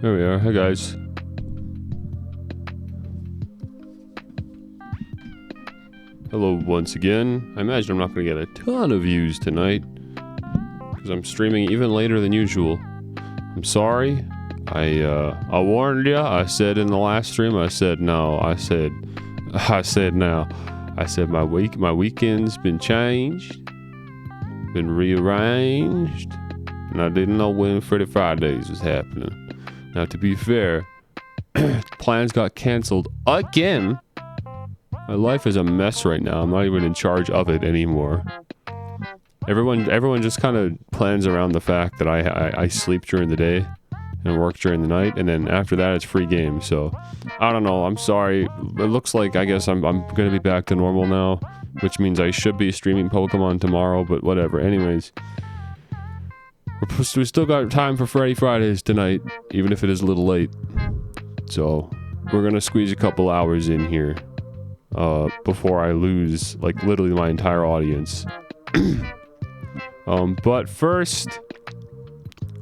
There we are. Hey guys. Hello once again. I imagine I'm not going to get a ton of views tonight because I'm streaming even later than usual. I'm sorry. I warned you. I said in the last stream. I said no. I said now. I said my weekend's been changed, been rearranged, and I didn't know when Freddy Fridays was happening. Now, to be fair, plans got canceled again. My life is a mess right now. I'm not even in charge of it anymore. Everyone just kind of plans around the fact that I sleep during the day and work during the night, and then after that it's free game. So I don't know. I'm sorry. It looks like I guess I'm gonna be back to normal now, which means I should be streaming Pokemon tomorrow. But whatever. Anyways, we still got time for Freddy Fridays tonight, even if it is a little late. So we're gonna squeeze a couple hours in here before I lose like literally my entire audience. But first,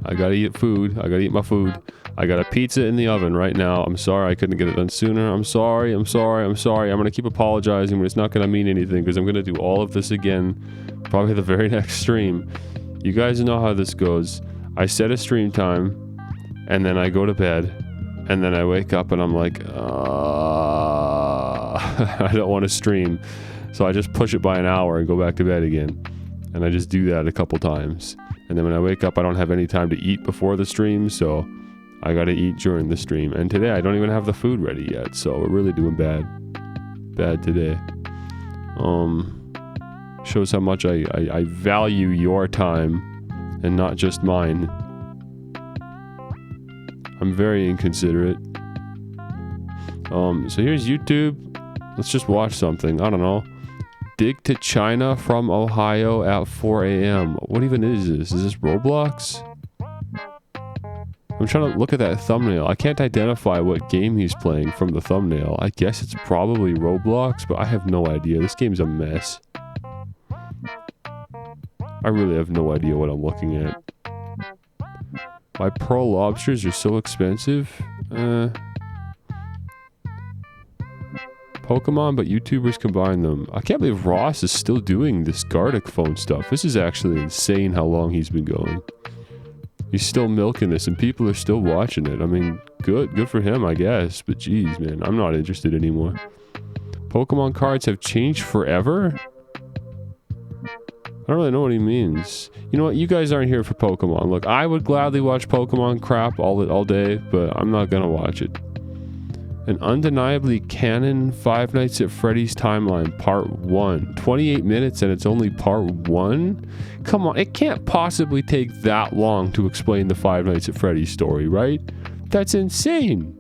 I gotta eat food. I gotta eat my food. I got a pizza in the oven right now. I'm sorry I couldn't get it done sooner. I'm sorry. I'm gonna keep apologizing, but it's not gonna mean anything because I'm gonna do all of this again probably the very next stream. You guys know how this goes. I set a stream time, and then I go to bed, and then I wake up and I'm like, I don't want to stream. So I just push it by an hour and go back to bed again. And I just do that a couple times. And then when I wake up, I don't have any time to eat before the stream, so I gotta eat during the stream. And today, I don't even have the food ready yet, so we're really doing bad. Bad today. Shows how much I value your time and not just mine. I'm very inconsiderate. So here's YouTube. Let's just watch something. I don't know. Dig to China from Ohio at 4 a.m. What even is this? Is this Roblox? I'm trying to look at that thumbnail. I can't identify what game he's playing from the thumbnail. I guess it's probably Roblox, but I have no idea. This game's a mess. I really have no idea what I'm looking at. Why pearl lobsters are so expensive? Pokemon, but YouTubers combine them. I can't believe Ross is still doing this Gartic phone stuff. This is actually insane how long he's been going. He's still milking this and people are still watching it. I mean, good for him, I guess. But geez, man, I'm not interested anymore. Pokemon cards have changed forever? I don't really know what he means. You know what? You guys aren't here for Pokemon. Look, I would gladly watch Pokemon crap all day, but I'm not gonna watch it. An undeniably canon Five Nights at Freddy's timeline, part 1. 28 minutes and it's only part 1? Come on, it can't possibly take that long to explain the Five Nights at Freddy's story, right? That's insane.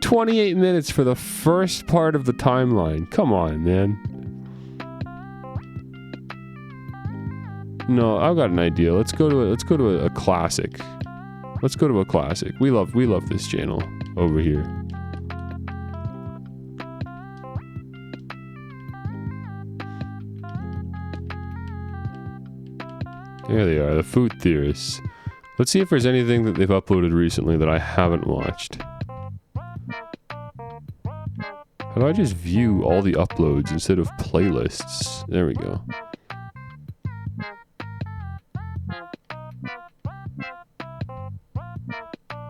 28 minutes for the first part of the timeline. Come on, man. No, I've got an idea. Let's go to a classic. Let's go to a classic. We love this channel over here. There they are, the food theorists. Let's see if there's anything that they've uploaded recently that I haven't watched. How do I just view all the uploads instead of playlists? There we go.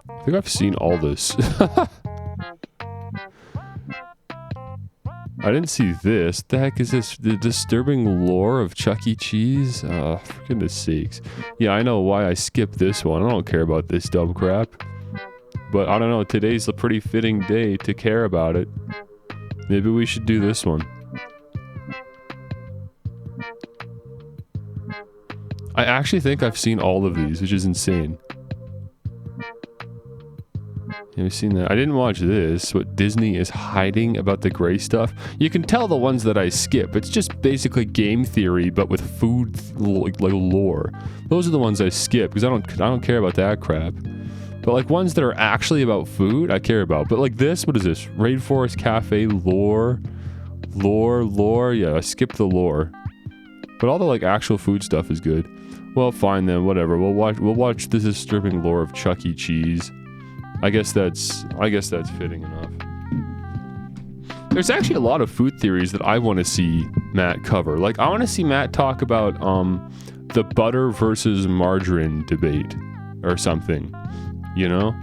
I think I've seen all this. I didn't see this. The heck is this? The disturbing lore of Chuck E. Cheese? Oh, for goodness sakes. Yeah, I know why I skipped this one. I don't care about this dumb crap. But I don't know, today's a pretty fitting day to care about it. Maybe we should do this one. I actually think I've seen all of these, which is insane. Have you seen that? I didn't watch this. What Disney is hiding about the gray stuff. You can tell the ones that I skip. It's just basically game theory, but with food like lore. Those are the ones I skip because I don't care about that crap. But like ones that are actually about food, I care about. But like this, what is this? Rainforest Cafe lore, Yeah, I skipped the lore. But all the like actual food stuff is good. Well, fine then. Whatever. We'll watch the disturbing lore of Chuck E. Cheese. I guess that's fitting enough. There's actually a lot of food theories that I want to see Matt cover. Like, I want to see Matt talk about the butter versus margarine debate or something, you know?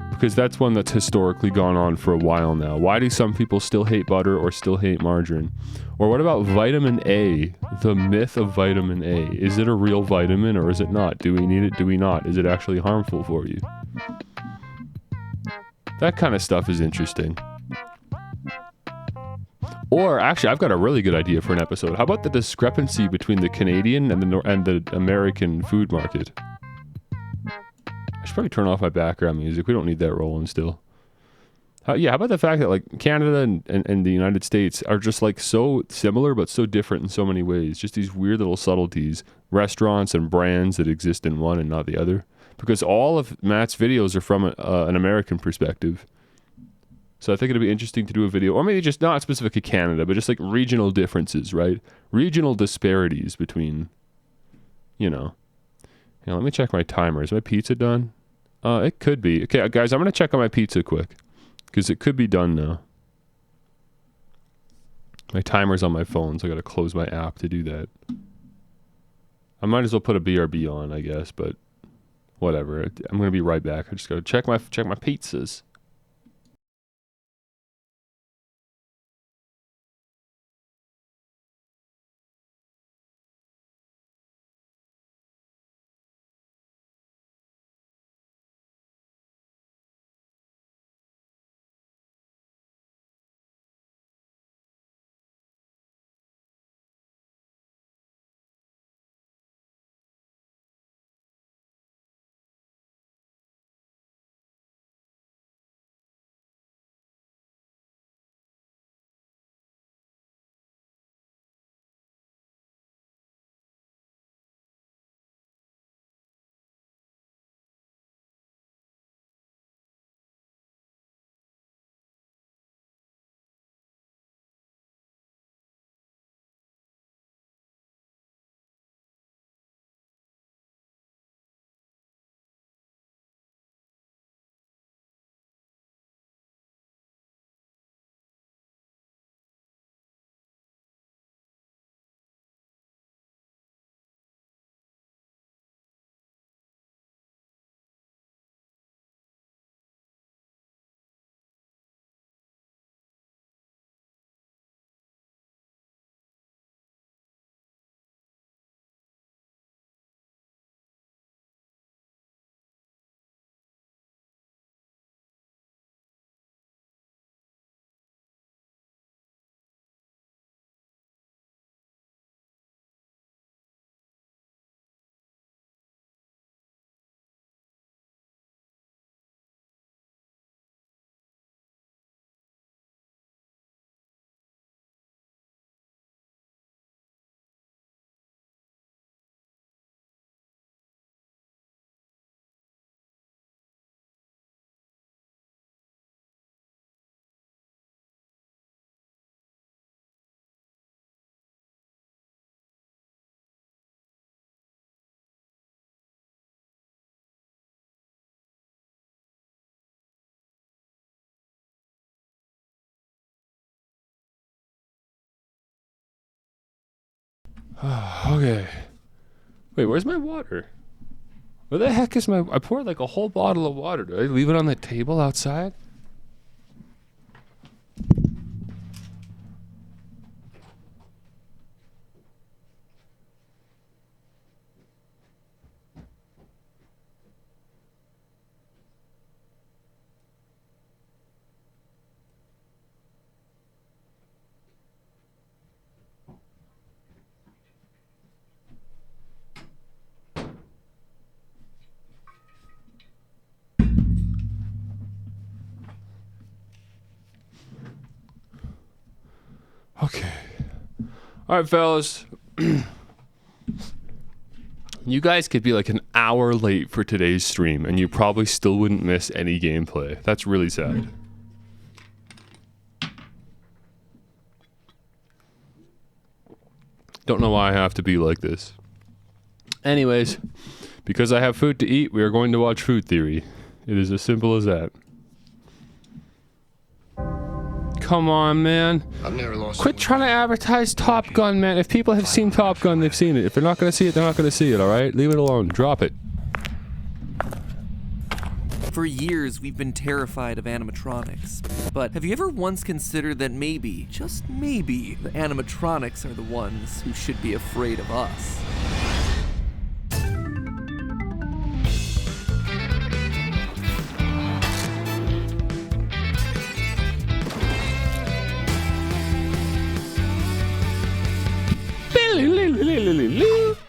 Because that's one that's historically gone on for a while now. Why do some people still hate butter or still hate margarine? Or what about vitamin A? The myth of vitamin A. Is it a real vitamin or is it not? Do we need it? Do we not? Is it actually harmful for you? That kind of stuff is interesting. Or actually, I've got a really good idea for an episode. How about the discrepancy between the Canadian and the American food market? I should probably turn off my background music. We don't need that rolling still. How about the fact that like Canada and the United States are just like so similar but so different in so many ways. Just these weird little subtleties. Restaurants and brands that exist in one and not the other. Because all of Matt's videos are from an American perspective. So I think it'd be interesting to do a video, or maybe just not specifically Canada, but just like regional differences, right? Regional disparities between, you know. Let me check my timer. Is my pizza done? It could be. Okay, guys, I'm going to check on my pizza quick, because it could be done now. My timer's on my phone, so I got to close my app to do that. I might as well put a BRB on, I guess, but whatever. I'm going to be right back. I just got to check my pizzas. Okay. Wait, where's my water? Where the heck is my... I poured like a whole bottle of water. Did I leave it on the table outside? Okay. Alright, fellas. You guys could be like an hour late for today's stream, and you probably still wouldn't miss any gameplay. That's really sad. Don't know why I have to be like this. Anyways, because I have food to eat, we are going to watch Food Theory. It is as simple as that. Come on, man. I've never lost. Quit trying to advertise Top Gun, man. If people have seen Top Gun, they've seen it. If they're not going to see it, they're not going to see it, alright? Leave it alone. Drop it. For years, we've been terrified of animatronics. But have you ever once considered that maybe, just maybe, the animatronics are the ones who should be afraid of us?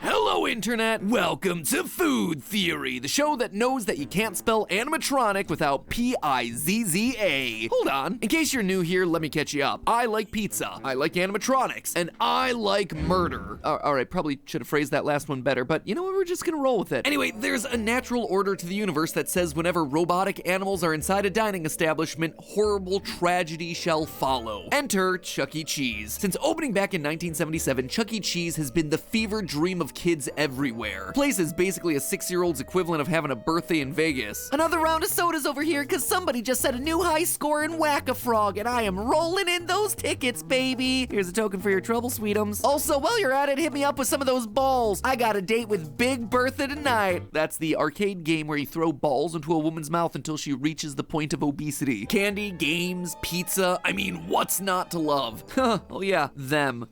Hello, Internet! Welcome to Food Theory, the show that knows that you can't spell animatronic without P-I-Z-Z-A. Hold on. In case you're new here, let me catch you up. I like pizza, I like animatronics, and I like murder. Alright, probably should have phrased that last one better, but you know what? We're just gonna roll with it. Anyway, there's a natural order to the universe that says whenever robotic animals are inside a dining establishment, horrible tragedy shall follow. Enter Chuck E. Cheese. Since opening back in 1977, Chuck E. Cheese has been the fever dream of kids everywhere. The place is basically a 6-year-old's equivalent of having a birthday in Vegas. Another round of sodas over here, cause somebody just set a new high score in Whack-a-Frog, and I am rolling in those tickets, baby. Here's a token for your trouble, sweetums. Also, while you're at it, hit me up with some of those balls. I got a date with Big Bertha tonight. That's the arcade game where you throw balls into a woman's mouth until she reaches the point of obesity. Candy, games, pizza, I mean, what's not to love? Oh yeah, them.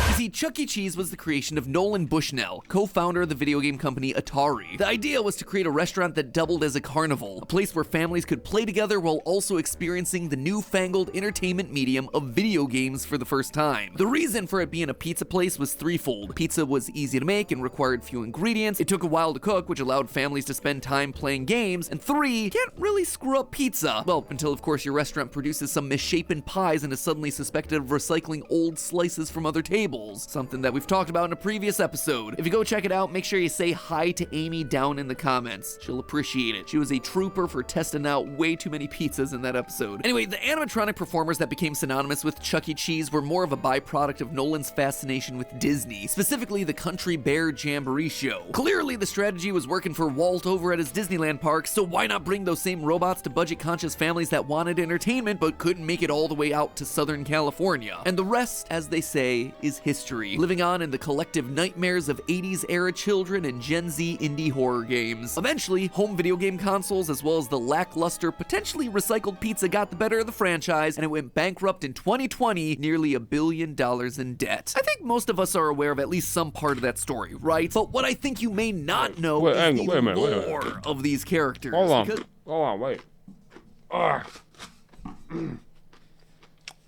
You see, Chuck E. Cheese was the creation of Nolan Bushnell, co-founder of the video game company Atari. The idea was to create a restaurant that doubled as a carnival, a place where families could play together while also experiencing the newfangled entertainment medium of video games for the first time. The reason for it being a pizza place was threefold. Pizza was easy to make and required few ingredients, it took a while to cook, which allowed families to spend time playing games, and 3, you can't really screw up pizza. Well, until of course your restaurant produces some misshapen pies and is suddenly suspected of recycling old slices from other tables. Something that we've talked about in a previous episode. If you go check it out, make sure you say hi to Amy down in the comments. She'll appreciate it. She was a trooper for testing out way too many pizzas in that episode. Anyway, the animatronic performers that became synonymous with Chuck E. Cheese were more of a byproduct of Nolan's fascination with Disney, specifically the Country Bear Jamboree show. Clearly, the strategy was working for Walt over at his Disneyland park, so why not bring those same robots to budget-conscious families that wanted entertainment but couldn't make it all the way out to Southern California? And the rest, as they say, is history, living on in the collective nightmares of 80s era children and Gen Z indie horror games. Eventually, home video game consoles as well as the lackluster, potentially recycled pizza got the better of the franchise, and it went bankrupt in 2020, nearly $1 billion in debt. I think most of us are aware of at least some part of that story, right? But what I think you may not know is the lore of these characters. Hold on, wait.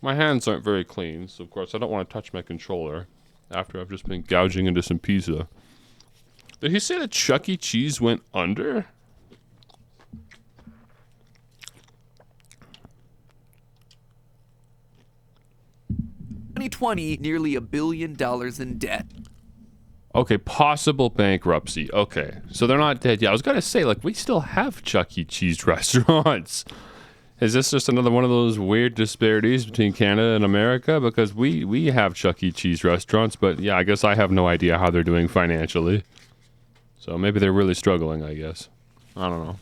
My hands aren't very clean, so of course I don't want to touch my controller after I've just been gouging into some pizza. Did he say that Chuck E. Cheese went under? In 2020, nearly $1 billion in debt. Okay, possible bankruptcy. Okay, so they're not dead yet. I was gonna say, like, we still have Chuck E. Cheese restaurants. Is this just another one of those weird disparities between Canada and America? Because we have Chuck E. Cheese restaurants, but yeah, I guess I have no idea how they're doing financially. So maybe they're really struggling, I guess. I don't know.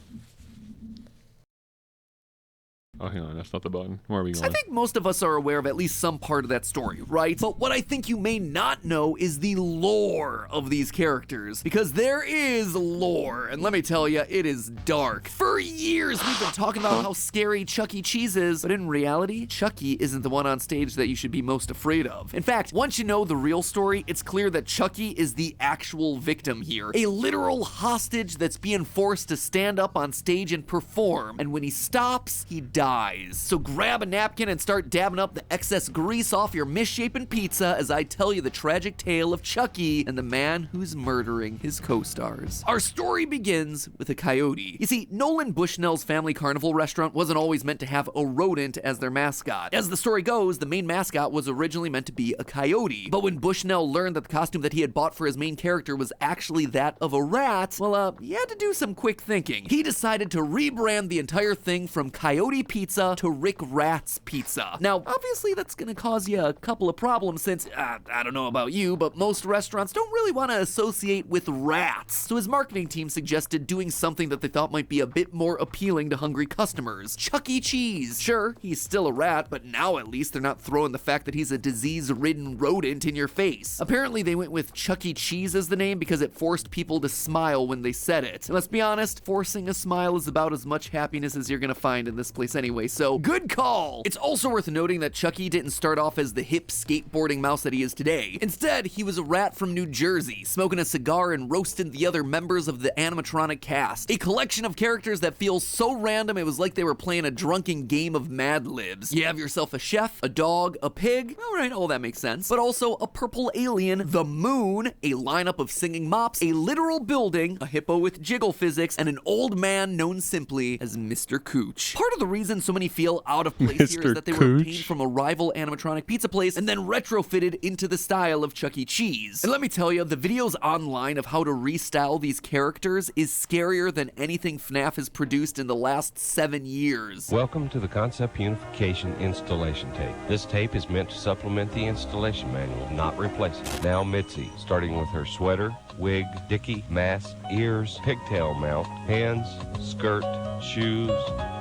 Oh, hang on, that's not the button. Where are we going? I think most of us are aware of at least some part of that story, right? But what I think you may not know is the lore of these characters. Because there is lore, and let me tell you, it is dark. For years, we've been talking about how scary Chuck E. Cheese is, but in reality, Chucky isn't the one on stage that you should be most afraid of. In fact, once you know the real story, it's clear that Chucky is the actual victim here. A literal hostage that's being forced to stand up on stage and perform, and when he stops, he dies. So grab a napkin and start dabbing up the excess grease off your misshapen pizza as I tell you the tragic tale of Chucky and the man who's murdering his co-stars. Our story begins with a coyote. You see, Nolan Bushnell's Family Carnival restaurant wasn't always meant to have a rodent as their mascot. As the story goes, the main mascot was originally meant to be a coyote, but when Bushnell learned that the costume that he had bought for his main character was actually that of a rat, well, he had to do some quick thinking. He decided to rebrand the entire thing from Coyote Pizza Pizza to Rick Rat's Pizza. Now, obviously that's gonna cause you a couple of problems since, I don't know about you, but most restaurants don't really want to associate with rats. So his marketing team suggested doing something that they thought might be a bit more appealing to hungry customers. Chuck E. Cheese. Sure, he's still a rat, but now at least they're not throwing the fact that he's a disease-ridden rodent in your face. Apparently they went with Chuck E. Cheese as the name because it forced people to smile when they said it. And let's be honest, forcing a smile is about as much happiness as you're gonna find in this place anyway, so good call! It's also worth noting that Chucky didn't start off as the hip skateboarding mouse that he is today. Instead, he was a rat from New Jersey, smoking a cigar and roasting the other members of the animatronic cast. A collection of characters that feels so random it was like they were playing a drunken game of Mad Libs. You have yourself a chef, a dog, a pig, alright, all that makes sense, but also a purple alien, the moon, a lineup of singing mops, a literal building, a hippo with jiggle physics, and an old man known simply as Mr. Cooch. Part of the reason so many feel out of place here is that they were obtained from a rival animatronic pizza place and then retrofitted into the style of Chuck E. Cheese. And let me tell you, the videos online of how to restyle these characters is scarier than anything FNAF has produced in the last 7 years. Welcome to the Concept Unification Installation Tape. This tape is meant to supplement the installation manual, not replace it. Now Mitzi, starting with her sweater, wig, dicky, mask, ears, pigtail mount, hands, skirt, shoes,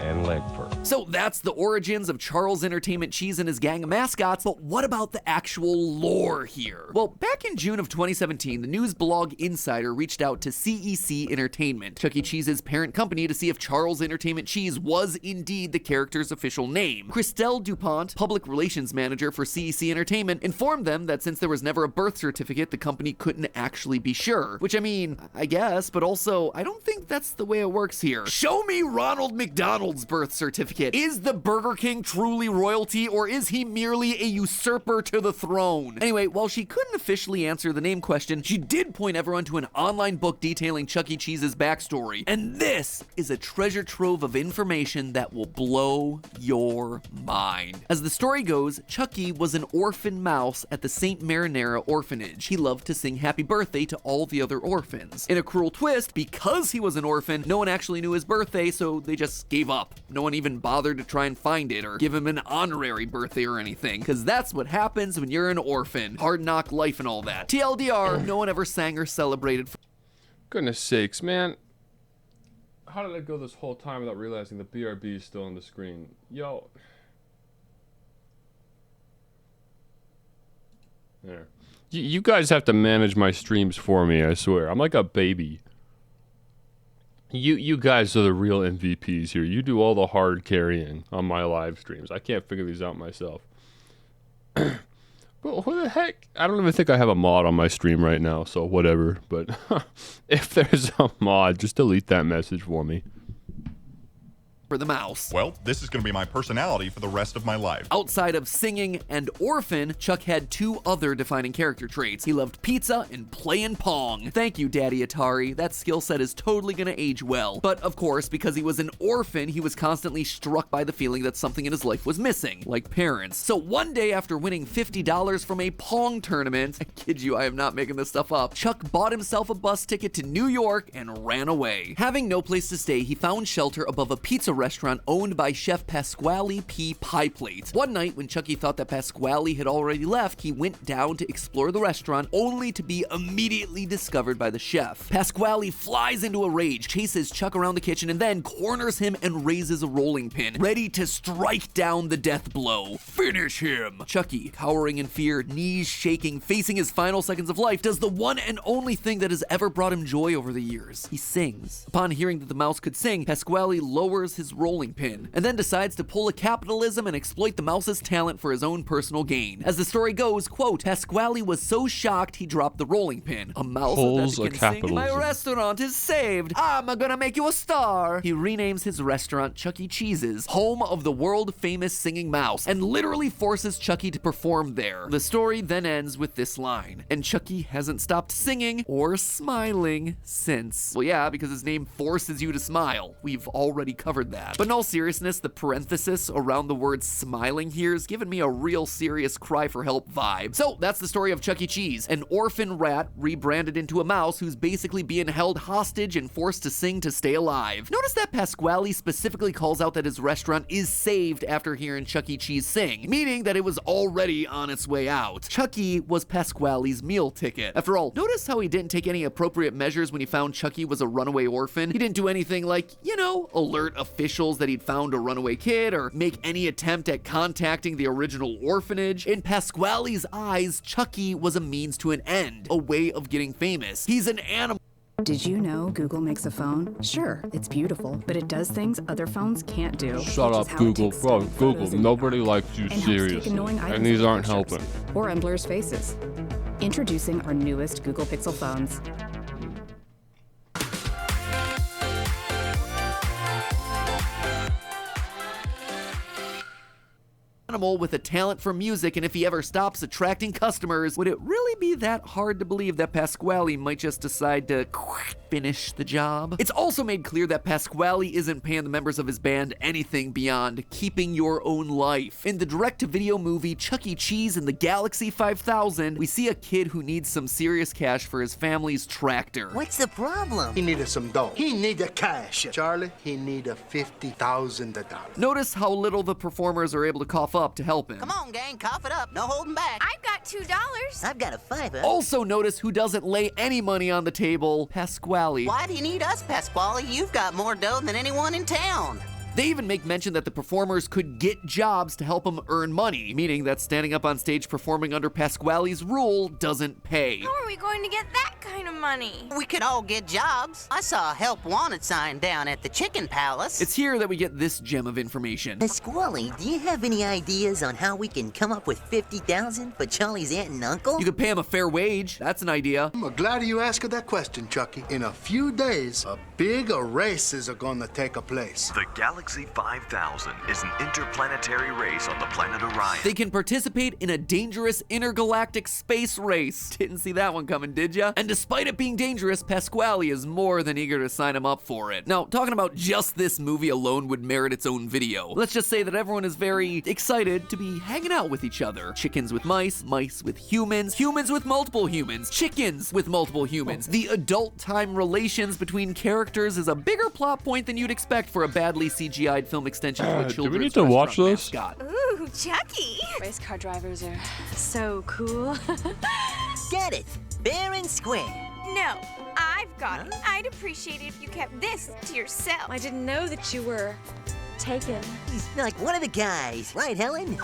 and leg fur. So that's the origins of Charles Entertainment Cheese and his gang of mascots, but what about the actual lore here? Well, back in June of 2017, the news blog Insider reached out to CEC Entertainment, Chuck E. Cheese's parent company, to see if Charles Entertainment Cheese was indeed the character's official name. Christelle DuPont, public relations manager for CEC Entertainment, informed them that since there was never a birth certificate, the company couldn't actually be sure. Which, I mean, I guess, but also, I don't think that's the way it works here. Show me Ronald McDonald's birth certificate. Is the Burger King truly royalty, or is he merely a usurper to the throne? Anyway, while she couldn't officially answer the name question, she did point everyone to an online book detailing Chuck E. Cheese's backstory. And this is a treasure trove of information that will blow your mind. As the story goes, Chucky was an orphan mouse at the St. Marinara orphanage. He loved to sing happy birthday to all the other orphans. In a cruel twist, because he was an orphan, no one actually knew his birthday, so they just gave up. No one even bothered to try and find it or give him an honorary birthday or anything, because that's what happens when you're an orphan. Hard knock life and all that. TLDR, no one ever sang or celebrated. Goodness sakes, man. How did I go this whole time without realizing the BRB is still on the screen? Yo. There. You guys have to manage my streams for me, I swear. I'm like a baby. You guys are the real MVPs here. You do all the hard carrying on my live streams. I can't figure these out myself. But who the heck? I don't even think I have a mod on my stream right now, so whatever. But if there's a mod, just delete that message for me. For the mouse. Well, this is going to be my personality for the rest of my life. Outside of singing and orphan, Chuck had 2 other defining character traits. He loved pizza and playing Pong. Thank you, Daddy Atari. That skill set is totally gonna age well. But of course, because he was an orphan, he was constantly struck by the feeling that something in his life was missing, like parents. So one day after winning $50 from a Pong tournament, I kid you, I am not making this stuff up, Chuck bought himself a bus ticket to New York and ran away. Having no place to stay, he found shelter above a pizza restaurant owned by Chef Pasquale P. Pieplate. One night, when Chucky thought that Pasquale had already left, he went down to explore the restaurant, only to be immediately discovered by the chef. Pasquale flies into a rage, chases Chuck around the kitchen, and then corners him and raises a rolling pin, ready to strike down the death blow. Finish him! Chucky, cowering in fear, knees shaking, facing his final seconds of life, does the one and only thing that has ever brought him joy over the years. He sings. Upon hearing that the mouse could sing, Pasquale lowers his rolling pin, and then decides to pull a capitalism and exploit the mouse's talent for his own personal gain. As the story goes, quote, Pasquale was so shocked he dropped the rolling pin. A mouse that can sing, my restaurant is saved. I'm gonna make you a star. He renames his restaurant Chuck E. Cheese's, home of the world-famous singing mouse, and literally forces Chucky to perform there. The story then ends with this line, and Chucky hasn't stopped singing or smiling since. Well, yeah, because his name forces you to smile. We've already covered that. that. But in all seriousness, the parenthesis around the word smiling here is giving me a real serious cry for help vibe. So that's the story of Chuck E. Cheese, an orphan rat rebranded into a mouse who's basically being held hostage and forced to sing to stay alive. Notice that Pasquale specifically calls out that his restaurant is saved after hearing Chuck E. Cheese sing, meaning that it was already on its way out. Chucky was Pasquale's meal ticket. After all, notice how he didn't take any appropriate measures when he found Chucky was a runaway orphan. He didn't do anything like, you know, alert officials that he'd found a runaway kid or make any attempt at contacting the original orphanage. In Pasquale's eyes, Chucky was a means to an end, a way of getting famous. He's an animal. Did you know Google makes a phone? Sure, it's beautiful, but it does things other phones can't do. Shut up, Google. Bro, Google, nobody likes you seriously. And these aren't helping. Or on blurs faces. Introducing our newest Google Pixel phones. Animal with a talent for music, and if he ever stops attracting customers, would it really be that hard to believe that Pasquale might just decide to finish the job? It's also made clear that Pasquale isn't paying the members of his band anything beyond keeping your own life. In the direct-to-video movie Chuck E. Cheese in the Galaxy 5000, we see a kid who needs some serious cash for his family's tractor. What's the problem? He needed some dough. He needed cash. Charlie, he needed $50,000. Notice how little the performers are able to cough up to help him. Come on, gang, cough it up. No holding back. I've got $2. I've got a $5. Also notice who doesn't lay any money on the table, Pasquale. Why do you need us, Pasquale? You've got more dough than anyone in town. They even make mention that the performers could get jobs to help them earn money, meaning that standing up on stage performing under Pasquale's rule doesn't pay. How are we going to get that kind of money? We could all get jobs. I saw a help wanted sign down at the Chicken Palace. It's here that we get this gem of information. Pasquale, do you have any ideas on how we can come up with $50,000 for Charlie's aunt and uncle? You could pay him a fair wage. That's an idea. I'm glad you asked that question, Chucky. In a few days, a big races are gonna take place. The Galaxy 5000 is an interplanetary race on the planet Orion. They can participate in a dangerous intergalactic space race. Didn't see that one coming, did ya? And despite it being dangerous, Pasquale is more than eager to sign him up for it. Now, talking about just this movie alone would merit its own video. Let's just say that everyone is very excited to be hanging out with each other. Chickens with mice, mice with humans, humans with multiple humans, chickens with multiple humans. The adult time relations between characters is a bigger plot point than you'd expect for a badly CGI'd film extension to a children's do we need to watch this? mascot. Ooh, Chucky. Race car drivers are so cool. Get it. Fair and square. No, I've got it. I'd appreciate it if you kept this to yourself. I didn't know that you were taken. He's like one of the guys, right, Helen?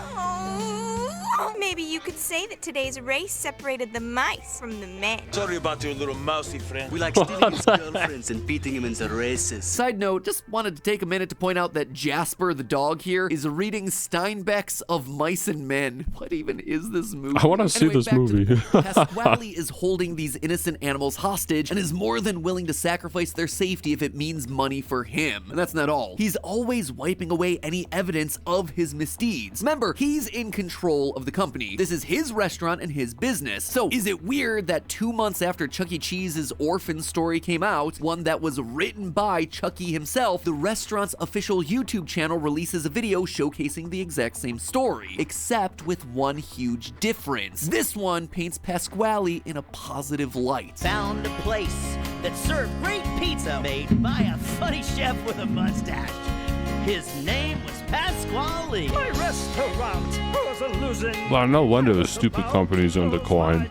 Oh, maybe you could say that today's race separated the mice from the men. Sorry about your little mousy friend. We like stealing his girlfriends and beating him into races. Side note, just wanted to take a minute to point out that Jasper the dog here is reading Steinbeck's Of Mice and Men. What even is this movie? I want to see this movie. Pasquale is holding these innocent animals hostage and is more than willing to sacrifice their safety if it means money for him. And that's not all. He's always wiping away any evidence of his misdeeds. Remember, he's in control of the company. This is his restaurant and his business. So is it weird that 2 months after Chuck E. Cheese's orphan story came out, one that was written by Chucky himself, the restaurant's official YouTube channel releases a video showcasing the exact same story, except with one huge difference. This one paints Pasquale in a positive light. Found a place that served great pizza made by a funny chef with a mustache. His name was Pasquale. My restaurant was a losing. Well, no wonder the stupid company's on decline.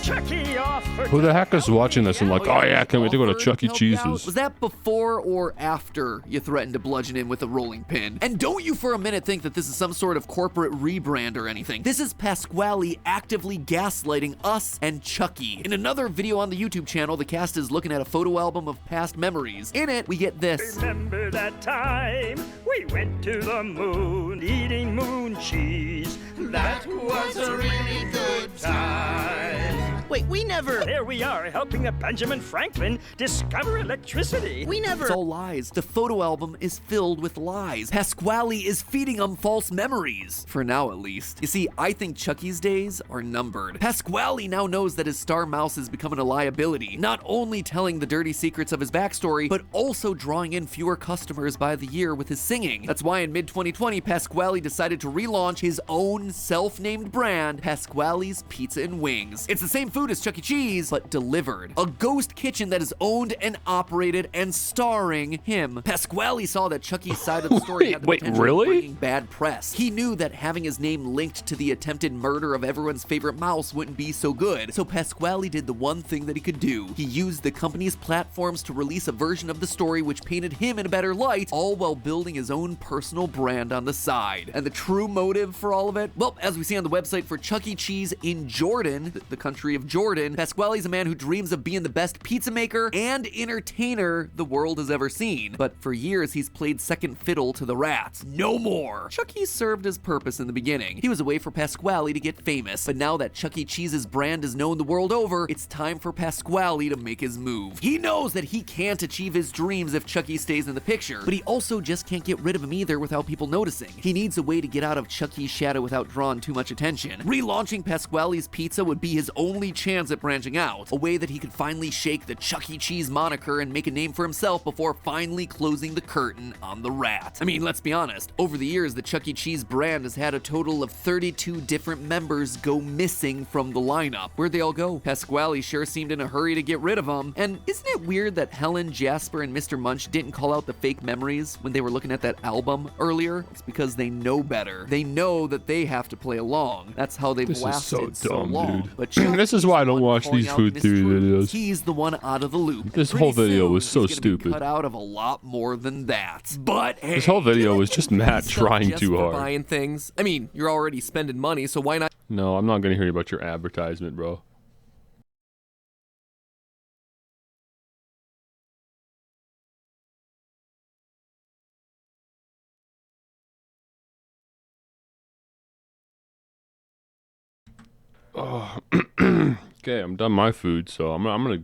Chucky offered. Who the heck is watching this and like, oh yeah, can't wait to go to Chuck E. Cheese's? Was that before or after you threatened to bludgeon him with a rolling pin? And don't you for a minute think that this is some sort of corporate rebrand or anything. This is Pasquale actively gaslighting us and Chucky. In another video on the YouTube channel, the cast is looking at a photo album of past memories. In it, we get this. Remember that time we went to the moon eating moon cheese? That was a really good time. Wait, we never... There we are, helping a Benjamin Franklin discover electricity. We never... It's all lies. The photo album is filled with lies. Pasquale is feeding them false memories. For now, at least. You see, I think Chucky's days are numbered. Pasquale now knows that his star mouse is becoming a liability, not only telling the dirty secrets of his backstory, but also drawing in fewer customers by the year with his singing. That's why in mid-2020, Pasquale decided to relaunch his own self-named brand, Pasquale's Pizza and Wings. It's the same food as Chuck E. Cheese, but delivered. A ghost kitchen that is owned and operated and starring him. Pasquale saw that Chucky's side of the story had the potential of bringing bad press. He knew that having his name linked to the attempted murder of everyone's favorite mouse wouldn't be so good, so Pasquale did the one thing that he could do. He used the company's platforms to release a version of the story which painted him in a better light, all while building his own personal brand on the side. And the true motive for all of it? Well, as we see on the website for Chuck E. Cheese in Jordan, the country of Jordan, Pasquale's a man who dreams of being the best pizza maker and entertainer the world has ever seen. But for years, he's played second fiddle to the rats. No more! Chuck E. served his purpose in the beginning. He was a way for Pasquale to get famous. But now that Chuck E. Cheese's brand is known the world over, it's time for Pasquale to make his move. He knows that he can't achieve his dreams if Chuck E. stays in the picture, but he also just can't get rid of him either without people noticing. He needs a way to get out of Chuck E.'s shadow without drawing too much attention. Relaunching Pasquale's Pizza would be his only chance at branching out, a way that he could finally shake the Chuck E. Cheese moniker and make a name for himself before finally closing the curtain on the rat. I mean, let's be honest, over the years, the Chuck E. Cheese brand has had a total of 32 different members go missing from the lineup. Where'd they all go? Pasquale sure seemed in a hurry to get rid of them. And isn't it weird that Helen, Jasper, and Mr. Munch didn't call out the fake memories when they were looking at that album earlier? It's because they know better. They know that they have to play along. That's how they've lasted so long. Dude. But this is why I don't watch these food theory videos. He's the one out of the loop. This whole video was so stupid. Cut out of a lot more than that. But hey, this whole video was just Matt trying too hard. Buying things. I mean, you're already spending money, so why not? No, I'm not gonna hear about your advertisement, bro. Oh, okay, I'm done my food, so I'm gonna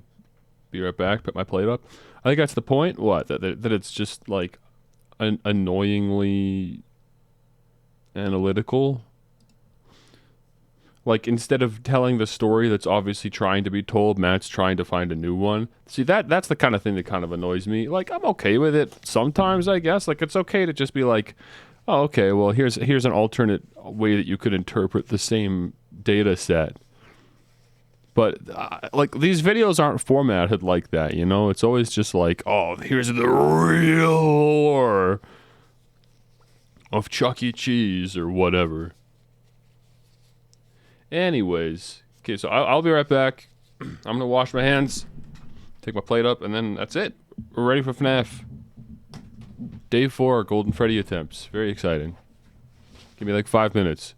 be right back. Put my plate up. I think that's the point. What? That it's just like annoyingly analytical. Like, instead of telling the story that's obviously trying to be told, Matt's trying to find a new one. See, that's the kind of thing that kind of annoys me. Like, I'm okay with it sometimes, I guess. Like, it's okay to just be like, oh, okay, well, here's an alternate way that you could interpret the same data set. But, like, these videos aren't formatted like that, you know? It's always just like, oh, here's the real lore of Chuck E. Cheese or whatever. Anyways, okay, so I'll be right back. I'm going to wash my hands, take my plate up, and then that's it. We're ready for FNAF. Day 4, Golden Freddy attempts. Very exciting. Give me like 5 minutes.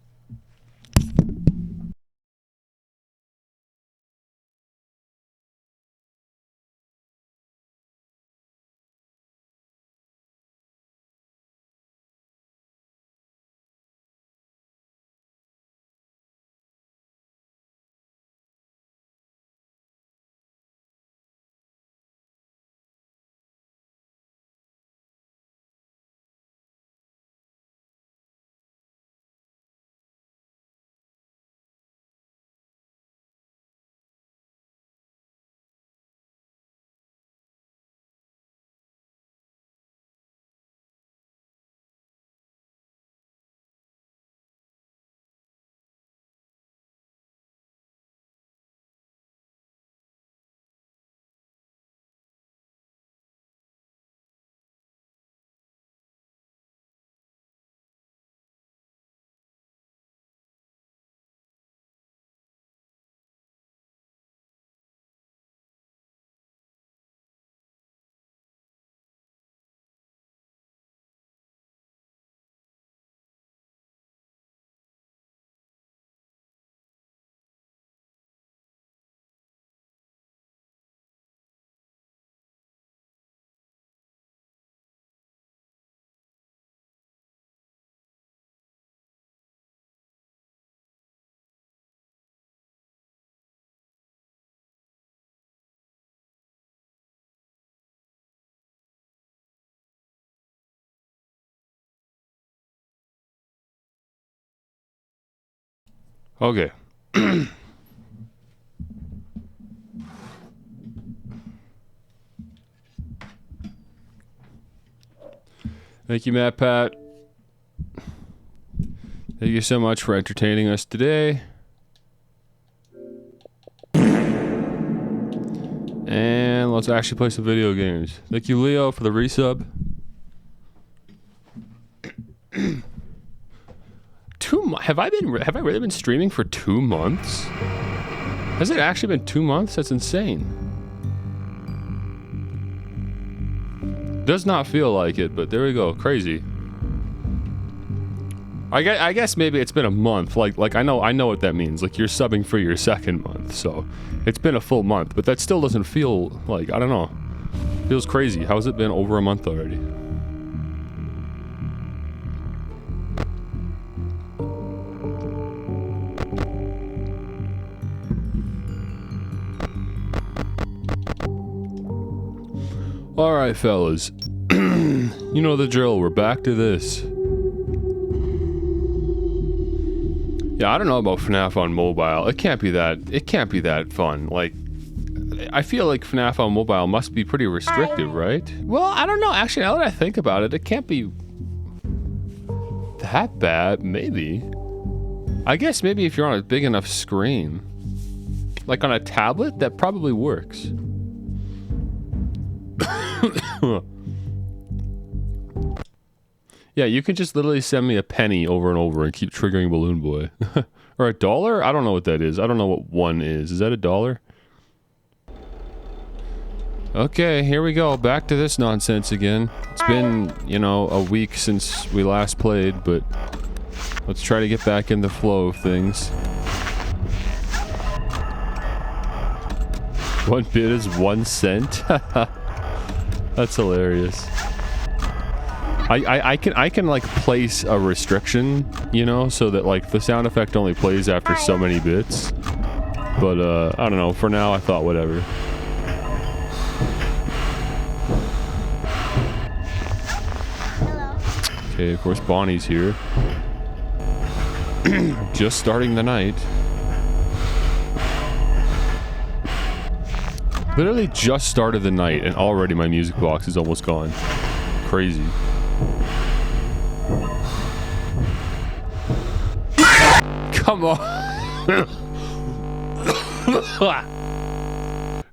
Okay. Thank you, Matt Pat. Thank you so much for entertaining us today. And let's actually play some video games. Thank you, Leo, for the resub. 2 months? Have I really been streaming for 2 months? Has it actually been 2 months? That's insane. Does not feel like it, but there we go. Crazy. I guess maybe it's been a month. Like I know what that means. Like you're subbing for your second month, so it's been a full month. But that still doesn't feel like, I don't know. Feels crazy. How's it been over a month already? All right, fellas. You know the drill. We're back to this. Yeah, I don't know about FNAF on mobile. It can't be that fun. Like, I feel like FNAF on mobile must be pretty restrictive, right? Well, I don't know. Actually, now that I think about it, it can't be that bad. Maybe. I guess maybe if you're on a big enough screen. Like on a tablet, that probably works. Yeah, you can just literally send me a penny over and over and keep triggering Balloon Boy. Or $1? I don't know what that is. I don't know what 1 is. Is that $1? Okay, here we go. Back to this nonsense again. It's been, you know, a week since we last played, but let's try to get back in the flow of things. 1 bit is 1 cent? That's hilarious. I can like place a restriction, you know, so that like the sound effect only plays after so many bits. But I don't know, for now I thought whatever. Okay, of course Bonnie's here. Just starting the night. Literally just started the night and already my music box is almost gone. Crazy. Come on.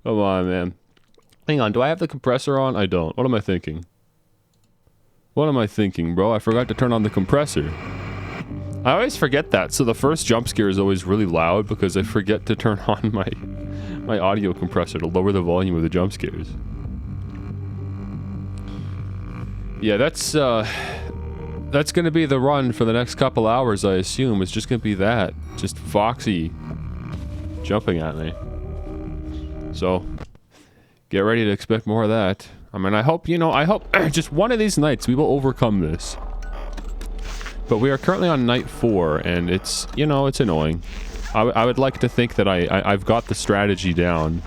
Come on, man. Hang on, do I have the compressor on? I don't. What am I thinking? What am I thinking, bro? I forgot to turn on the compressor. I always forget that, so the first jump scare is always really loud because I forget to turn on my audio compressor to lower the volume of the jump scares. Yeah, that's gonna be the run for the next couple hours, I assume. It's just gonna be that. Just Foxy jumping at me. So, get ready to expect more of that. I mean, I hope just one of these nights we will overcome this. But we are currently on night 4, and it's, you know, it's annoying. I would like to think that I've got the strategy down.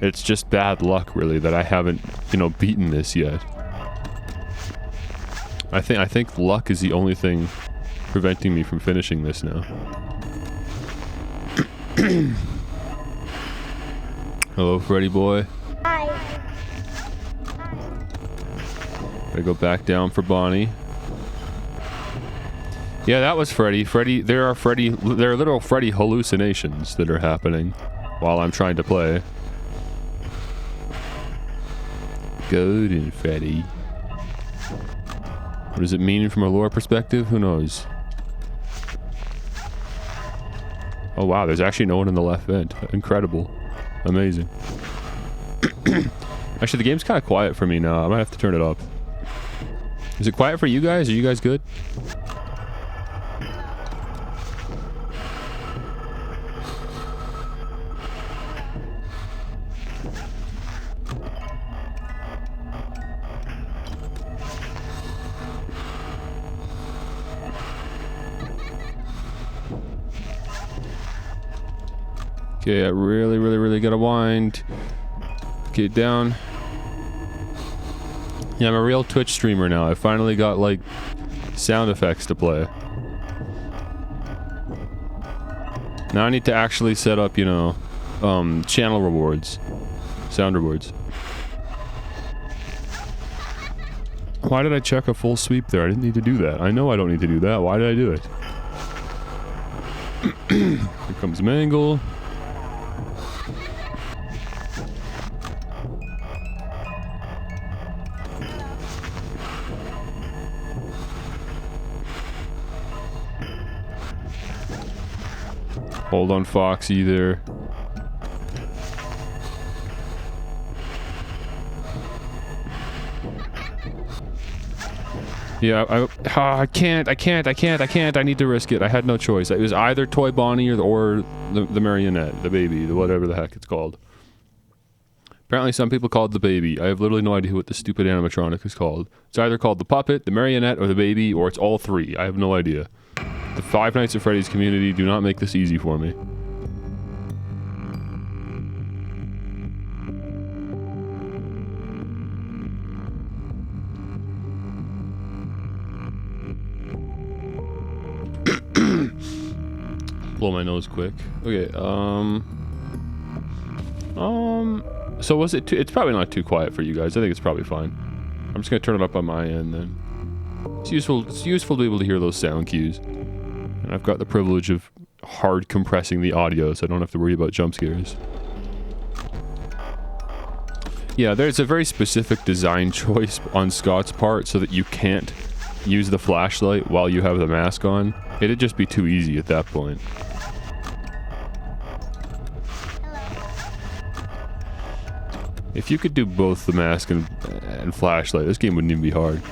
It's just bad luck, really, that I haven't, you know, beaten this yet. I think luck is the only thing preventing me from finishing this now. Hello, Freddy boy. Hi. Gotta go back down for Bonnie. Yeah, that was Freddy. There are little Freddy hallucinations that are happening while I'm trying to play. Golden Freddy. What does it mean from a lore perspective? Who knows? Oh wow, there's actually no one in the left vent. Incredible. Amazing. Actually, the game's kind of quiet for me now. I might have to turn it up. Is it quiet for you guys? Are you guys good? Okay, I really gotta wind. Get down. Yeah, I'm a real Twitch streamer now. I finally got, like, sound effects to play. Now I need to actually set up, you know, channel rewards. Sound rewards. Why did I check a full sweep there? I didn't need to do that. I know I don't need to do that. Why did I do it? Here comes Mangle. Hold on Foxy there. Yeah, I can't. I need to risk it. I had no choice. It was either Toy Bonnie or the marionette, the baby, the whatever the heck it's called. Apparently some people call it the baby. I have literally no idea what the stupid animatronic is called. It's either called the puppet, the marionette, or the baby, or it's all three. I have no idea. The Five Nights at Freddy's community do not make this easy for me. Blow my nose quick. Okay, so was it too, it's probably not too quiet for you guys. I think it's probably fine. I'm just gonna turn it up on my end then. It's useful to be able to hear those sound cues. And I've got the privilege of hard compressing the audio so I don't have to worry about jump scares. Yeah, there's a very specific design choice on Scott's part so that you can't use the flashlight while you have the mask on. It'd just be too easy at that point. If you could do both the mask and flashlight, this game wouldn't even be hard.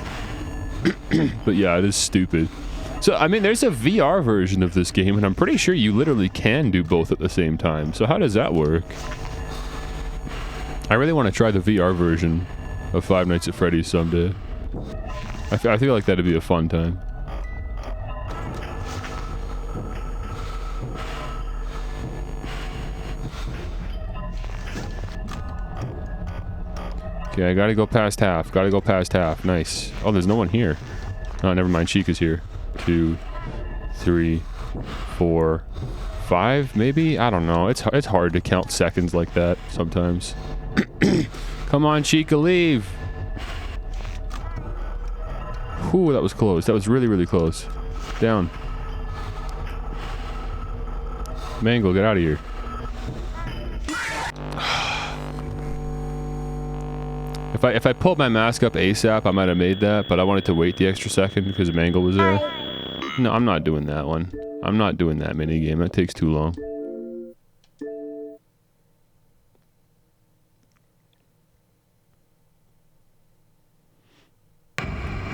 But yeah, it is stupid. So, I mean, there's a VR version of this game, and I'm pretty sure you literally can do both at the same time. So how does that work? I really want to try the VR version of Five Nights at Freddy's someday. I feel like that'd be a fun time. Okay, I gotta go past half. Gotta go past half. Nice. Oh, there's no one here. Oh, never mind. Chica's here. 2, 3, 4, 5, maybe? I don't know. It's hard to count seconds like that sometimes. Come on, Chica, leave! Whew, that was close. That was really, really close. Down. Mangle, get out of here. If I pulled my mask up ASAP, I might have made that, but I wanted to wait the extra second because Mangle was there. No, I'm not doing that one. I'm not doing that minigame. That takes too long.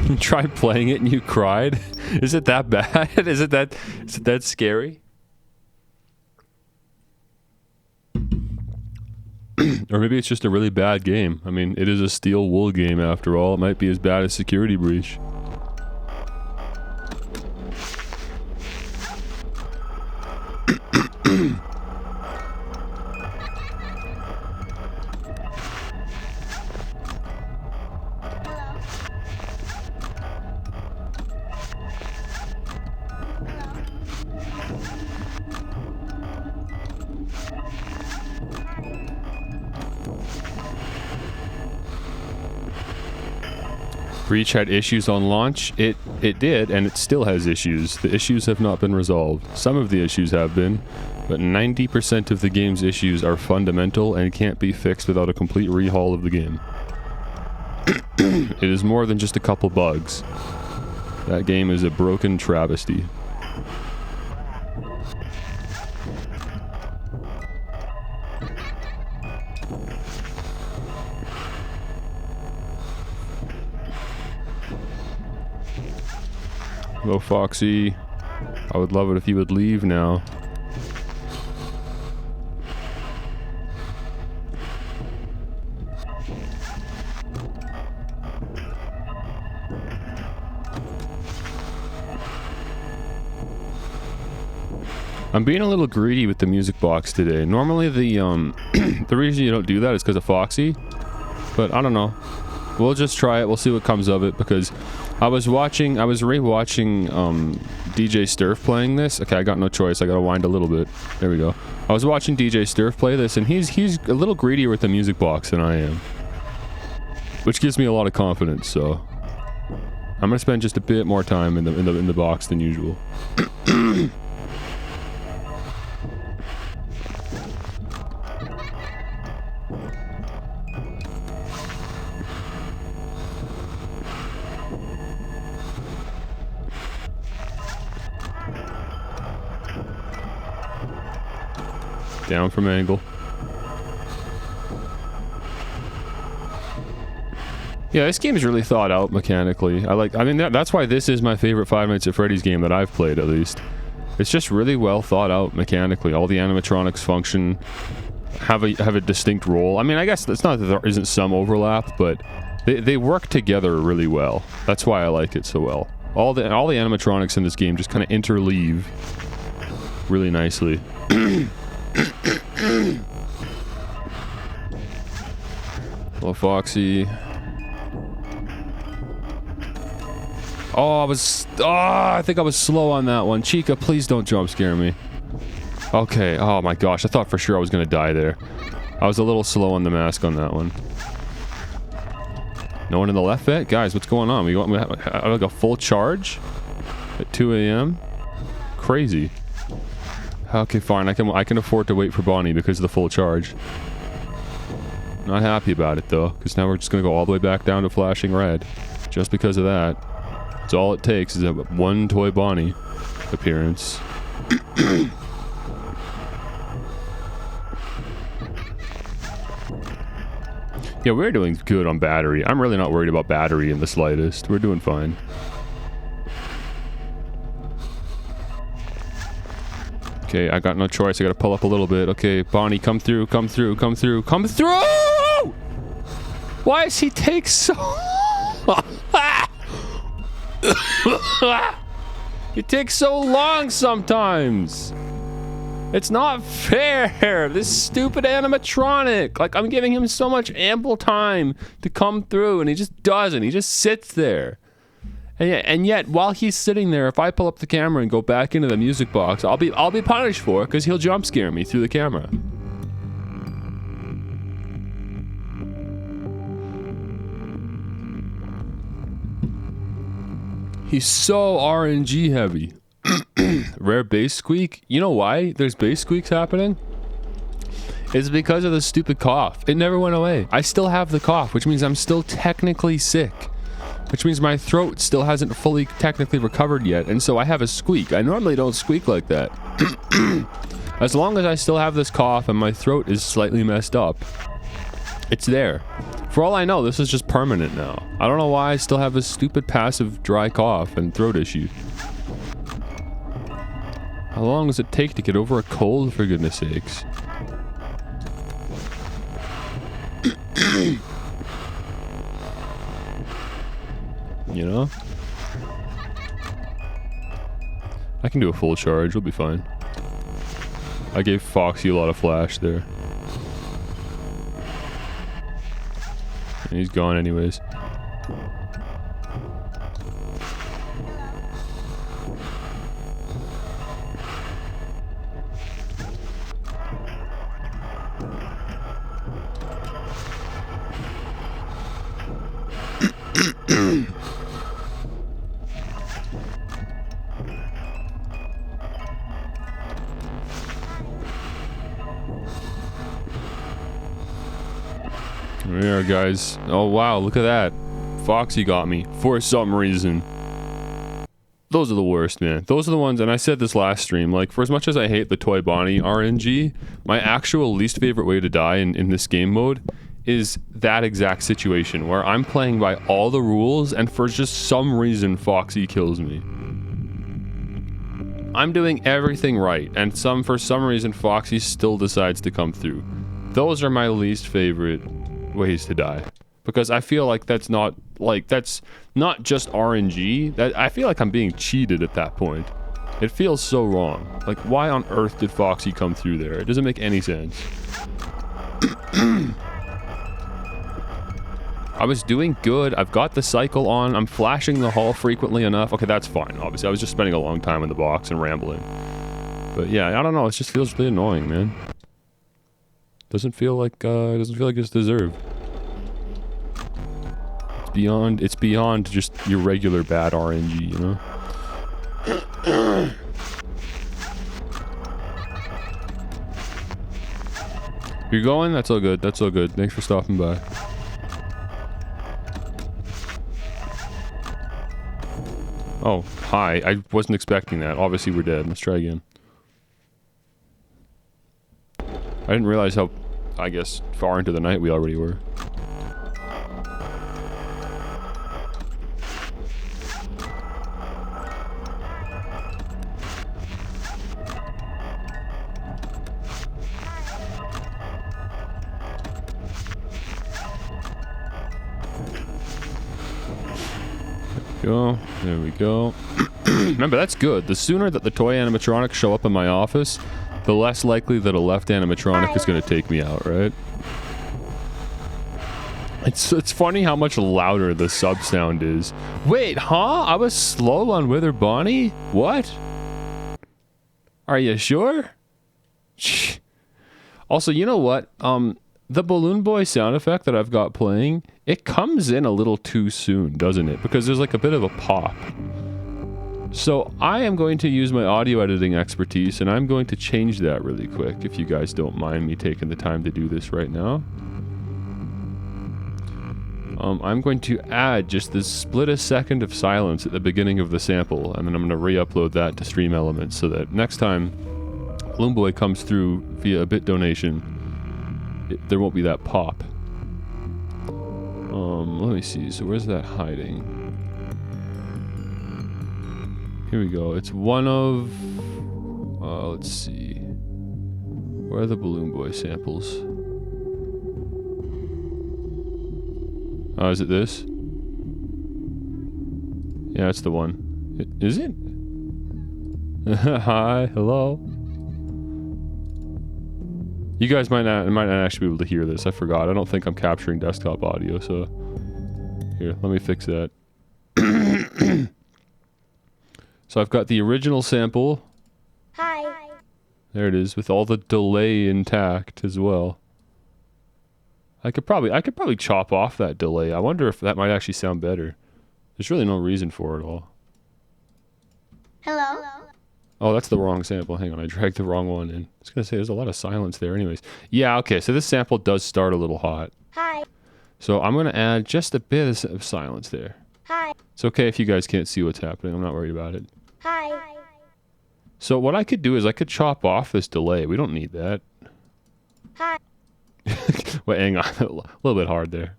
You tried playing it and you cried? Is it that bad? Is it that scary? Or maybe it's just a really bad game. I mean, it is a steel wool game after all. It might be as bad as Security Breach. Breach had issues on launch. It did, and it still has issues. The issues have not been resolved. Some of the issues have been, but 90% of the game's issues are fundamental and can't be fixed without a complete rehaul of the game. It is more than just a couple bugs. That game is a broken travesty. Hello, Foxy. I would love it if you would leave now. I'm being a little greedy with the music box today. Normally the the reason you don't do that is because of Foxy, but I don't know. We'll just try it. We'll see what comes of it because I was rewatching DJ Sturf playing this. Okay, I got no choice. I gotta wind a little bit. There we go. I was watching DJ Sturf play this, and he's a little greedier with the music box than I am, which gives me a lot of confidence. So I'm gonna spend just a bit more time in the box than usual. Down from angle. Yeah, this game is really thought out mechanically. I mean, that's why this is my favorite Five Nights at Freddy's game that I've played, at least. It's just really well thought out mechanically. All the animatronics function, have a distinct role. I mean, I guess it's not that there isn't some overlap, but they work together really well. That's why I like it so well. All the animatronics in this game just kind of interleave really nicely. Hello, Foxy. I think I was slow on that one. Chica, please don't jump scare me. Okay, oh my gosh, I thought for sure I was gonna die there. I was a little slow on the mask on that one. No one in the left vet? Guys, what's going on? We have like a full charge at 2 a.m.? Crazy. Okay, fine. I can afford to wait for Bonnie because of the full charge. Not happy about it though, because now we're just gonna go all the way back down to flashing red, just because of that. It's all it takes is a one Toy Bonnie appearance. Yeah, we're doing good on battery. I'm really not worried about battery in the slightest. We're doing fine. Okay, I got no choice. I gotta pull up a little bit. Okay, Bonnie, come through, come through, come through, come through! Why does he take so... It takes so long sometimes. It's not fair. This stupid animatronic. Like, I'm giving him so much ample time to come through, and he just doesn't. He just sits there. And yet, while he's sitting there, if I pull up the camera and go back into the music box, I'll be punished for it because he'll jump scare me through the camera. He's so RNG heavy. Rare bass squeak. You know why there's bass squeaks happening? It's because of the stupid cough. It never went away. I still have the cough, which means I'm still technically sick. Which means my throat still hasn't fully technically recovered yet, and so I have a squeak. I normally don't squeak like that. As long as I still have this cough and my throat is slightly messed up, it's there. For all I know, this is just permanent now. I don't know why I still have this stupid passive dry cough and throat issue. How long does it take to get over a cold, for goodness sakes? You know? I can do a full charge, we'll be fine. I gave Foxy a lot of flash there. And he's gone anyways. There, guys. Oh wow, look at that. Foxy got me for some reason. Those are the worst, man. Those are the ones, and I said this last stream, like, for as much as I hate the Toy Bonnie RNG, my actual least favorite way to die in this game mode is that exact situation where I'm playing by all the rules and for just some reason Foxy kills me. I'm doing everything right, and for some reason Foxy still decides to come through. Those are my least favorite ways to die, because I feel like that's not just RNG. That I feel like I'm being cheated at that point. It feels so wrong. Like, why on earth did Foxy come through there? It doesn't make any sense. I was doing good. I've got the cycle on. I'm flashing the hall frequently enough. Okay, that's fine, obviously. I was just spending a long time in the box and rambling. But yeah, I don't know. It just feels really annoying, man. Doesn't feel like it's deserved. It's beyond just your regular bad RNG, you know? You're going? That's all good. That's all good. Thanks for stopping by. Oh, hi. I wasn't expecting that. Obviously, we're dead. Let's try again. I didn't realize how, I guess, far into the night we already were. There we go. Remember, that's good. The sooner that the toy animatronics show up in my office, the less likely that a left animatronic is going to take me out, right? It's funny how much louder the sub sound is. Wait, huh? I was slow on Wither Bonnie? What? Are you sure? Also, you know what? The Balloon Boy sound effect that I've got playing, it comes in a little too soon, doesn't it? Because there's like a bit of a pop. So I am going to use my audio editing expertise and I'm going to change that really quick, if you guys don't mind me taking the time to do this right now. I'm going to add just this split a second of silence at the beginning of the sample, and then I'm going to re-upload that to Stream Elements so that next time Balloon Boy comes through via a bit donation, there won't be that pop. Let me see. So where's that hiding? Here we go. It's one of... let's see. Where are the Balloon Boy samples? Oh, is it this? Yeah, it's the one. Is it? Hi, hello. You guys might not actually be able to hear this. I forgot. I don't think I'm capturing desktop audio, so... Here, let me fix that. So I've got the original sample. Hi. There it is, with all the delay intact as well. I could probably chop off that delay. I wonder if that might actually sound better. There's really no reason for it all. Hello? Oh, that's the wrong sample. Hang on, I dragged the wrong one in. I was gonna say, there's a lot of silence there anyways. Yeah, okay, so this sample does start a little hot. Hi. So I'm gonna add just a bit of silence there. Hi. It's okay if you guys can't see what's happening. I'm not worried about it. Hi. So what I could do is I could chop off this delay. We don't need that. Hi. Wait, hang on. A little bit hard there.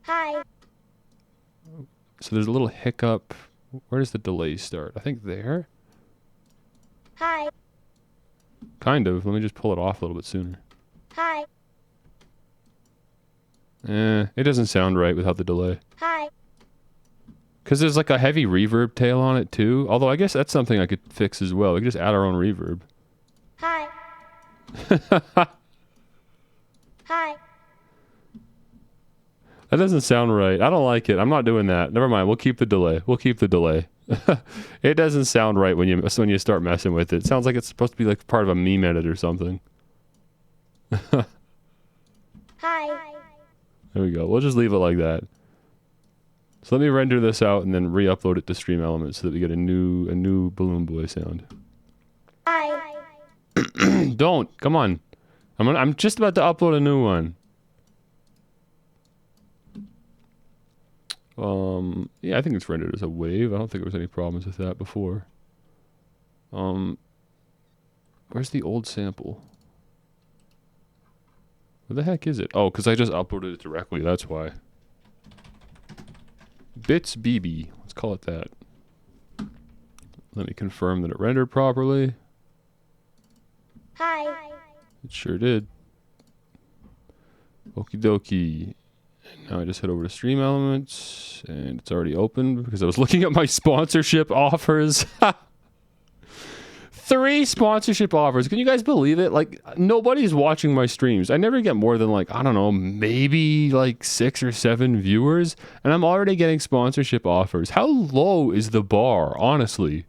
Hi. So there's a little hiccup. Where does the delay start? I think there? Hi. Kind of. Let me just pull it off a little bit sooner. Hi. It doesn't sound right without the delay. Hi. Because there's like a heavy reverb tail on it too. Although I guess that's something I could fix as well. We could just add our own reverb. Hi. Hi. That doesn't sound right. I don't like it. I'm not doing that. Never mind. We'll keep the delay. We'll keep the delay. It doesn't sound right when you start messing with it. It sounds like it's supposed to be like part of a meme edit or something. Hi. There we go. We'll just leave it like that. So let me render this out and then re-upload it to Stream Elements so that we get a new Balloon Boy sound. Hi. Don't. Come on. I'm just about to upload a new one. Yeah, I think it's rendered as a wave. I don't think there was any problems with that before. Where's the old sample? Where the heck is it? Oh, because I just uploaded it directly, that's why. Bits BB. Let's call it that. Let me confirm that it rendered properly. Hi. It sure did. Okie dokie. And now I just head over to Stream Elements, and it's already open because I was looking at my sponsorship offers. 3 sponsorship offers. Can you guys believe it? Like, nobody's watching my streams. I never get more than, like, I don't know, maybe like 6 or 7 viewers, and I'm already getting sponsorship offers. How low is the bar, honestly?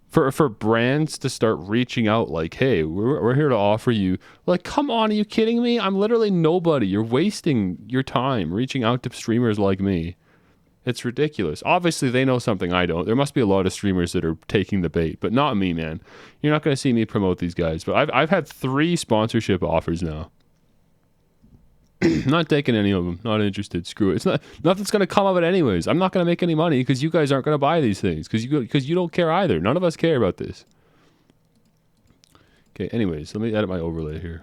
For brands to start reaching out like, hey, we're here to offer you. Like, come on, are you kidding me? I'm literally nobody. You're wasting your time reaching out to streamers like me. It's ridiculous. Obviously, they know something I don't. There must be a lot of streamers that are taking the bait, but not me, man. You're not going to see me promote these guys. But I've had 3 sponsorship offers now. Not taking any of them. Not interested. Screw it. It's not. Nothing's going to come of it anyways. I'm not going to make any money because you guys aren't going to buy these things because you don't care either. None of us care about this. Okay. Anyways, let me edit my overlay here.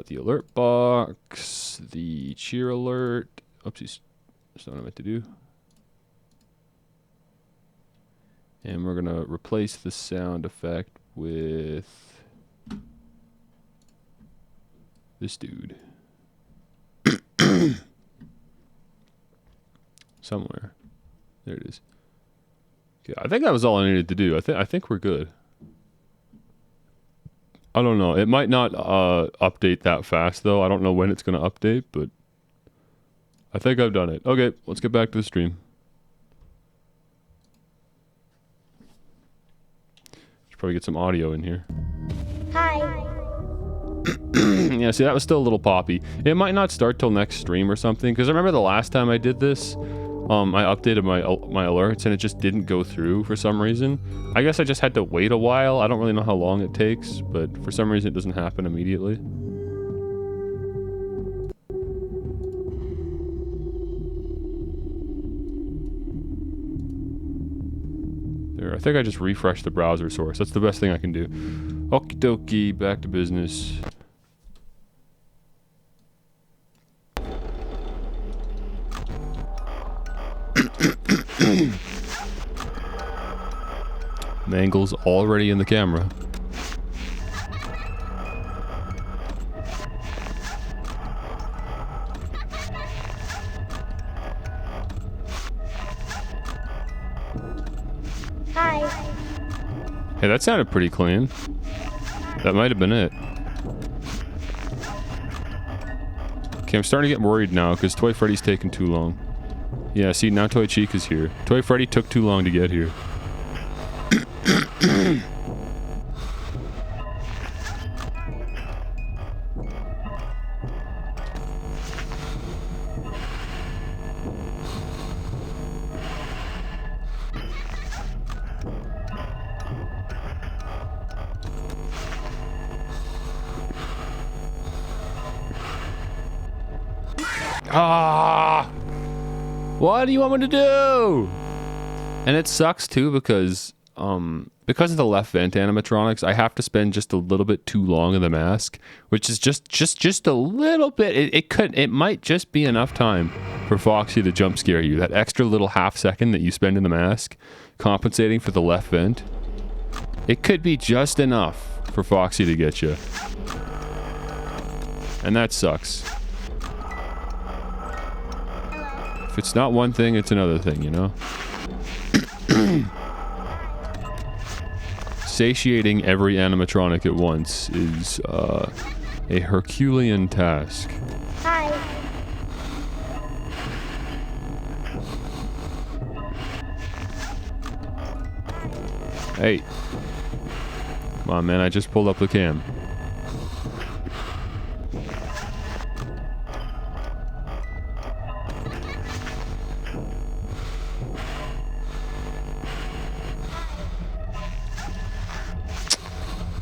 The alert box, the cheer alert. Oopsies, that's not what I meant to do. And we're gonna replace the sound effect with this dude. Somewhere. There it is. Okay, I think that was all I needed to do. I think we're good. I don't know. It might not update that fast, though. I don't know when it's going to update, but I think I've done it. Okay, let's get back to the stream. Should probably get some audio in here. Hi. Yeah, see, that was still a little poppy. It might not start till next stream or something, because I remember the last time I did this, I updated my alerts and it just didn't go through for some reason. I guess I just had to wait a while. I don't really know how long it takes, but for some reason it doesn't happen immediately. There, I think I just refreshed the browser source. That's the best thing I can do. Okie dokie, back to business. Mangle's already in the camera. Hi. Hey, that sounded pretty clean. That might have been it. Okay, I'm starting to get worried now because Toy Freddy's taking too long. Yeah, see, now Toy Chica's here. Toy Freddy took too long to get here. Ah! What do you want me to do? And it sucks too because of the left vent animatronics, I have to spend just a little bit too long in the mask, which is just a little bit. It might just be enough time for Foxy to jump scare you. That extra little half second that you spend in the mask, compensating for the left vent. It could be just enough for Foxy to get you. And that sucks. If it's not one thing, it's another thing, you know? Satiating every animatronic at once is a Herculean task. Hi. Hey. Come on, man, I just pulled up the cam.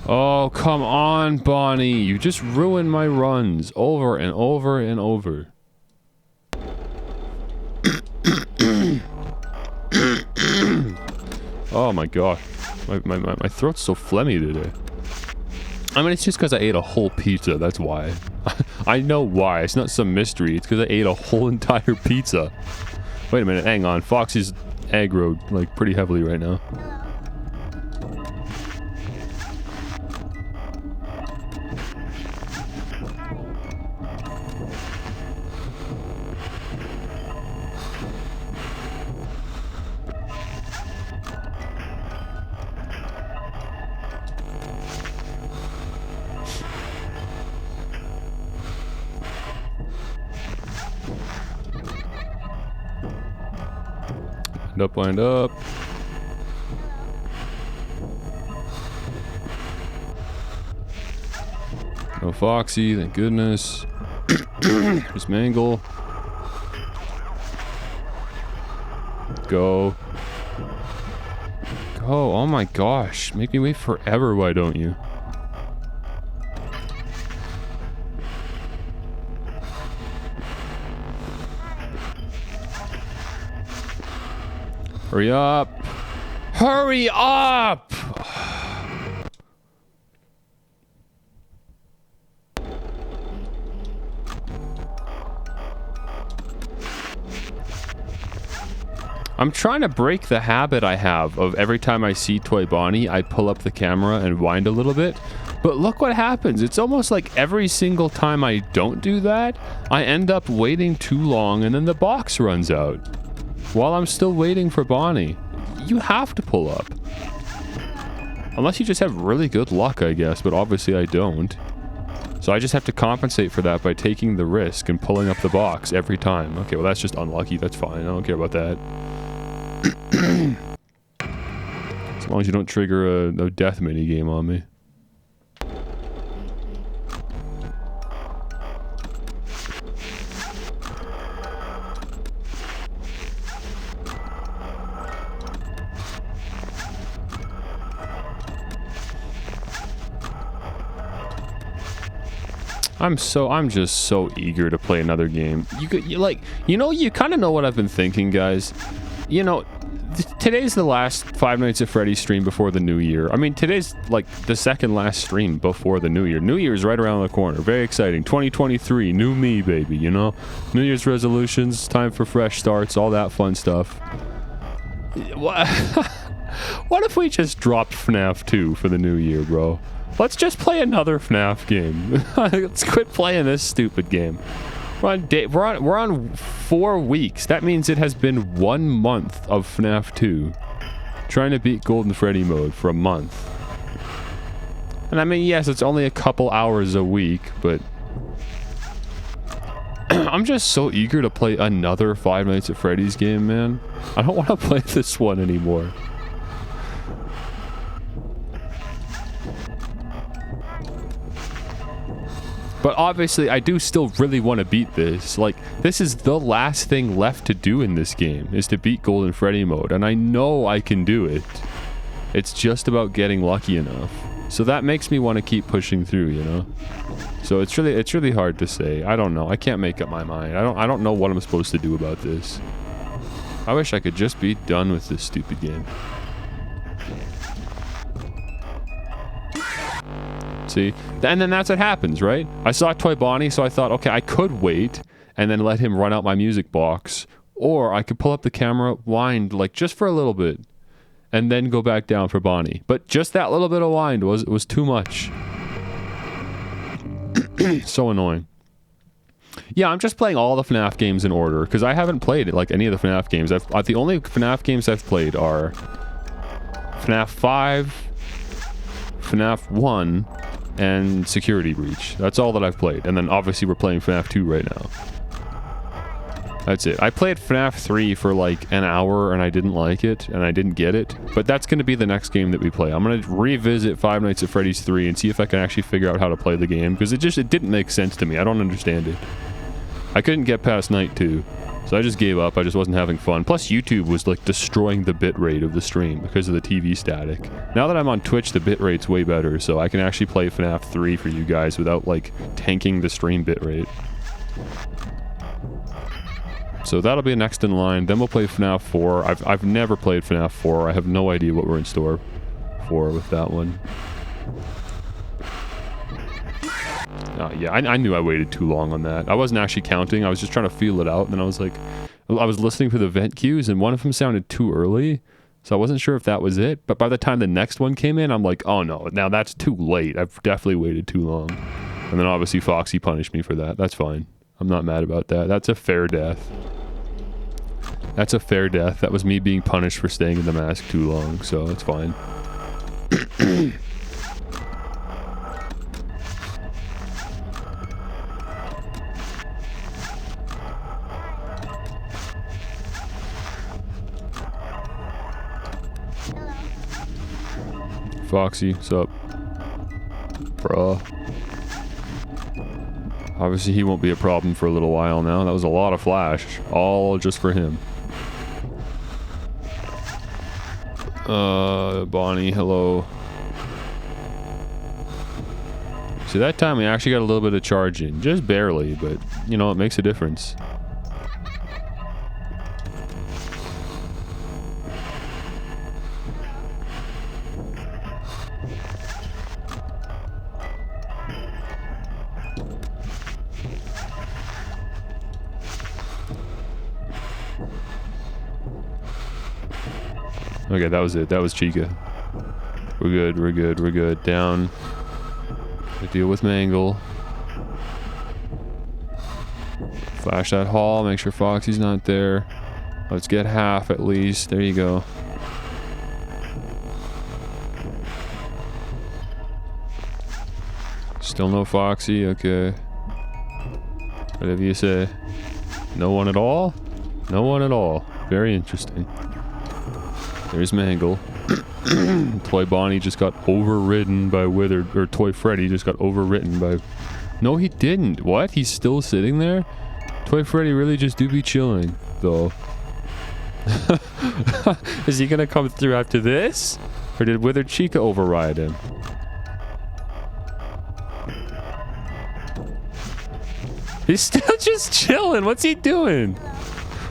Oh, come on, Bonnie. You just ruined my runs over and over and over. Oh my god. My throat's so phlegmy today. I mean, it's just because I ate a whole pizza, that's why. I know why. It's not some mystery. It's because I ate a whole entire pizza. Wait a minute, hang on. Foxy's aggroed, like, pretty heavily right now. Wind up, wind up. No Foxy, thank goodness. There's Mangle. Go. Go. Oh my gosh. Make me wait forever, why don't you? Hurry up. Hurry up! I'm trying to break the habit I have of every time I see Toy Bonnie, I pull up the camera and wind a little bit. But look what happens. It's almost like every single time I don't do that, I end up waiting too long and then the box runs out. While I'm still waiting for Bonnie. You have to pull up. Unless you just have really good luck, I guess, but obviously I don't. So I just have to compensate for that by taking the risk and pulling up the box every time. Okay, well that's just unlucky. That's fine. I don't care about that. As long as you don't trigger a death mini game on me. I'm just so eager to play another game. You kind of know what I've been thinking, guys. You know, today's the last Five Nights at Freddy's stream before the new year. I mean, today's like the second last stream before the new year. New Year's right around the corner. Very exciting. 2023, new me, baby, you know? New Year's resolutions, time for fresh starts, all that fun stuff. What if we just dropped FNAF 2 for the new year, bro? Let's just play another FNAF game. Let's quit playing this stupid game. We're on 4 weeks. That means it has been 1 month of FNAF 2. Trying to beat Golden Freddy mode for a month. And I mean, yes, it's only a couple hours a week, but I'm just so eager to play another Five Nights at Freddy's game, man. I don't want to play this one anymore. But obviously, I do still really want to beat this. Like, this is the last thing left to do in this game, is to beat Golden Freddy mode. And I know I can do it. It's just about getting lucky enough. So that makes me want to keep pushing through, you know? So it's really hard to say. I don't know. I can't make up my mind. I don't know what I'm supposed to do about this. I wish I could just be done with this stupid game. See? And then that's what happens, right? I saw Toy Bonnie, so I thought, okay, I could wait and then let him run out my music box. Or I could pull up the camera, wind, like, just for a little bit. And then go back down for Bonnie. But just that little bit of wind was too much. So annoying. Yeah, I'm just playing all the FNAF games in order, because I haven't played like any of the FNAF games. The only FNAF games I've played are FNAF 5, FNAF 1, and Security Breach. That's all that I've played. And then obviously we're playing FNAF 2 right now. That's it. I played FNAF 3 for like an hour and I didn't like it and I didn't get it. But that's going to be the next game that we play. I'm going to revisit Five Nights at Freddy's 3 and see if I can actually figure out how to play the game, because it didn't make sense to me. I don't understand it. I couldn't get past night 2. So I just gave up. I just wasn't having fun. Plus YouTube was like destroying the bitrate of the stream because of the TV static. Now that I'm on Twitch, the bitrate's way better, so I can actually play FNAF 3 for you guys without like tanking the stream bitrate. So that'll be next in line. Then we'll play FNAF 4. I've never played FNAF 4. I have no idea what we're in store for with that one. Yeah, I knew I waited too long on that. I wasn't actually counting. I was just trying to feel it out. And then I was like, I was listening for the vent cues and one of them sounded too early. So I wasn't sure if that was it. But by the time the next one came in, I'm like, oh no, now that's too late. I've definitely waited too long. And then obviously Foxy punished me for that. That's fine. I'm not mad about that. That's a fair death. That's a fair death. That was me being punished for staying in the mask too long. So it's fine. Foxy. What's up? Bruh. Obviously, he won't be a problem for a little while now. That was a lot of flash. All just for him. Bonnie, hello. See, that time we actually got a little bit of charge in. Just barely, but, you know, it makes a difference. Okay, that was it. That was Chica. We're good, we're good, we're good. Down. We deal with Mangle. Flash that hall, make sure Foxy's not there. Let's get half at least. There you go. Still no Foxy, okay. Whatever you say. No one at all? No one at all. Very interesting. There's Mangle. Toy Bonnie just got overridden by Withered, or Toy Freddy just got overwritten by... No, he didn't. What? He's still sitting there? Toy Freddy really just do be chilling, though. Is he gonna come through after this? Or did Withered Chica override him? He's still just chilling. What's he doing?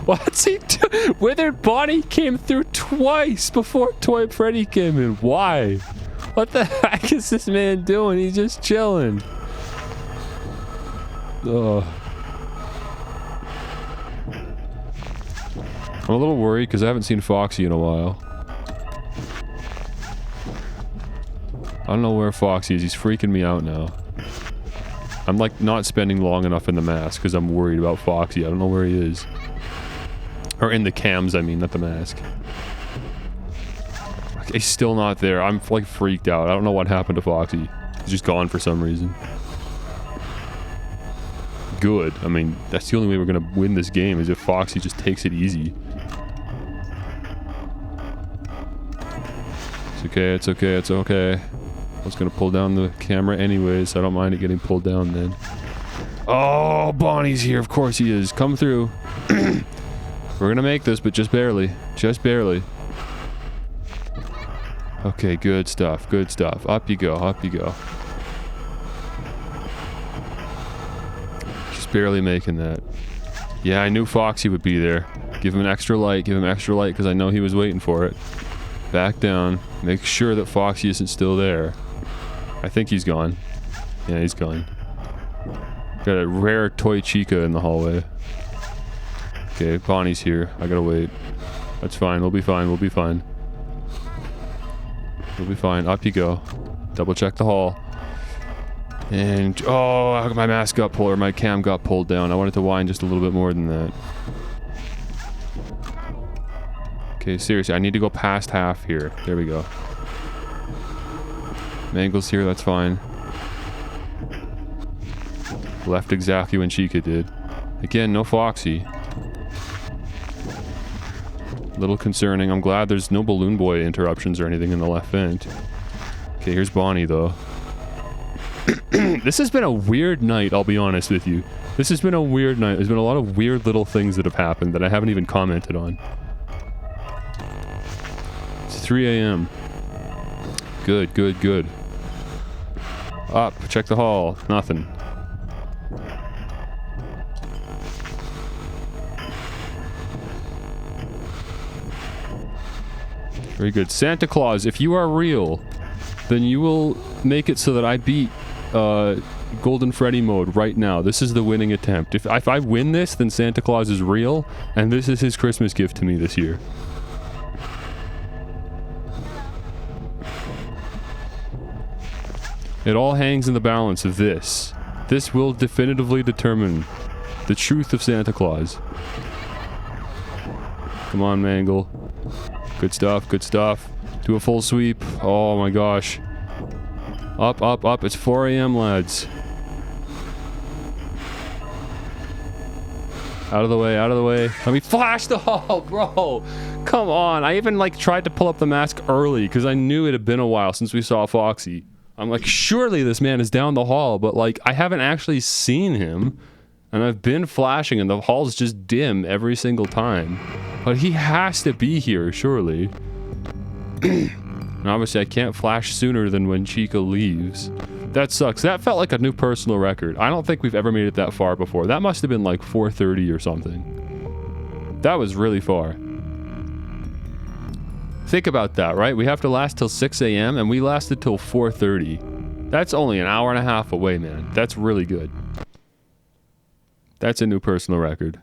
What's he doing? Withered Bonnie came through twice before Toy Freddy came in. Why? What the heck is this man doing? He's just chilling. Ugh. I'm a little worried because I haven't seen Foxy in a while. I don't know where Foxy is. He's freaking me out now. I'm like not spending long enough in the mask because I'm worried about Foxy. I don't know where he is. Or in the cams, I mean, not the mask. He's still not there. I'm like freaked out. I don't know what happened to Foxy. He's just gone for some reason. Good. I mean, that's the only way we're gonna win this game is if Foxy just takes it easy. It's okay, it's okay, it's okay. I was gonna pull down the camera anyways, so I don't mind it getting pulled down then. Oh, Bonnie's here. Of course he is. Come through. We're gonna make this, but just barely. Just barely. Okay, good stuff. Good stuff. Up you go. Up you go. Just barely making that. Yeah, I knew Foxy would be there. Give him an extra light. Give him extra light because I know he was waiting for it. Back down. Make sure that Foxy isn't still there. I think he's gone. Yeah, he's gone. Got a rare Toy Chica in the hallway. Okay, Bonnie's here. I gotta wait. That's fine. We'll be fine. We'll be fine. We'll be fine. Up you go. Double check the hall. And... oh, my mask got pulled, or my cam got pulled down. I wanted to whine just a little bit more than that. Okay, seriously. I need to go past half here. There we go. Mangle's here. That's fine. Left exactly when Chica did. Again, no Foxy. Little concerning. I'm glad there's no Balloon Boy interruptions or anything in the left vent. Okay, here's Bonnie, though. This has been a weird night, I'll be honest with you. This has been a weird night. There's been a lot of weird little things that have happened that I haven't even commented on. It's 3 a.m. Good, good, good. Up, check the hall. Nothing. Very good. Santa Claus, if you are real, then you will make it so that I beat Golden Freddy mode right now. This is the winning attempt. If I win this, then Santa Claus is real, and this is his Christmas gift to me this year. It all hangs in the balance of this. This will definitively determine the truth of Santa Claus. Come on, Mangle. Good stuff, good stuff. Do a full sweep. Oh my gosh. Up, up, up. It's 4 a.m., lads. Out of the way, out of the way. Let me flash the hall, bro. Come on. I even, like, tried to pull up the mask early because I knew it had been a while since we saw Foxy. I'm like, surely this man is down the hall, but, like, I haven't actually seen him. And I've been flashing and the hall's just dim every single time. But he has to be here, surely. And obviously I can't flash sooner than when Chica leaves. That sucks. That felt like a new personal record. I don't think we've ever made it that far before. That must have been like 4:30 or something. That was really far. Think about that, right? We have to last till 6 a.m. and we lasted till 4:30. That's only an hour and a half away, man. That's really good. That's a new personal record.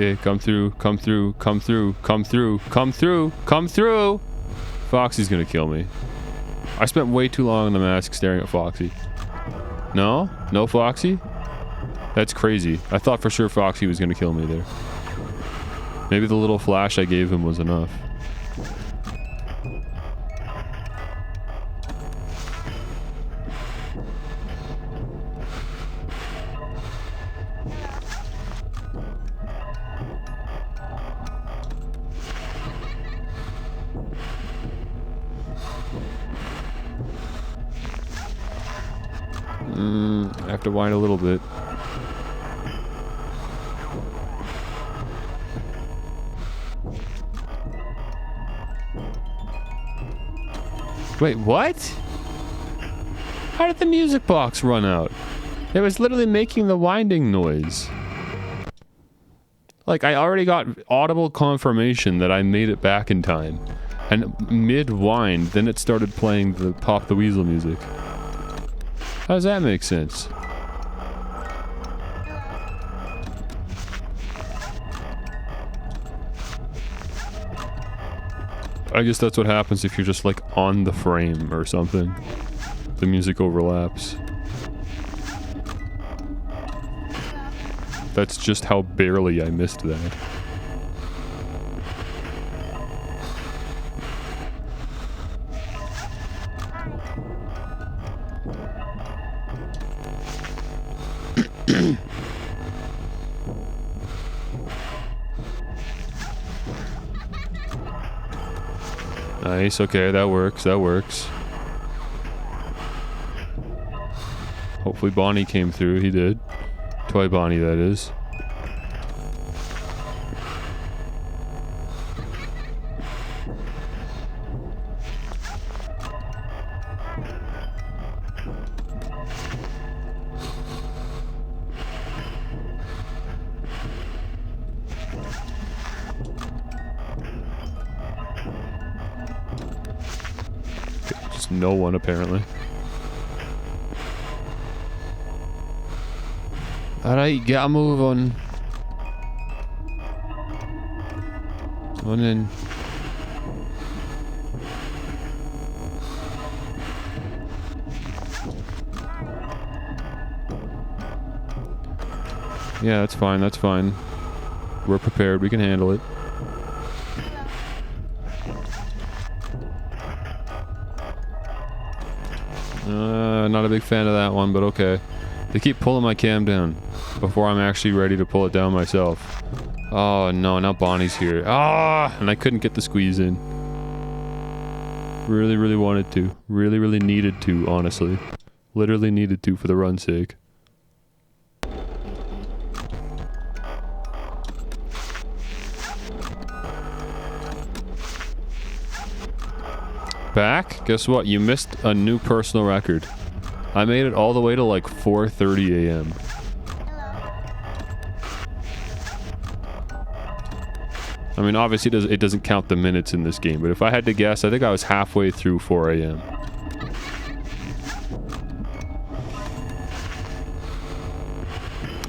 Okay, come through, come through, come through, come through, come through, come through! Foxy's gonna kill me. I spent way too long in the mask staring at Foxy. No? No Foxy? That's crazy. I thought for sure Foxy was gonna kill me there. Maybe the little flash I gave him was enough. I have to whine a little bit. Wait, what? How did the music box run out? It was literally making the winding noise. Like, I already got audible confirmation that I made it back in time. And mid-wind, then it started playing the Pop the Weasel music. How does that make sense? I guess that's what happens if you're just like on the frame or something. The music overlaps. That's just how barely I missed that. Nice, okay, that works, that works. Hopefully Bonnie came through, he did. Toy Bonnie, that is. No one, apparently. Alright, get a move on. On in. Yeah, that's fine, that's fine. We're prepared, we can handle it. Not a big fan of that one, but okay. They keep pulling my cam down before I'm actually ready to pull it down myself. Oh no, now Bonnie's here. Ah! And I couldn't get the squeeze in. Really, really wanted to. Really, really needed to, honestly. Literally needed to for the run's sake. Back? Guess what? You missed a new personal record. I made it all the way to like 4:30 a.m. I mean, obviously it doesn't count the minutes in this game, but if I had to guess, I think I was halfway through 4 a.m.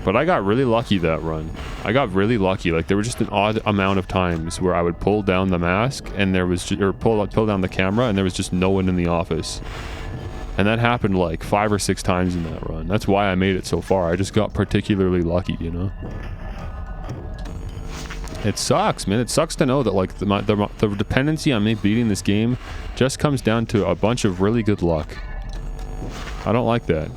But I got really lucky that run. I got really lucky. Like, there were just an odd amount of times where I would pull down the mask and there was just, or pull down the camera and there was just no one in the office. And that happened like 5 or 6 times in that run. That's why I made it so far. I just got particularly lucky, you know? It sucks, man. It sucks to know that like the dependency on me beating this game just comes down to a bunch of really good luck. I don't like that.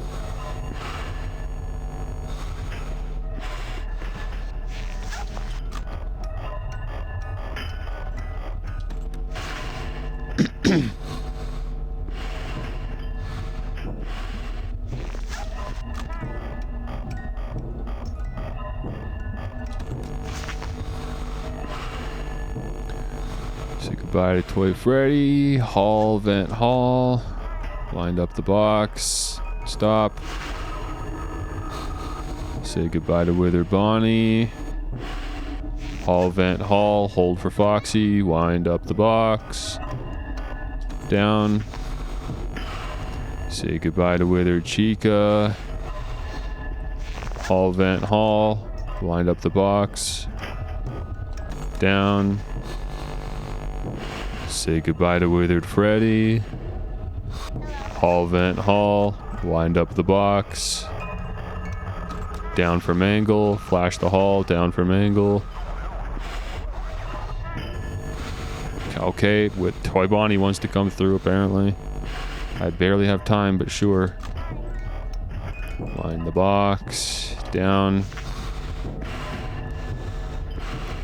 Say goodbye to Toy Freddy. Hall, vent hall. Wind up the box. Stop. Say goodbye to Withered Bonnie. Hall, vent hall. Hold for Foxy. Wind up the box. Down. Say goodbye to Withered Chica. Hall, vent hall. Wind up the box. Down. Say goodbye to Withered Freddy. Hall, vent hall. Wind up the box. Down for Mangle. Flash the hall. Down for Mangle. Okay, with Toy Bonnie wants to come through apparently. I barely have time, but sure. Wind the box. Down.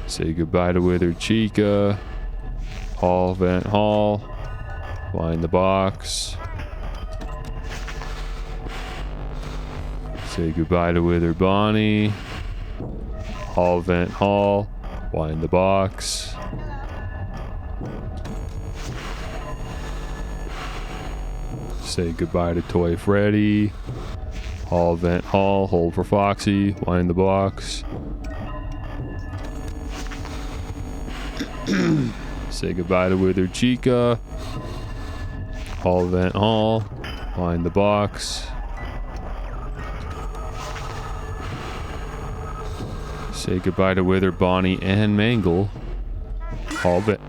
Say goodbye to Withered Chica. Hall, vent hall. Wind the box. Say goodbye to Withered Bonnie. Hall, vent hall. Wind the box. Say goodbye to Toy Freddy. Hall, vent hall. Hold for Foxy. Wind the box. Say goodbye to Withered Chica. Hall, vent hall. Wind the box. Say goodbye to Withered Bonnie and Mangle. Hall, vent.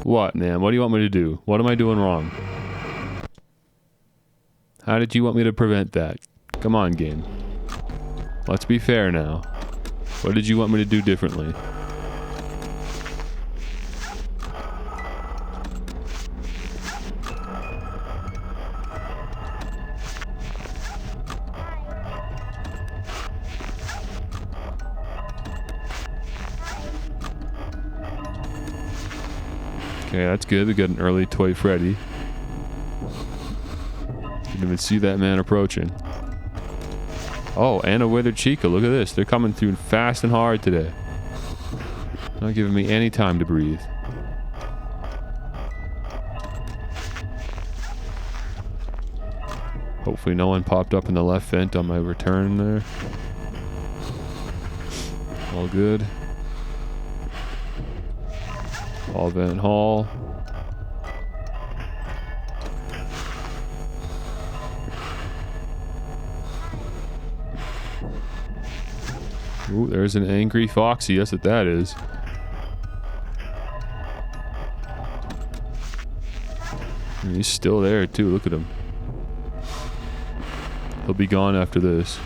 What, man? What do you want me to do? What am I doing wrong? How did you want me to prevent that? Come on, game. Let's be fair now. What did you want me to do differently? Okay, that's good. We got an early Toy Freddy. Didn't even see that man approaching. Oh, and a Withered Chica. Look at this. They're coming through fast and hard today. Not giving me any time to breathe. Hopefully no one popped up in the left vent on my return there. All good. Hall, vent hall. Ooh, there's an angry Foxy. That's what that is. And he's still there too. Look at him. He'll be gone after this.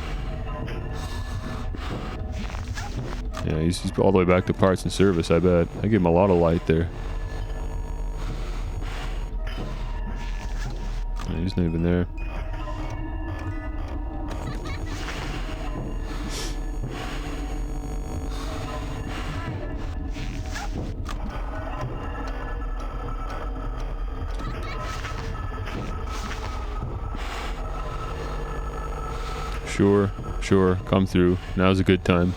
Yeah, he's all the way back to parts and service, I bet. I give him a lot of light there. Yeah, he's not even there. Sure, come through. Now's a good time.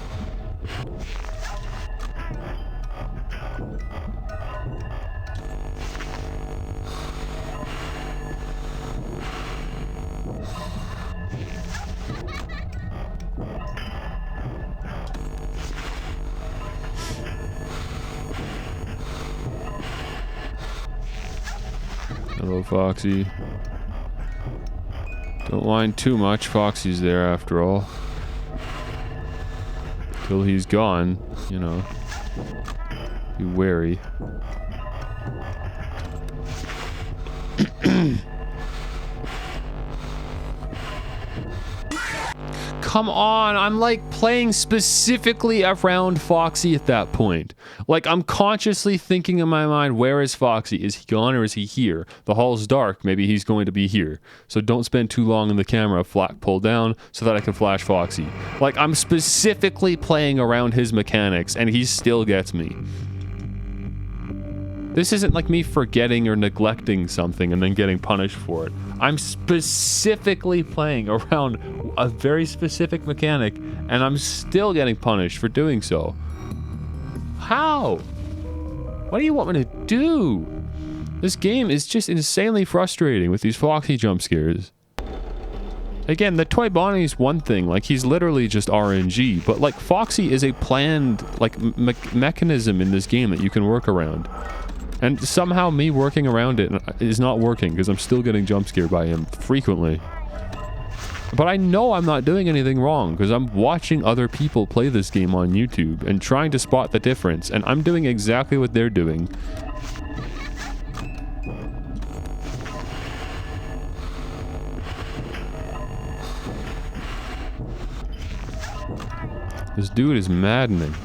Hello, Foxy. Don't mind too much. Foxy's there after all. Till he's gone, you know. Be wary. Come on, I'm like playing specifically around Foxy at that point. Like I'm consciously thinking in my mind, where is Foxy? Is he gone or is he here? The hall's dark, maybe he's going to be here. So don't spend too long in the camera, pull down so that I can flash Foxy. Like I'm specifically playing around his mechanics and he still gets me. This isn't like me forgetting or neglecting something and then getting punished for it. I'm specifically playing around a very specific mechanic and I'm still getting punished for doing so. How? What do you want me to do? This game is just insanely frustrating with these Foxy jump scares. Again, the Toy Bonnie's one thing, like he's literally just RNG, but like Foxy is a planned like mechanism in this game that you can work around. And somehow me working around it is not working because I'm still getting jump scared by him frequently. But I know I'm not doing anything wrong because I'm watching other people play this game on YouTube and trying to spot the difference, and I'm doing exactly what they're doing. This dude is maddening.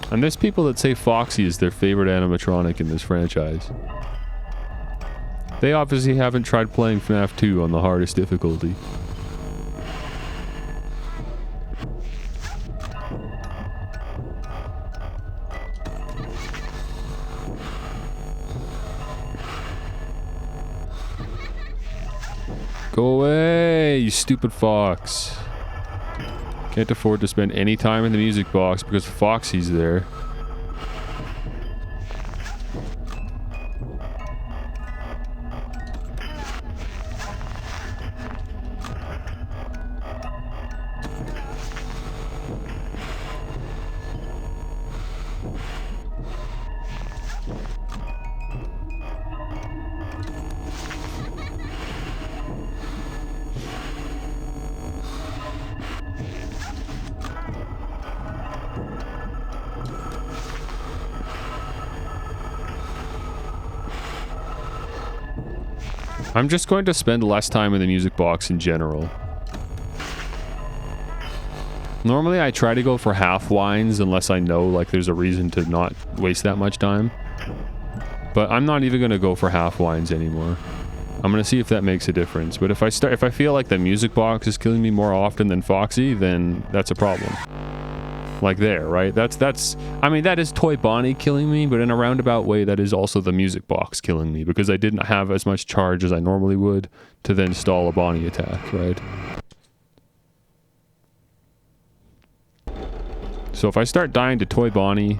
And there's people that say Foxy is their favorite animatronic in this franchise. They obviously haven't tried playing FNAF 2 on the hardest difficulty. Go away, you stupid fox. Can't afford to spend any time in the music box because Foxy's there. I'm just going to spend less time in the music box in general. Normally I try to go for half winds unless I know like there's a reason to not waste that much time. But I'm not even going to go for half winds anymore. I'm going to see if that makes a difference. But if I feel like the music box is killing me more often than Foxy, then that's a problem. Like there, right? I mean, that is Toy Bonnie killing me, but in a roundabout way, that is also the music box killing me, because I didn't have as much charge as I normally would to then stall a Bonnie attack, right? So if I start dying to Toy Bonnie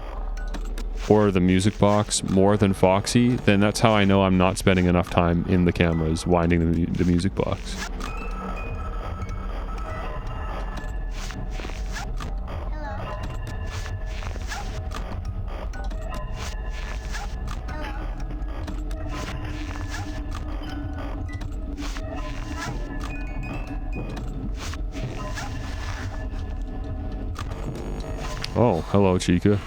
or the music box more than Foxy, then that's how I know I'm not spending enough time in the cameras winding the music box. Oh, hello, Chica.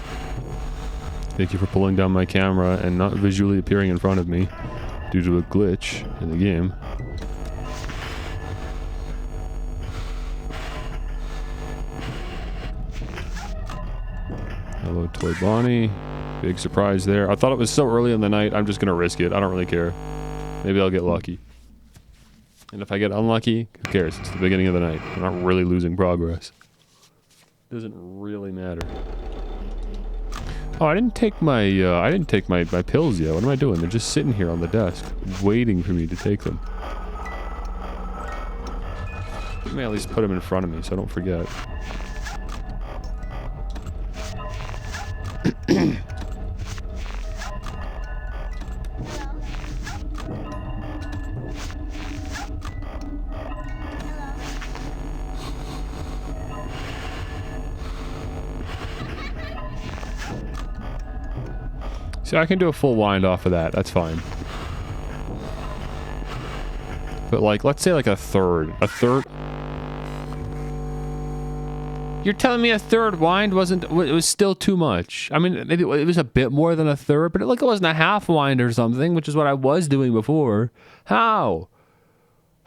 Thank you for pulling down my camera and not visually appearing in front of me due to a glitch in the game. Hello, Toy Bonnie. Big surprise there. I thought it was so early in the night, I'm just gonna risk it. I don't really care. Maybe I'll get lucky. And if I get unlucky, who cares? It's the beginning of the night. I'm not really losing progress. Doesn't really matter. Oh, I didn't take my pills yet. What am I doing? They're just sitting here on the desk, waiting for me to take them. Let me at least put them in front of me so I don't forget. So I can do a full wind off of that. That's fine. But like, let's say like a third. You're telling me a third wind it was still too much. I mean, maybe it was a bit more than a third, but it wasn't a half wind or something, which is what I was doing before. How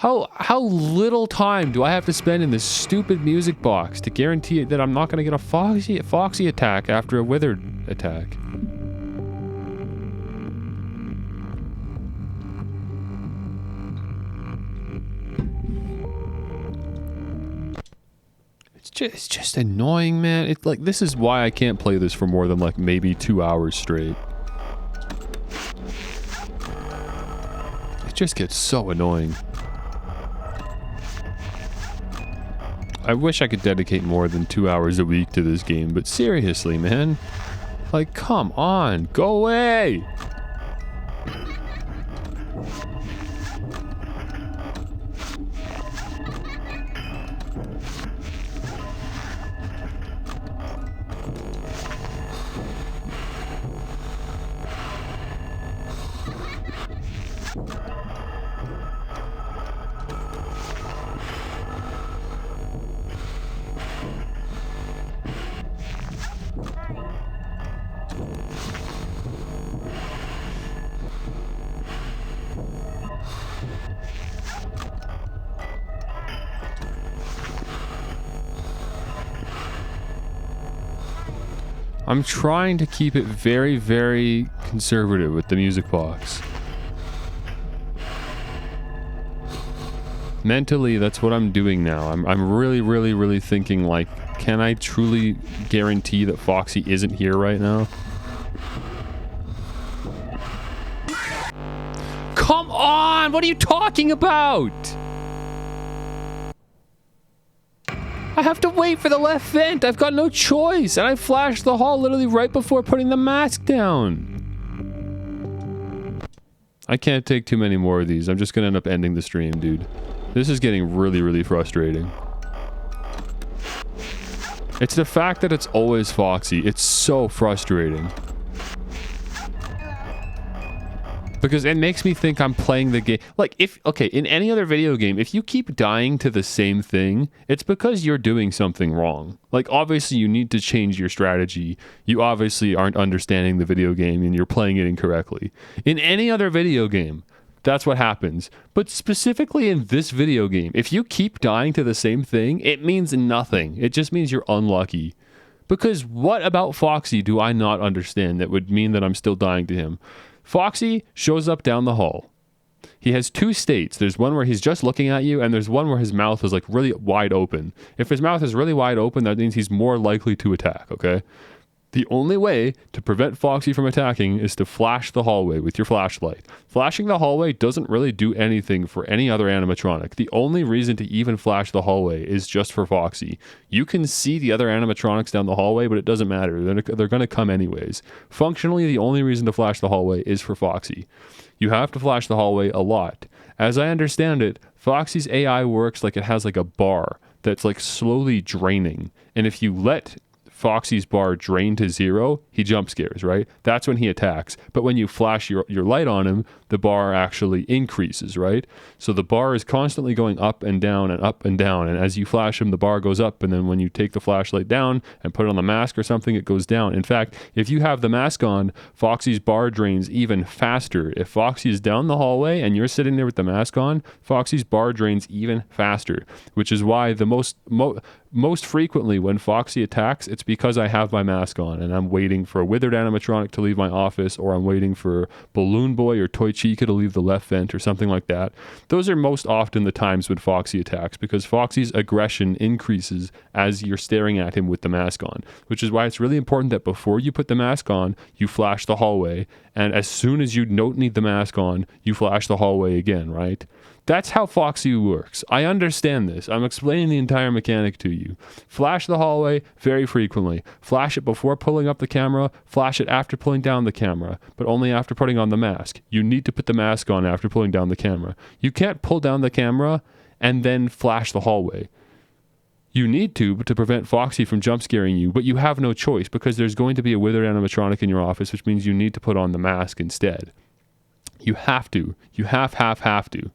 little time do I have to spend in this stupid music box to guarantee that I'm not going to get a foxy attack after a withered attack? It's just annoying, man. It's like, this is why I can't play this for more than like maybe 2 hours straight. It just gets so annoying. I wish I could dedicate more than 2 hours a week to this game, but seriously, man. Like, come on, go away! I'm trying to keep it very, very conservative with the music box. Mentally, that's what I'm doing now. I'm really, really, really thinking, like, can I truly guarantee that Foxy isn't here right now? Come on! What are you talking about? I have to wait for the left vent. I've got no choice. And I flashed the hall literally right before putting the mask down. I can't take too many more of these. I'm just gonna end up ending the stream, dude. This is getting really, really frustrating. It's the fact that it's always Foxy. It's so frustrating. Because it makes me think I'm playing the game. Like, okay, in any other video game, if you keep dying to the same thing, it's because you're doing something wrong. Like, obviously, you need to change your strategy. You obviously aren't understanding the video game and you're playing it incorrectly. In any other video game, that's what happens. But specifically in this video game, if you keep dying to the same thing, it means nothing. It just means you're unlucky. Because what about Foxy do I not understand that would mean that I'm still dying to him? Foxy shows up down the hall. He has two states. There's one where he's just looking at you, and there's one where his mouth is like really wide open. If his mouth is really wide open, that means he's more likely to attack, okay? The only way to prevent Foxy from attacking is to flash the hallway with your flashlight. Flashing the hallway doesn't really do anything for any other animatronic. The only reason to even flash the hallway is just for Foxy. You can see the other animatronics down the hallway, but it doesn't matter. They're going to come anyways. Functionally, the only reason to flash the hallway is for Foxy. You have to flash the hallway a lot. As I understand it, Foxy's AI works like it has like a bar that's like slowly draining. And if you let Foxy's bar drain to 0, he jump scares, right? That's when he attacks. But when you flash your light on him, the bar actually increases, right? So the bar is constantly going up and down and up and down. And as you flash him, the bar goes up. And then when you take the flashlight down and put it on the mask or something, it goes down. In fact, if you have the mask on, Foxy's bar drains even faster. If Foxy is down the hallway and you're sitting there with the mask on, Foxy's bar drains even faster, which is why the most frequently when Foxy attacks, it's because I have my mask on and I'm waiting for a withered animatronic to leave my office, or I'm waiting for Balloon Boy or Toy Chica to leave the left vent or something like that. Those are most often the times when Foxy attacks, because Foxy's aggression increases as you're staring at him with the mask on, which is why it's really important that before you put the mask on, you flash the hallway, and as soon as you don't need the mask on, you flash the hallway again, right? That's how Foxy works. I understand this. I'm explaining the entire mechanic to you. Flash the hallway very frequently. Flash it before pulling up the camera. Flash it after pulling down the camera, but only after putting on the mask. You need to put the mask on after pulling down the camera. You can't pull down the camera and then flash the hallway. You need to prevent Foxy from jump scaring you, but you have no choice because there's going to be a withered animatronic in your office, which means you need to put on the mask instead. You have to. You have to.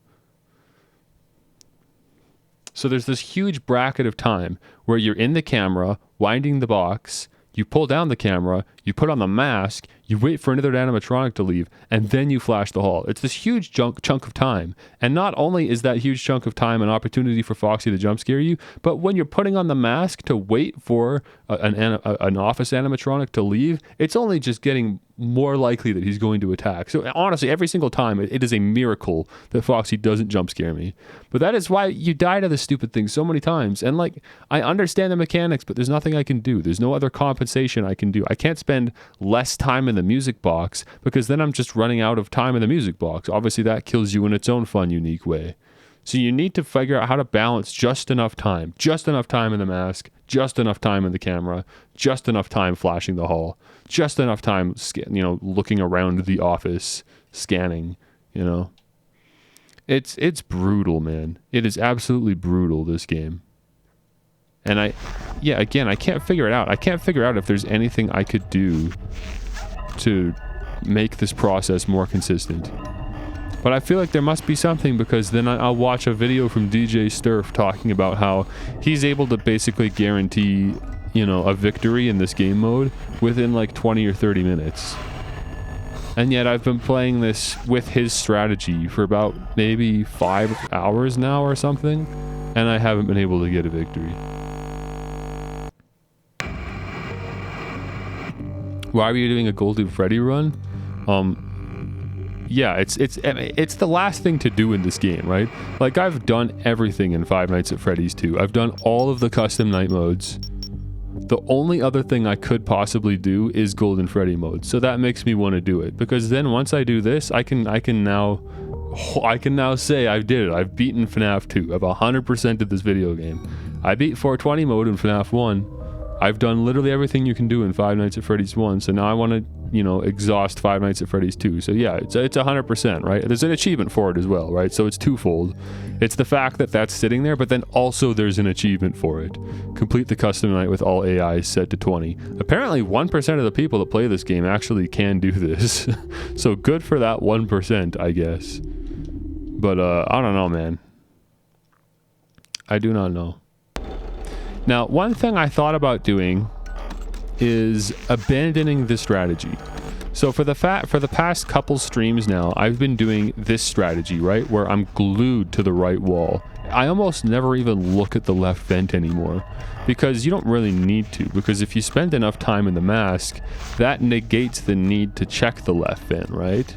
So there's this huge bracket of time where you're in the camera, winding the box, you pull down the camera, you put on the mask, you wait for another animatronic to leave, and then you flash the hall. It's this huge chunk of time. And not only is that huge chunk of time an opportunity for Foxy to jump scare you, but when you're putting on the mask to wait for an office animatronic to leave, it's only just getting more likely that he's going to attack. So honestly, every single time, it is a miracle that Foxy doesn't jump scare me. But that is why you die to this stupid thing so many times. And like, I understand the mechanics, but there's nothing I can do. There's no other compensation I can do. I can't spend less time in the music box because then I'm just running out of time in the music box. Obviously, that kills you in its own fun, unique way. So you need to figure out how to balance just enough time in the mask, just enough time in the camera, just enough time flashing the hall, just enough time, looking around the office, scanning, It's brutal, man. It is absolutely brutal, this game. And I can't figure it out. I can't figure out if there's anything I could do to make this process more consistent. But I feel like there must be something, because then I'll watch a video from DJ Sturf talking about how he's able to basically guarantee, a victory in this game mode within like 20 or 30 minutes. And yet I've been playing this with his strategy for about maybe 5 hours now or something, and I haven't been able to get a victory. Why were you doing a Golden Freddy run? Yeah, it's the last thing to do in this game, right? Like, I've done everything in Five Nights at Freddy's 2. I've done all of the custom night modes. The only other thing I could possibly do is Golden Freddy mode, so that makes me want to do it, because then once I do this, I can now say I did it. I've beaten FNAF 2. I've 100%ed this video game. I beat 420 mode in FNAF 1. I've done literally everything you can do in Five Nights at Freddy's 1, so now I want to, exhaust Five Nights at Freddy's 2. So yeah, it's 100%, right? There's an achievement for it as well, right? So it's twofold. It's the fact that that's sitting there, but then also there's an achievement for it. Complete the custom night with all AIs set to 20. Apparently 1% of the people that play this game actually can do this. So good for that 1%, I guess. But I don't know, man. I do not know. Now, one thing I thought about doing is abandoning this strategy. So for the past couple streams now, I've been doing this strategy, right? Where I'm glued to the right wall. I almost never even look at the left vent anymore, because you don't really need to, because if you spend enough time in the mask, that negates the need to check the left vent, right?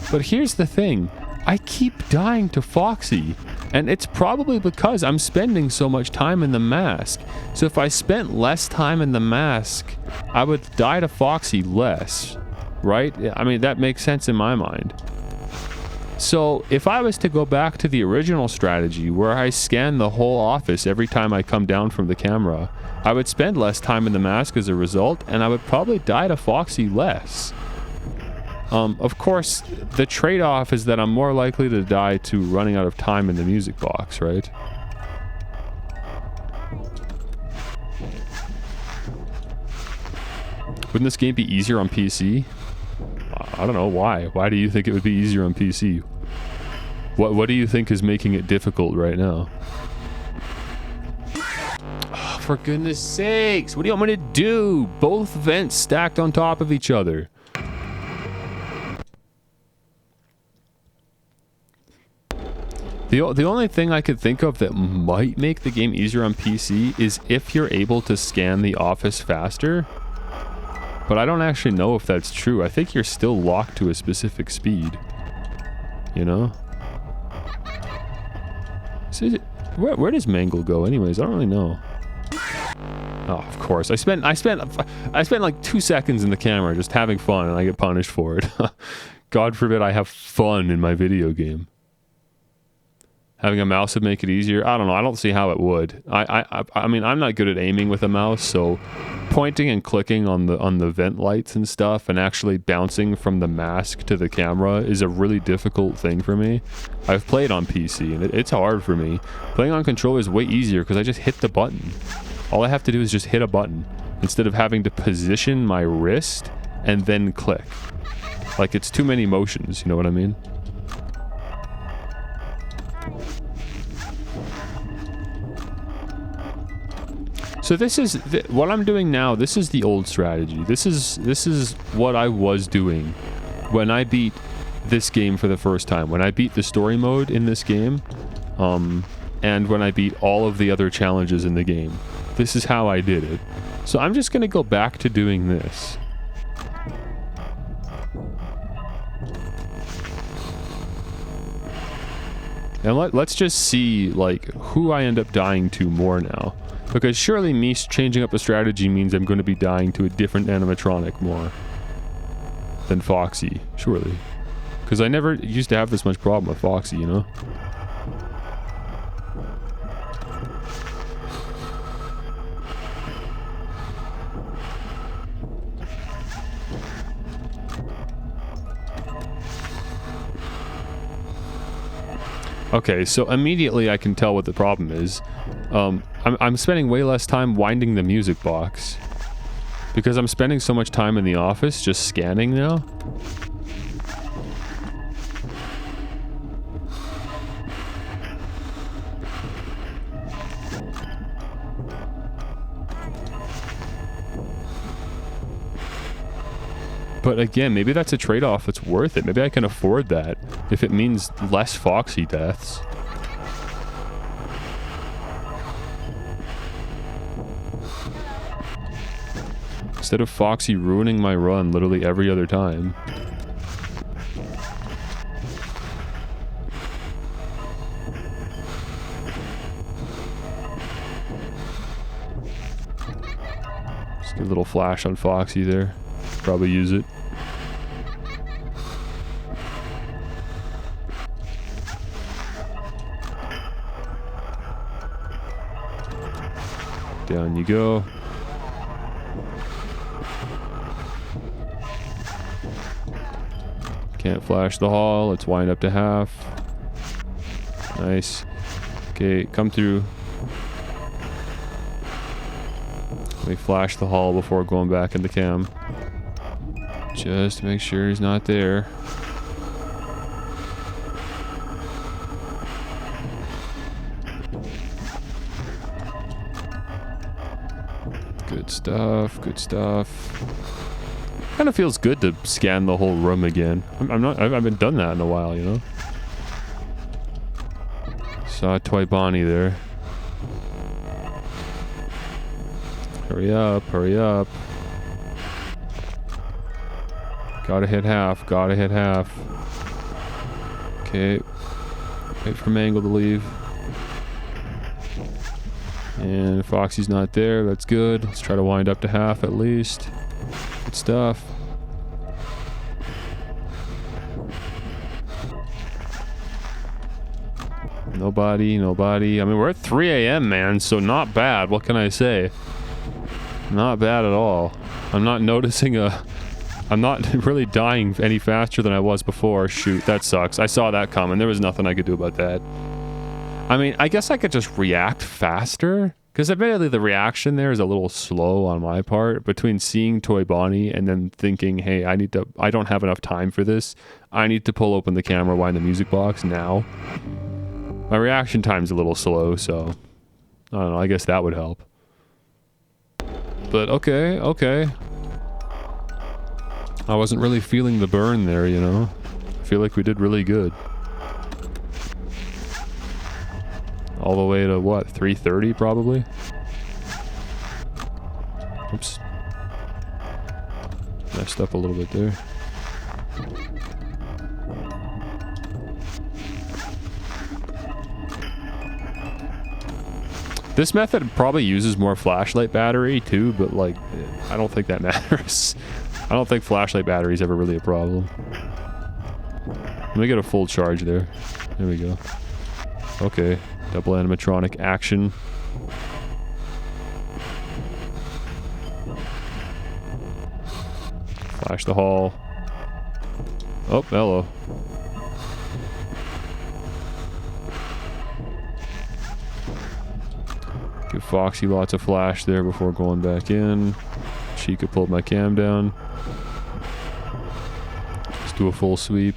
But here's the thing. I keep dying to Foxy, and it's probably because I'm spending so much time in the mask. So if I spent less time in the mask, I would die to Foxy less, right? I mean, that makes sense in my mind. So if I was to go back to the original strategy where I scan the whole office every time I come down from the camera, I would spend less time in the mask as a result, and I would probably die to Foxy less. Of course, the trade-off is that I'm more likely to die to running out of time in the music box, right? Wouldn't this game be easier on PC? I don't know, why? Why do you think it would be easier on PC? What do you think is making it difficult right now? Oh, for goodness sakes, what do you want me to do? Both vents stacked on top of each other. The only thing I could think of that might make the game easier on PC is if you're able to scan the office faster. But I don't actually know if that's true. I think you're still locked to a specific speed. You know? So where does Mangle go anyways? I don't really know. Oh, of course. I spent like 2 seconds in the camera just having fun, and I get punished for it. God forbid I have fun in my video game. Having a mouse would make it easier. I don't know. I don't see how it would. I mean, I'm not good at aiming with a mouse, so pointing and clicking on the vent lights and stuff, and actually bouncing from the mask to the camera is a really difficult thing for me. I've played on PC, and it's hard for me. Playing on controller is way easier because I just hit the button. All I have to do is just hit a button instead of having to position my wrist and then click. Like, it's too many motions. You know what I mean? So this is what I'm doing now. This is the old strategy. This is what I was doing when I beat this game for the first time. When I beat the story mode in this game, and when I beat all of the other challenges in the game. This is how I did it. So I'm just gonna go back to doing this. And let's just see, like, who I end up dying to more now. Because surely me changing up the strategy means I'm going to be dying to a different animatronic more than Foxy, surely. Because I never used to have this much problem with Foxy, you know? Okay, so immediately I can tell what the problem is. I'm spending way less time winding the music box. Because I'm spending so much time in the office just scanning now. But again, maybe that's a trade-off that's worth it. Maybe I can afford that if it means less Foxy deaths. Instead of Foxy ruining my run literally every other time. Just get a little flash on Foxy there. Probably use it. Down you go. Can't flash the hall. Let's wind up to half. Nice. Okay, come through. Let me flash the hall before going back in the cam. Just to make sure he's not there. Good stuff, good stuff. Kind of feels good to scan the whole room again. I haven't done that in a while, you know? Saw Toy Bonnie there. Hurry up, hurry up. Gotta hit half, gotta hit half. Okay. Wait for Mangle to leave. And Foxy's not there, that's good. Let's try to wind up to half at least. Good stuff. Nobody, nobody. I mean, we're at 3 a.m., man, so not bad. What can I say? Not bad at all. I'm not noticing I'm not really dying any faster than I was before. Shoot, that sucks. I saw that coming. There was nothing I could do about that. I mean, I guess I could just react faster. Because admittedly, the reaction there is a little slow on my part. Between seeing Toy Bonnie and then thinking, hey, I don't have enough time for this. I need to pull open the camera, wind the music box now. My reaction time's a little slow, so I don't know, I guess that would help. But okay, okay. I wasn't really feeling the burn there, you know? I feel like we did really good. All the way to what, 3:30 probably? Oops. Messed up a little bit there. This method probably uses more flashlight battery too, but like, I don't think that matters. I don't think flashlight battery is ever really a problem. Let me get a full charge there. There we go. Okay, double animatronic action. Flash the hall. Oh, hello. Give Foxy lots of flash there before going back in. Chica pulled my cam down. Just do a full sweep.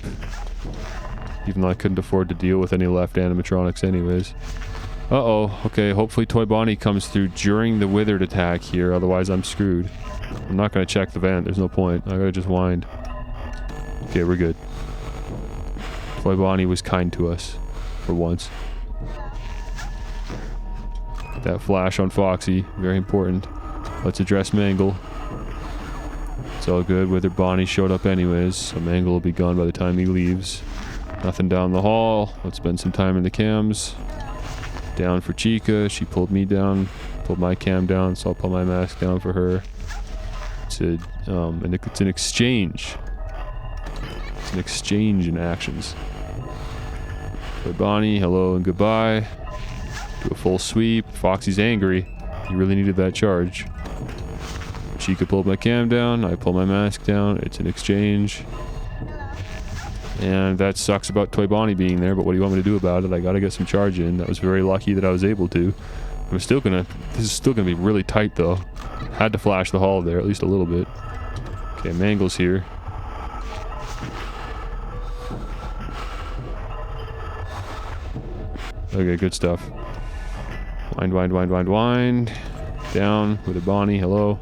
Even though I couldn't afford to deal with any left animatronics anyways. Uh-oh. Okay, hopefully Toy Bonnie comes through during the withered attack here, otherwise I'm screwed. I'm not gonna check the vent, there's no point. I gotta just wind. Okay, we're good. Toy Bonnie was kind to us. For once. That flash on Foxy, very important. Let's address Mangle. It's all good, Withered Bonnie showed up anyways, so Mangle will be gone by the time he leaves. Nothing down the hall. Let's spend some time in the cams. Down for Chica. She pulled me down. Pulled my cam down, so I'll pull my mask down for her. It's an exchange. It's an exchange in actions. Toy Bonnie, hello and goodbye. Do a full sweep. Foxy's angry. He really needed that charge. Chica pulled my cam down. I pull my mask down. It's an exchange. And that sucks about Toy Bonnie being there, but what do you want me to do about it? I gotta get some charge in. That was very lucky that I was able to. I'm still gonna... This is still gonna be really tight, though. Had to flash the hall there, at least a little bit. Okay, Mangle's here. Okay, good stuff. Wind, wind, wind, wind, wind. Down with a Bonnie, hello.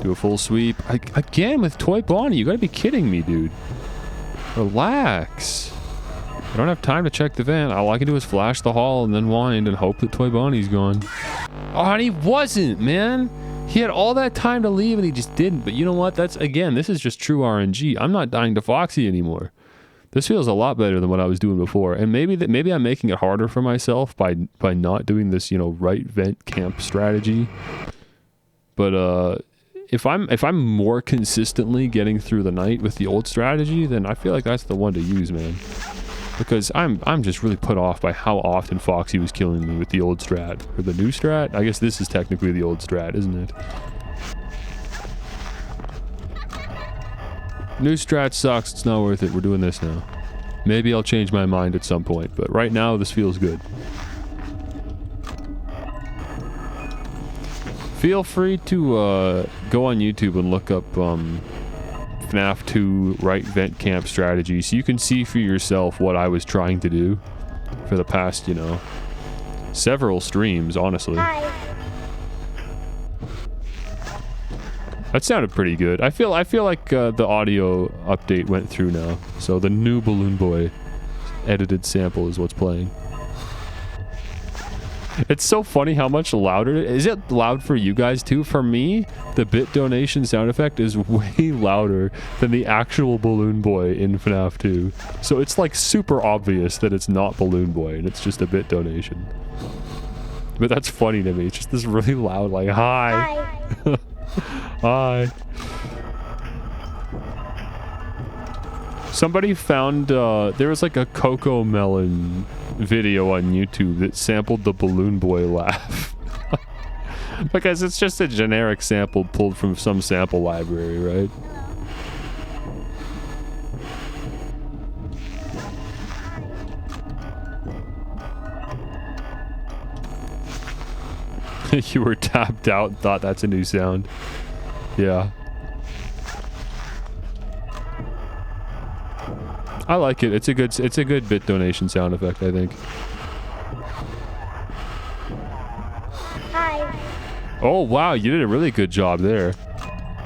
Do a full sweep. Again with Toy Bonnie, you gotta be kidding me, dude. Relax. I don't have time to check the vent. All I can do is flash the hall and then wind and hope that Toy Bonnie's gone. Oh, and he wasn't, man. He had all that time to leave and he just didn't. But you know what? That's, again, this is just true RNG. I'm not dying to Foxy anymore. This feels a lot better than what I was doing before. And maybe I'm making it harder for myself by not doing this, you know, right vent camp strategy. But if I'm more consistently getting through the night with the old strategy, then I feel like that's the one to use, man. Because I'm just really put off by how often Foxy was killing me with the old strat. Or the new strat? I guess this is technically the old strat, isn't it? New strat sucks, it's not worth it, we're doing this now. Maybe I'll change my mind at some point, but right now this feels good. Feel free to go on YouTube and look up FNAF 2 right vent camp strategy so you can see for yourself what I was trying to do for the past, you know, several streams, honestly. Hi. That sounded pretty good. I feel like the audio update went through now. So the new Balloon Boy edited sample is what's playing. It's so funny how much louder it is. Is it loud for you guys too? For me, the bit donation sound effect is way louder than the actual Balloon Boy in FNAF 2. So it's like super obvious that it's not Balloon Boy and it's just a bit donation. But that's funny to me. It's just this really loud like, hi. Hi. Hi. Somebody found, there was like a Coco Melon video on YouTube that sampled the Balloon Boy laugh. Because it's just a generic sample pulled from some sample library, right? You were tapped out and thought that's a new sound. Yeah. I like it. It's a good bit donation sound effect, I think. Hi. Oh wow, you did a really good job there.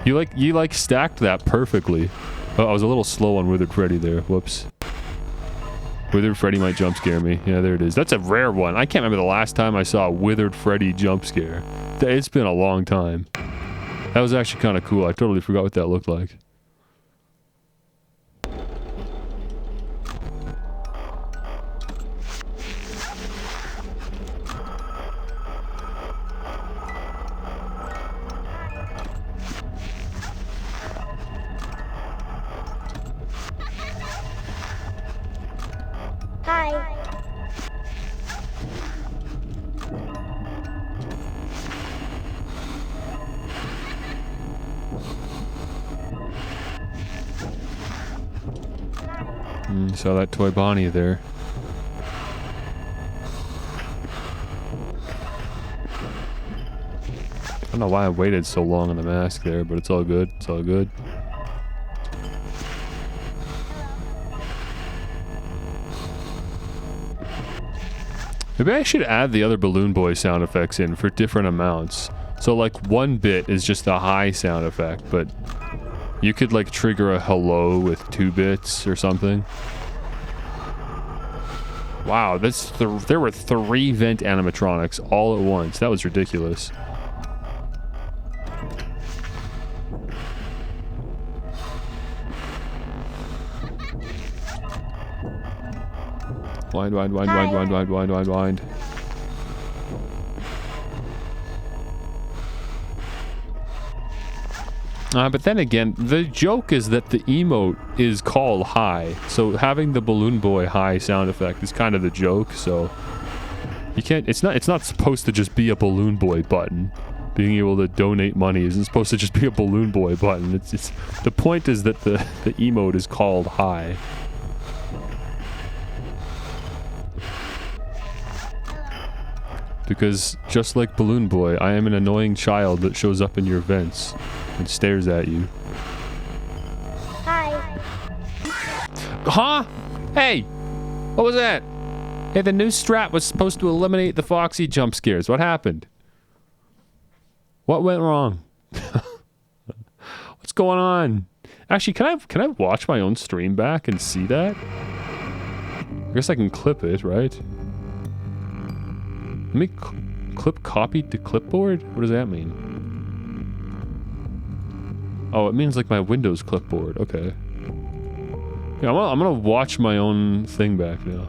You like stacked that perfectly. Oh, I was a little slow on Withered Freddy there. Whoops. Withered Freddy might jump scare me. Yeah, there it is. That's a rare one. I can't remember the last time I saw a Withered Freddy jump scare. It's been a long time. That was actually kind of cool. I totally forgot what that looked like. Hi. Saw that Toy Bonnie there. I don't know why I waited so long on the mask there, but it's all good. It's all good. Maybe I should add the other Balloon Boy sound effects in for different amounts. So like 1 bit is just a high sound effect, but you could like trigger a hello with 2 bits or something. Wow, there were 3 vent animatronics all at once. That was ridiculous. Wind. But then again, the joke is that the emote is called high, so having the Balloon Boy high sound effect is kind of the joke. So you can't. It's not supposed to just be a Balloon Boy button. Being able to donate money isn't supposed to just be a Balloon Boy button. It's the point is that the emote is called high. Because just like Balloon Boy, I am an annoying child that shows up in your vents and stares at you. Hi. Huh? Hey! What was that? Hey, the new strap was supposed to eliminate the Foxy jump scares. What happened? What went wrong? What's going on? Actually, can I watch my own stream back and see that? I guess I can clip it, right? Let me clip copied to clipboard? What does that mean? Oh, it means like my Windows clipboard. Okay. Yeah, I'm gonna watch my own thing back now.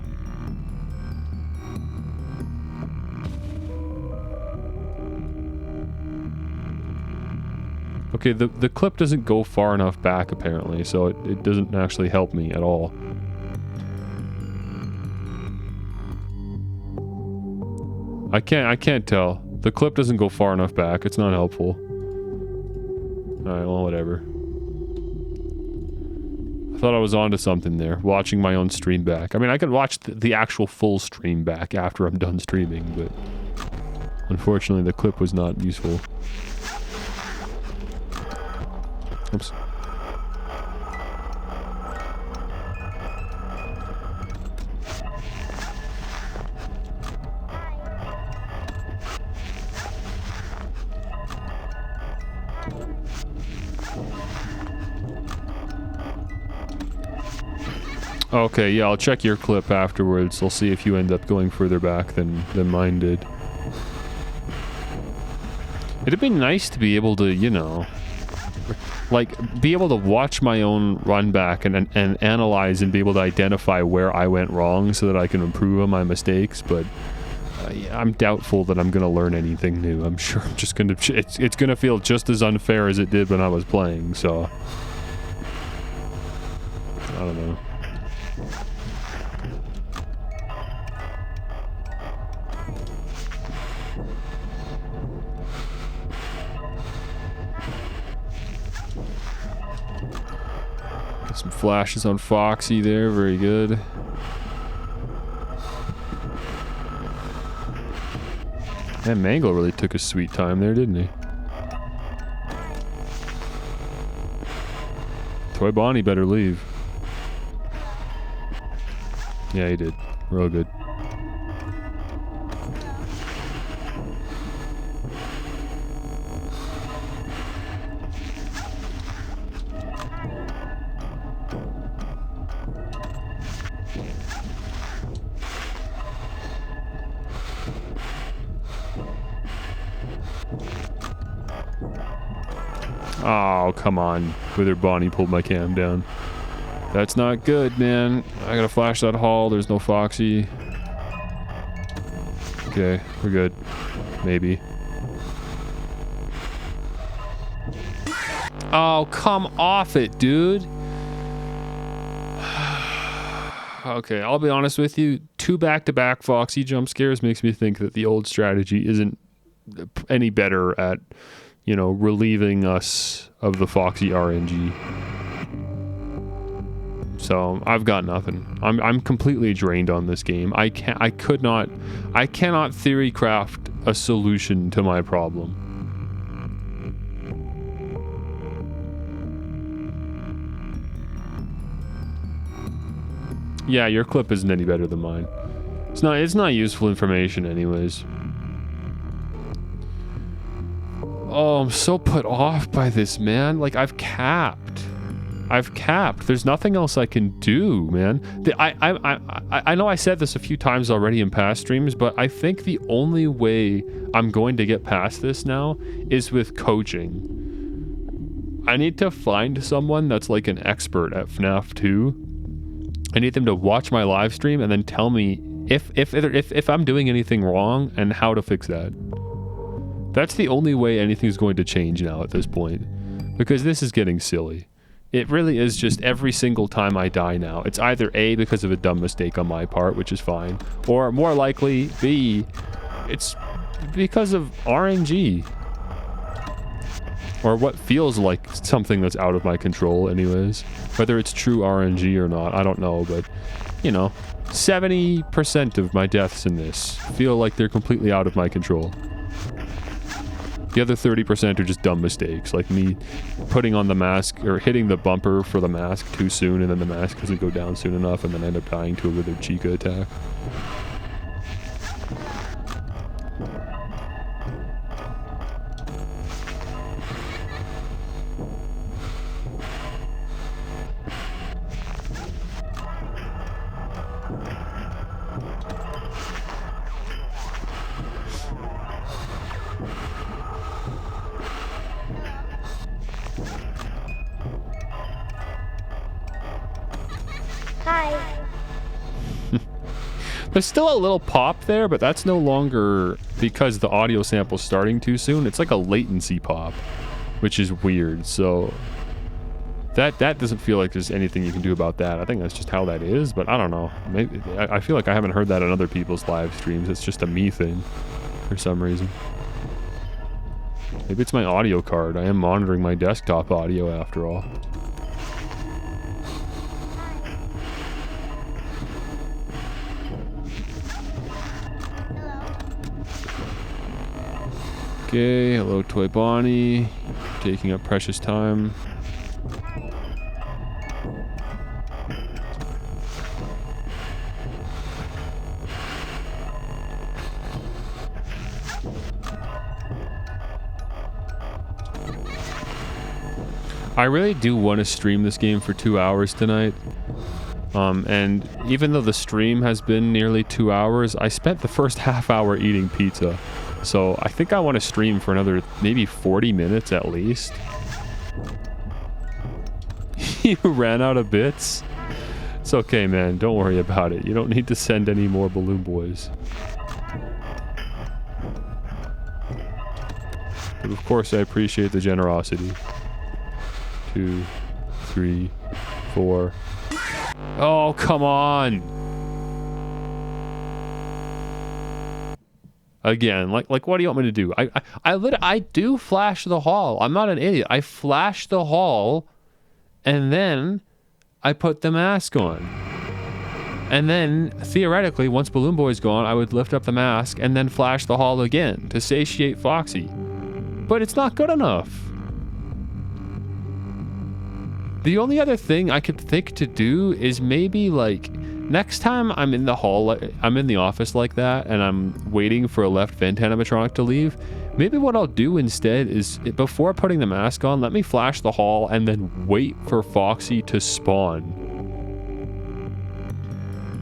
Okay, the clip doesn't go far enough back apparently, so it doesn't actually help me at all. I can't tell. The clip doesn't go far enough back. It's not helpful. Alright, well, whatever. I thought I was onto something there, watching my own stream back. I mean, I could watch the actual full stream back after I'm done streaming, but unfortunately the clip was not useful. Oops. Okay, yeah, I'll check your clip afterwards. I'll see if you end up going further back than mine did. It'd be nice to be able to, you know, like, be able to watch my own run back and analyze and be able to identify where I went wrong so that I can improve on my mistakes, but I'm doubtful that I'm gonna learn anything new. I'm sure I'm just gonna... It's gonna feel just as unfair as it did when I was playing, so... I don't know. Get some flashes on Foxy there, very good. Man, Mangle really took a sweet time there, didn't he? Toy Bonnie better leave. Yeah, he did. Real good. Oh, come on. Wither Bonnie pulled my cam down. That's not good, man. I gotta flash that hall. There's no Foxy. Okay, we're good. Maybe. Oh, come off it, dude. Okay, I'll be honest with you. 2 back-to-back Foxy jump scares makes me think that the old strategy isn't any better at, you know, relieving us of the Foxy RNG. So I've got nothing. I'm completely drained on this game. I cannot theory craft a solution to my problem. Yeah, your clip isn't any better than mine. It's not useful information anyways. Oh, I'm so put off by this, man. Like, I've capped. There's nothing else I can do, man. I know I said this a few times already in past streams, but I think the only way I'm going to get past this now is with coaching. I need to find someone that's like an expert at FNAF 2. I need them to watch my live stream and then tell me if I'm doing anything wrong and how to fix that. That's the only way anything's going to change now at this point, because this is getting silly. It really is just every single time I die now. It's either A, because of a dumb mistake on my part, which is fine, or more likely, B, it's because of RNG. Or what feels like something that's out of my control anyways. Whether it's true RNG or not, I don't know, but, you know, 70% of my deaths in this feel like they're completely out of my control. The other 30% are just dumb mistakes, like me putting on the mask or hitting the bumper for the mask too soon, and then the mask doesn't go down soon enough, and then I end up dying to a withered Chica attack. Hi. There's still a little pop there, but that's no longer because the audio sample's starting too soon. It's like a latency pop, which is weird. So that doesn't feel like there's anything you can do about that. I think that's just how that is, but I don't know. Maybe I feel like I haven't heard that on other people's live streams. It's just a me thing for some reason. Maybe it's my audio card. I am monitoring my desktop audio after all. Okay, hello Toy Bonnie, taking up precious time. I really do want to stream this game for 2 hours tonight. And even though the stream has been nearly 2 hours, I spent the first half hour eating pizza. So I think I want to stream for another maybe 40 minutes at least. You ran out of bits? It's okay, man. Don't worry about it. You don't need to send any more Balloon Boys. But of course I appreciate the generosity. 2, 3, 4. Oh, come on! Again, like what do you want me to do? I do flash the hall. I'm not an idiot. I flash the hall, and then I put the mask on. And then, theoretically, once Balloon Boy's gone, I would lift up the mask and then flash the hall again to satiate Foxy. But it's not good enough. The only other thing I could think to do is maybe, like, next time I'm in the hall, I'm in the office like that, and I'm waiting for a left vent animatronic to leave, maybe what I'll do instead is, before putting the mask on, let me flash the hall and then wait for Foxy to spawn.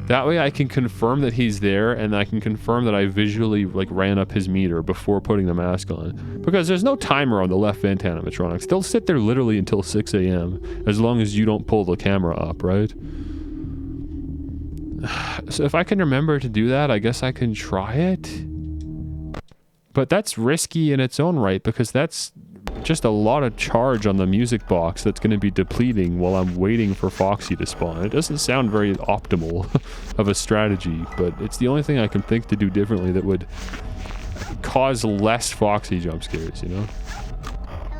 That way I can confirm that he's there, and I can confirm that I visually, like, ran up his meter before putting the mask on. Because there's no timer on the left vent animatronics. They'll sit there literally until 6 a.m. as long as you don't pull the camera up, right? So if I can remember to do that, I guess I can try it. But that's risky in its own right, because that's just a lot of charge on the music box that's going to be depleting while I'm waiting for Foxy to spawn. It doesn't sound very optimal of a strategy, but it's the only thing I can think to do differently that would cause less Foxy jump scares, you know?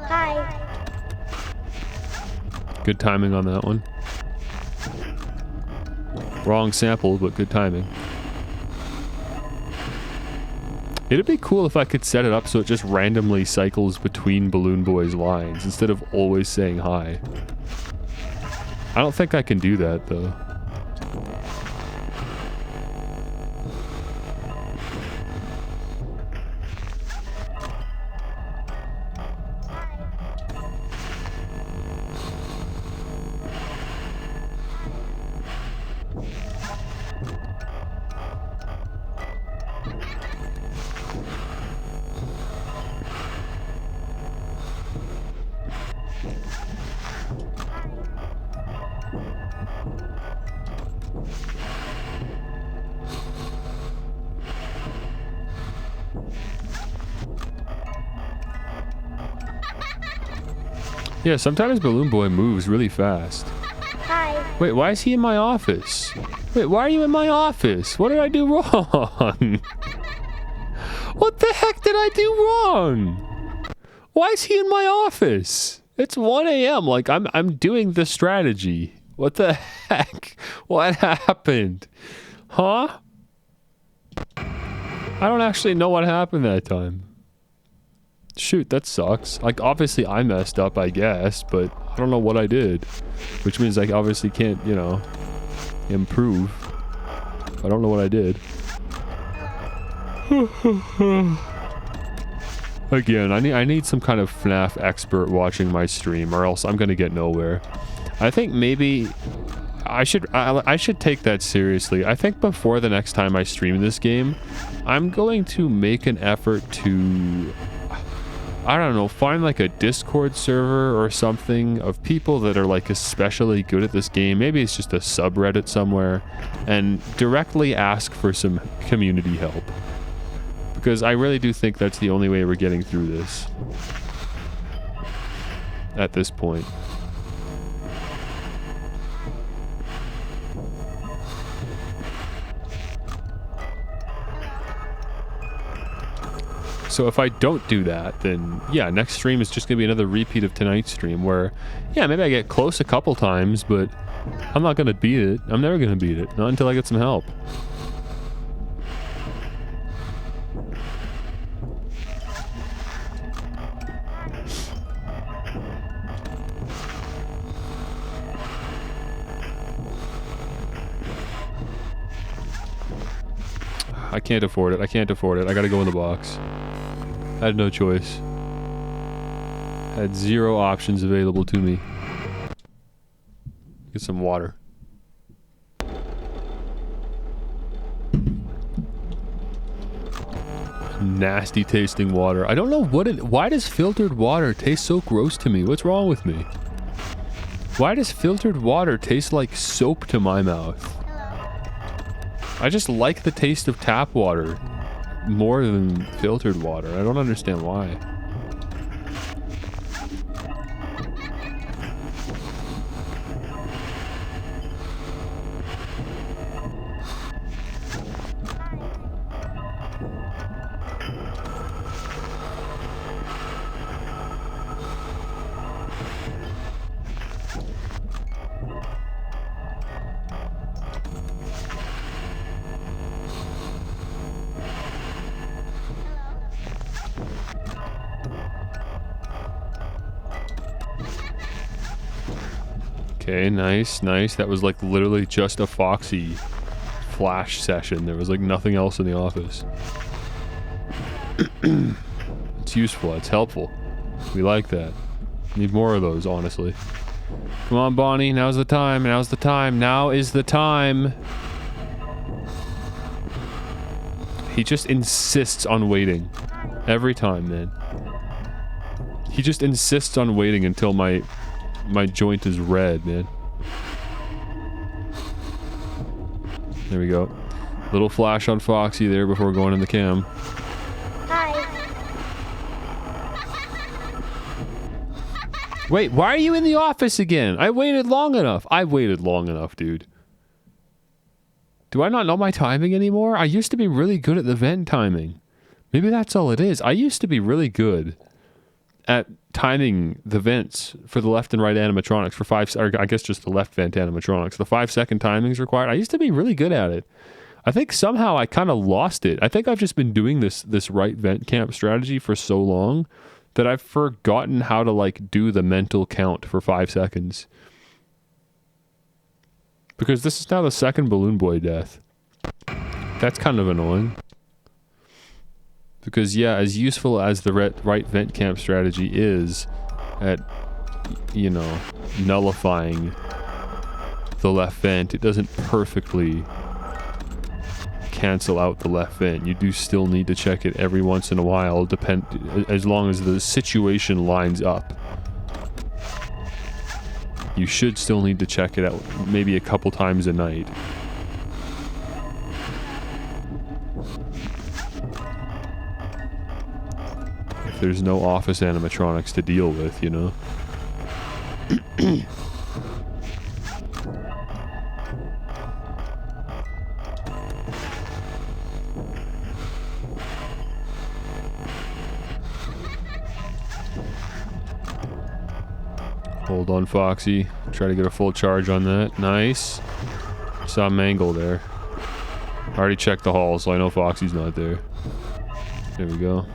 Hi. Good timing on that one. Wrong sample, but good timing. It'd be cool if I could set it up so it just randomly cycles between Balloon Boy's lines instead of always saying hi. I don't think I can do that, though. Yeah, sometimes Balloon Boy moves really fast. Hi. Wait, why is he in my office? Wait, why are you in my office? What did I do wrong? What the heck did I do wrong? Why is he in my office? It's 1 a.m. Like, I'm doing the strategy. What the heck? What happened? Huh? I don't actually know what happened that time. Shoot, that sucks. Like, obviously I messed up, I guess, but I don't know what I did. Which means I obviously can't, you know, improve. I don't know what I did. Again, I need some kind of FNAF expert watching my stream, or else I'm gonna get nowhere. I think maybe I should take that seriously. I think before the next time I stream this game, I'm going to make an effort to, I don't know, find like a Discord server or something of people that are like especially good at this game. Maybe it's just a subreddit somewhere, and directly ask for some community help. Because I really do think that's the only way we're getting through this. At this point. So if I don't do that, then yeah, next stream is just gonna be another repeat of tonight's stream where, yeah, maybe I get close a couple times, but I'm not gonna beat it. I'm never gonna beat it. Not until I get some help. I can't afford it. I can't afford it. I gotta go in the box. I had no choice. Had 0 options available to me. Get some water. Nasty tasting water. I don't know why does filtered water taste so gross to me? What's wrong with me? Why does filtered water taste like soap to my mouth? I just like the taste of tap water more than filtered water. I don't understand why. Okay, nice, nice. That was like literally just a Foxy flash session. There was like nothing else in the office. It's useful, it's helpful. We like that. Need more of those, honestly. Come on, Bonnie, now's the time, now's the time, now is the time. He just insists on waiting. Every time, man. He just insists on waiting until my joint is red, man. There we go. Little flash on Foxy there before going in the cam. Hi. Wait, why are you in the office again? I waited long enough. I waited long enough, dude. Do I not know my timing anymore? I used to be really good at the vent timing. Maybe that's all it is. I used to be really good at timing the vents for the left and right animatronics for 5, or I guess just the left vent animatronics. The 5-second timings required. I used to be really good at it. I think somehow I kind of lost it. I think I've just been doing this right vent camp strategy for so long that I've forgotten how to like do the mental count for 5 seconds. Because this is now the second Balloon Boy death. That's kind of annoying. Because, yeah, as useful as the right vent camp strategy is at, you know, nullifying the left vent, it doesn't perfectly cancel out the left vent. You do still need to check it every once in a while, as long as the situation lines up. You should still need to check it out maybe a couple times a night. There's no office animatronics to deal with, you know? Hold on, Foxy. Try to get a full charge on that. Nice. Saw Mangle there. I already checked the hall, so I know Foxy's not there. There we go.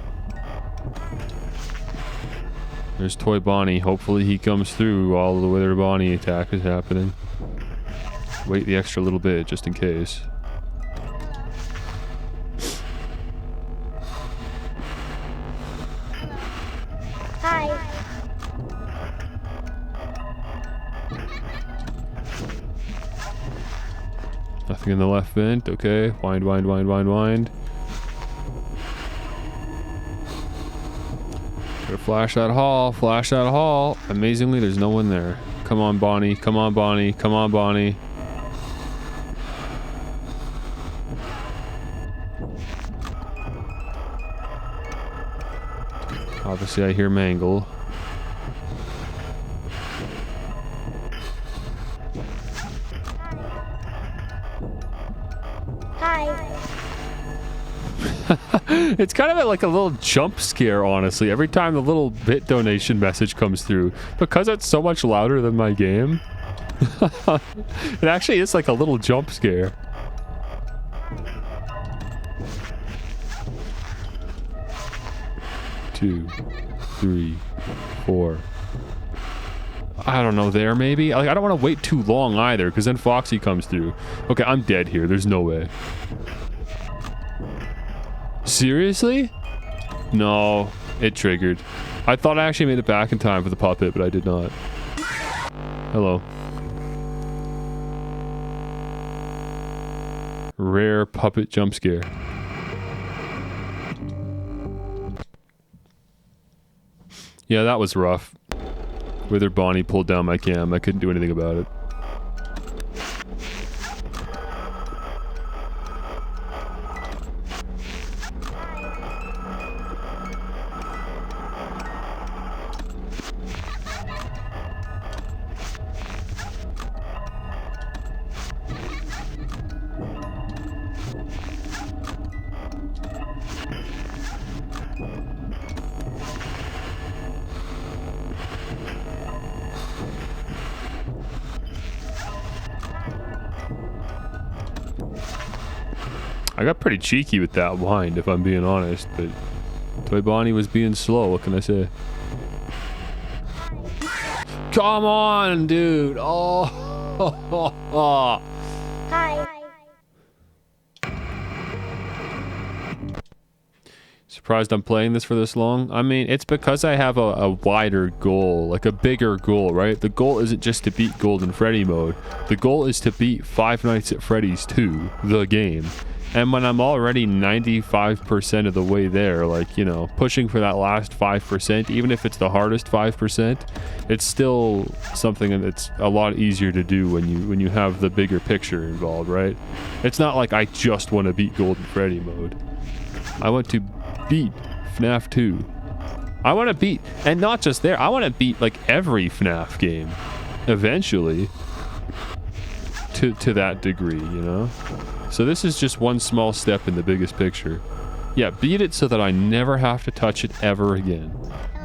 There's Toy Bonnie. Hopefully he comes through while the Wither Bonnie attack is happening. Wait the extra little bit, just in case. Hi. Nothing in the left vent. Okay. Wind, wind, wind, wind, wind. Gotta flash that hall. Flash that hall. Amazingly, there's no one there. Come on, Bonnie. Come on, Bonnie. Come on, Bonnie. Obviously, I hear Mangle. It's kind of like a little jump scare, honestly, every time the little bit donation message comes through. Because it's so much louder than my game, it actually is like a little jump scare. Two, three, four. I don't know, there maybe? Like, I don't want to wait too long either, because then Foxy comes through. Okay, I'm dead here. There's no way. Seriously? No, it triggered. I thought I actually made it back in time for the puppet, but I did not. Hello. Rare puppet jump scare. Yeah, that was rough. Wither Bonnie pulled down my cam. I couldn't do anything about it. I got pretty cheeky with that wind, if I'm being honest, but Toy Bonnie was being slow, what can I say? Come on, dude! Oh! Hi. Surprised I'm playing this for this long? I mean, it's because I have a wider goal, like a bigger goal, right? The goal isn't just to beat Golden Freddy mode. The goal is to beat Five Nights at Freddy's 2, the game. And when I'm already 95% of the way there, like, you know, pushing for that last 5%, even if it's the hardest 5%, it's still something that's a lot easier to do when you have the bigger picture involved, right? It's not like I just want to beat Golden Freddy mode. I want to beat FNAF 2. I want to beat, and not just there, I want to beat like every FNAF game eventually to that degree, you know? So this is just one small step in the biggest picture. Yeah, beat it so that I never have to touch it ever again.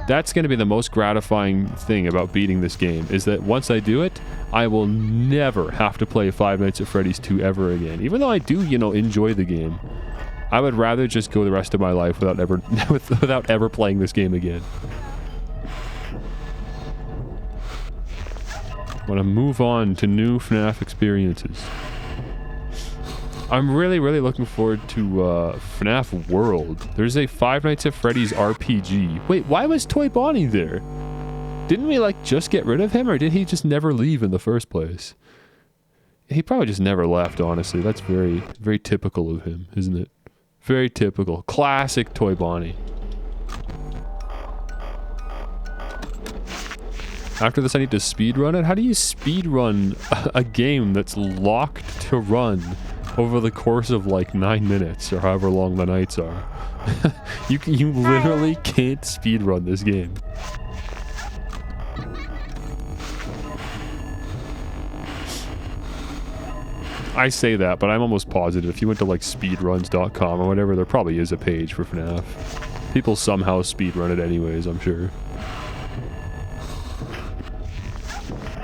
That's going to be the most gratifying thing about beating this game, is that once I do it, I will never have to play Five Nights at Freddy's 2 ever again. Even though I do, you know, enjoy the game. I would rather just go the rest of my life without ever playing this game again. I want to move on to new FNAF experiences. I'm really looking forward to FNAF World. There's a Five Nights at Freddy's RPG. Wait, why was Toy Bonnie there? Didn't we like just get rid of him, or did he just never leave in the first place? He probably just never left, honestly. That's very typical of him, isn't it? Very typical. Classic Toy Bonnie. After this, I need to speedrun it? How do you speedrun a game that's locked to run over the course of like 9 minutes or however long the nights are? You literally can't speedrun this game. I say that, but I'm almost positive if you went to like speedruns.com or whatever, there probably is a page for FNAF. People somehow speedrun it anyways, I'm sure.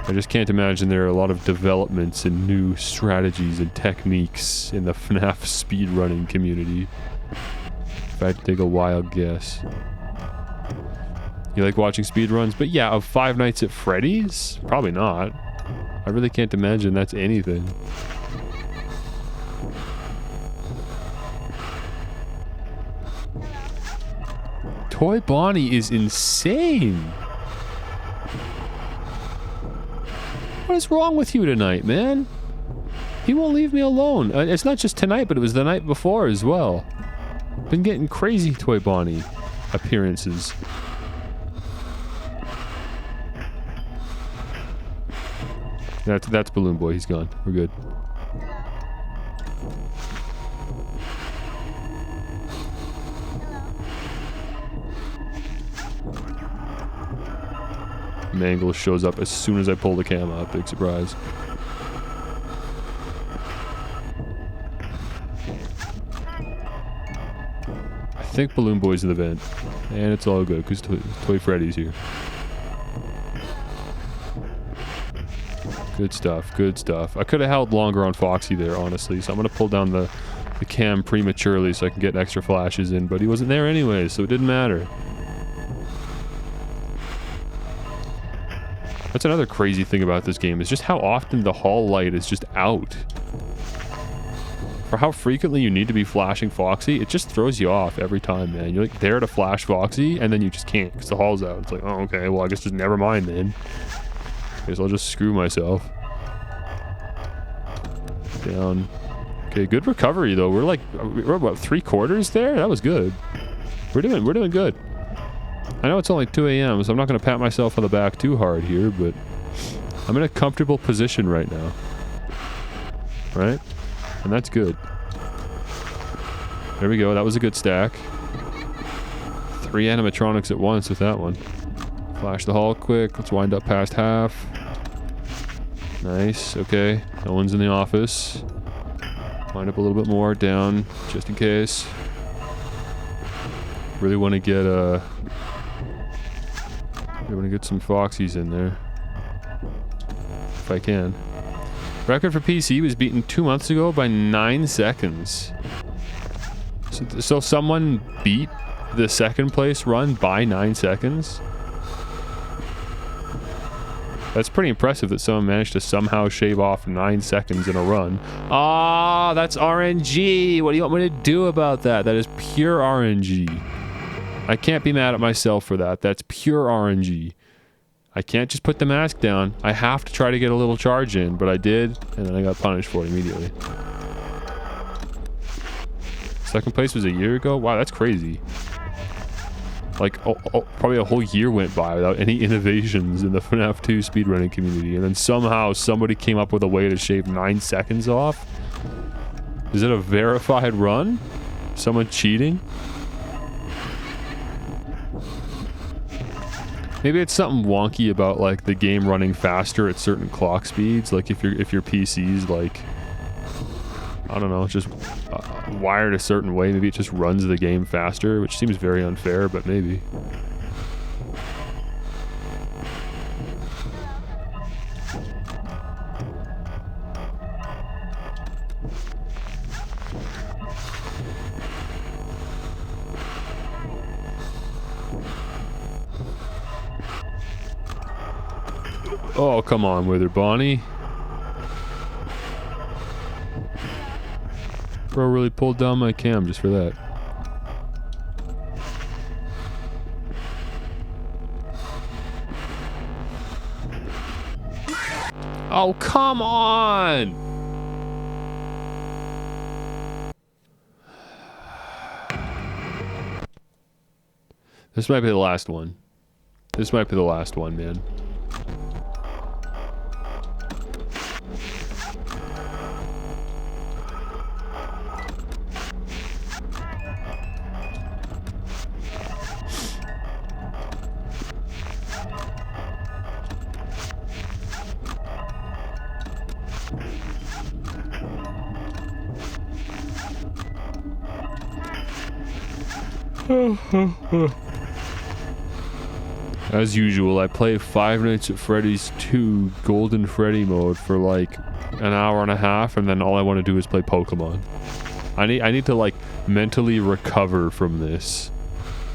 I just can't imagine there are a lot of developments and new strategies and techniques in the FNAF speedrunning community. If I had to take a wild guess. You like watching speedruns? But yeah, of Five Nights at Freddy's? Probably not. I really can't imagine that's anything. Toy Bonnie is insane. What is wrong with you tonight, man? He won't leave me alone. It's not just tonight, but it was the night before as well. Been getting crazy Toy Bonnie appearances. That's Balloon Boy. He's gone. We're good. Mangle shows up as soon as I pull the cam up. Big surprise. I think Balloon Boy's in the vent. And it's all good because Toy Freddy's here. Good stuff, good stuff. I could have held longer on Foxy there, honestly, so I'm going to pull down the cam prematurely so I can get extra flashes in, but he wasn't there anyway, so it didn't matter. That's another crazy thing about this game, is just how often the hall light is just out. For how frequently you need to be flashing Foxy, it just throws you off every time, man. You're like there to flash Foxy, and then you just can't because the hall's out. It's like, oh, okay, well, I guess just never mind then. Guess I'll just screw myself. Down. Okay, good recovery though. We're about 3/4 there. That was good. We're doing good. I know it's only 2 a.m., so I'm not going to pat myself on the back too hard here, but I'm in a comfortable position right now. Right? And that's good. There we go. That was a good stack. 3 animatronics at once with that one. Flash the hall quick. Let's wind up past half. Nice. Okay. No one's in the office. Wind up a little bit more down, just in case. Really want to get some Foxies in there. If I can. Record for PC was beaten 2 months ago by 9 seconds. So someone beat the second place run by 9 seconds? That's pretty impressive that someone managed to somehow shave off 9 seconds in a run. Ah, that's RNG. What do you want me to do about that? That is pure RNG. I can't be mad at myself for that. That's pure RNG. I can't just put the mask down. I have to try to get a little charge in, but I did, and then I got punished for it immediately. Second place was a year ago? Wow, that's crazy. Like, probably a whole year went by without any innovations in the FNAF 2 speedrunning community, and then somehow somebody came up with a way to shave 9 seconds off? Is it a verified run? Someone cheating? Maybe it's something wonky about like the game running faster at certain clock speeds. Like if your PC's like, I don't know, just wired a certain way. Maybe it just runs the game faster, which seems very unfair, but maybe. Oh, come on, Wither Bonnie. Bro really pulled down my cam just for that. Oh, come on! This might be the last one. This might be the last one, man. As usual, I play Five Nights at Freddy's 2 Golden Freddy mode for like an hour and a half, and then all I want to do is play Pokemon. I need to like mentally recover from this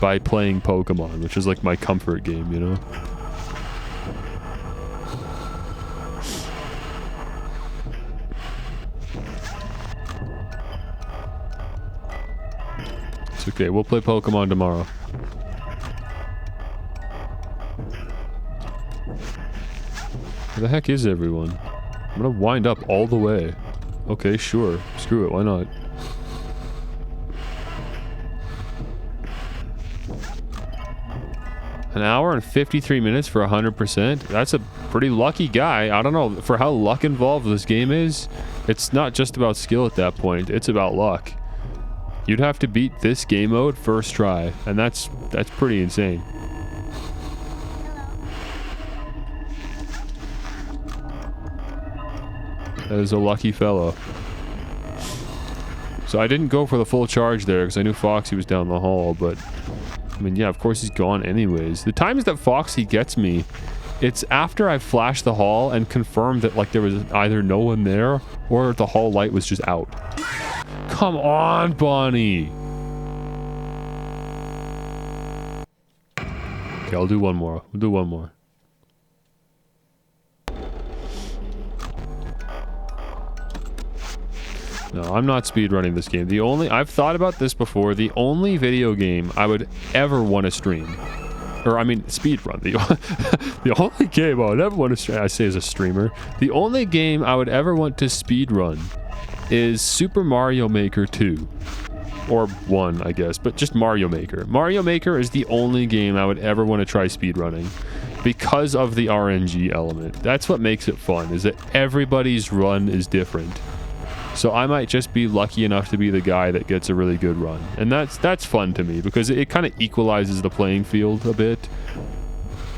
by playing Pokemon, which is like my comfort game, you know? It's okay, we'll play Pokemon tomorrow. Where the heck is everyone? I'm gonna wind up all the way. Okay, sure. Screw it, why not? An hour and 53 minutes for 100%? That's a pretty lucky guy. I don't know, for how luck involved this game is, it's not just about skill at that point, it's about luck. You'd have to beat this game mode first try, and that's pretty insane. That is a lucky fellow. So I didn't go for the full charge there because I knew Foxy was down the hall, but I mean, yeah, of course he's gone anyways. The times that Foxy gets me, it's after I've flashed the hall and confirmed that like there was either no one there or the hall light was just out. Come on, Bonnie! Okay, I'll do one more. We'll do one more. No, I'm not speedrunning this game. I've thought about this before, the only video game I would ever want to stream, or I mean speedrun, the only game I would ever want to stream, I say as a streamer, the only game I would ever want to speedrun is Super Mario Maker 2. Or 1, I guess, but just Mario Maker. Mario Maker is the only game I would ever want to try speedrunning because of the RNG element. That's what makes it fun, is that everybody's run is different. So I might just be lucky enough to be the guy that gets a really good run. And that's fun to me because it kind of equalizes the playing field a bit.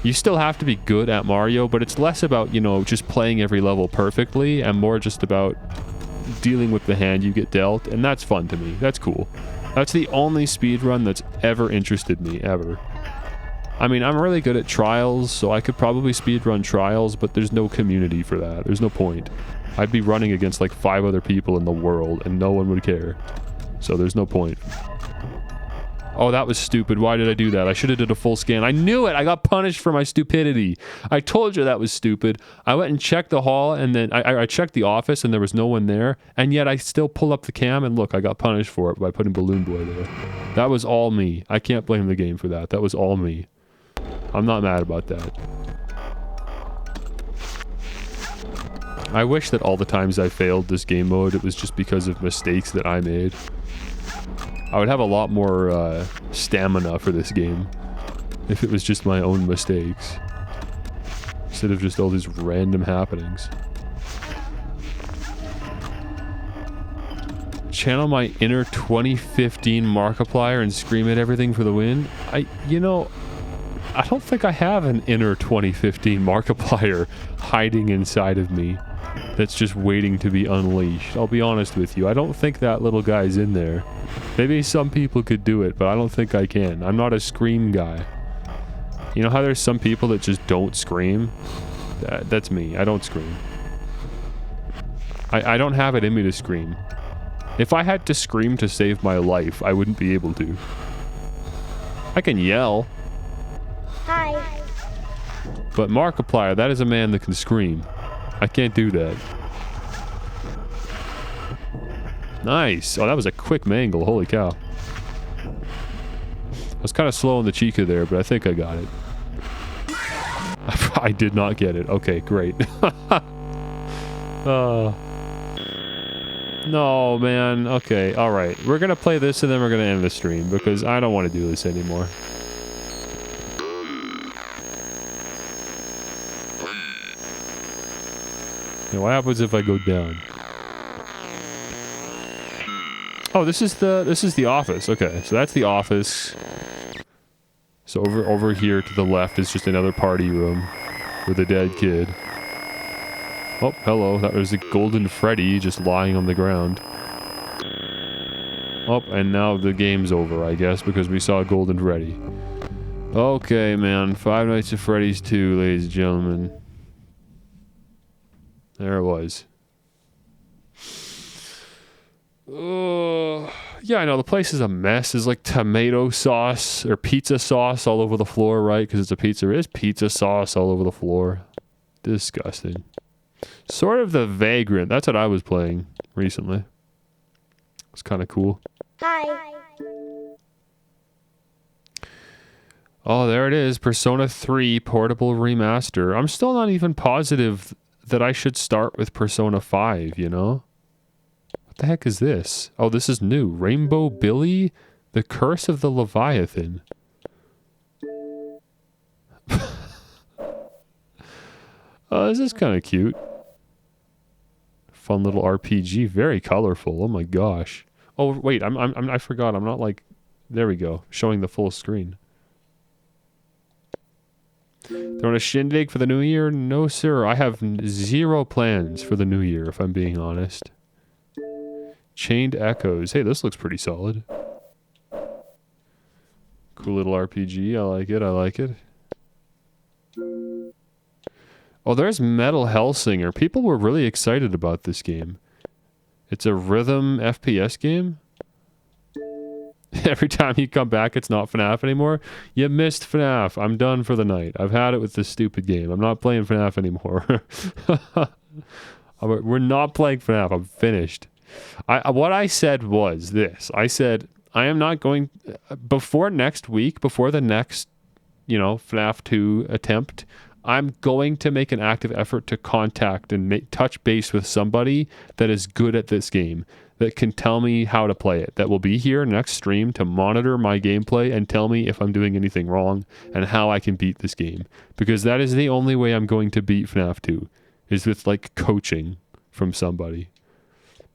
You still have to be good at Mario, but it's less about, you know, just playing every level perfectly and more just about dealing with the hand you get dealt, and that's fun to me. That's cool. That's the only speedrun that's ever interested me, ever. I mean, I'm really good at Trials, so I could probably speedrun Trials, but there's no community for that. There's no point. I'd be running against like 5 other people in the world, and no one would care. So there's no point. Oh, that was stupid. Why did I do that? I should have did a full scan. I knew it! I got punished for my stupidity. I told you that was stupid. I went and checked the hall, and then I checked the office, and there was no one there. And yet I still pull up the cam, and look, I got punished for it by putting Balloon Boy there. That was all me. I can't blame the game for that. That was all me. I'm not mad about that. I wish that all the times I failed this game mode, it was just because of mistakes that I made. I would have a lot more stamina for this game if it was just my own mistakes instead of just all these random happenings. Channel my inner 2015 Markiplier and scream at everything for the win? You know, I don't think I have an inner 2015 Markiplier hiding inside of me that's just waiting to be unleashed. I'll be honest with you. I don't think that little guy's in there. Maybe some people could do it, but I don't think I can. I'm not a scream guy. You know how there's some people that just don't scream? That's me. I don't scream. I don't have it in me to scream. If I had to scream to save my life, I wouldn't be able to. I can yell. Hi. But Markiplier, that is a man that can scream. I can't do that. Nice. Oh, that was a quick mangle. Holy cow. I was kind of slow on the Chica there, but I think I got it. I did not get it. Okay, great. No, man. Okay, alright. We're gonna play this and then we're gonna end the stream because I don't want to do this anymore. Now, what happens if I go down? Oh, this is the office. Okay, so that's the office. So over here to the left is just another party room with a dead kid. Oh, hello. That was a golden Freddy just lying on the ground. Oh, and now the game's over, I guess, because we saw Golden Freddy. Okay, man. Five Nights at Freddy's 2, ladies and gentlemen. There it was. Yeah, I know. The place is a mess. There's like tomato sauce or pizza sauce all over the floor, right? Because it's a pizza. There is pizza sauce all over the floor. Disgusting. Sort of the Vagrant. That's what I was playing recently. It's kind of cool. Hi. Oh, there it is. Persona 3 Portable Remaster. I'm still not even positive that I should start with Persona 5, you know? What the heck is this? Oh, this is new. Rainbow Billy, The Curse of the Leviathan. Oh, this is kind of cute. Fun little RPG. Very colorful. Oh my gosh. Oh, wait. I forgot. I'm not like... There we go. Showing the full screen. Throwing a shindig for the new year? No, sir. I have zero plans for the new year, if I'm being honest. Chained Echoes. Hey, this looks pretty solid. Cool little RPG. I like it. I like it. Oh, there's Metal Hellsinger. People were really excited about this game. It's a rhythm FPS game. Every time you come back, it's not FNAF anymore. You missed FNAF. I'm done for the night. I've had it with this stupid game. I'm not playing FNAF anymore. We're not playing FNAF. I'm finished. What I said was this. I said, I am not going... Before next week, before the next, FNAF 2 attempt, I'm going to make an active effort to contact and touch base with somebody that is good at this game, that can tell me how to play it, that will be here next stream to monitor my gameplay and tell me if I'm doing anything wrong and how I can beat this game. Because that is the only way I'm going to beat FNAF 2, is with, coaching from somebody.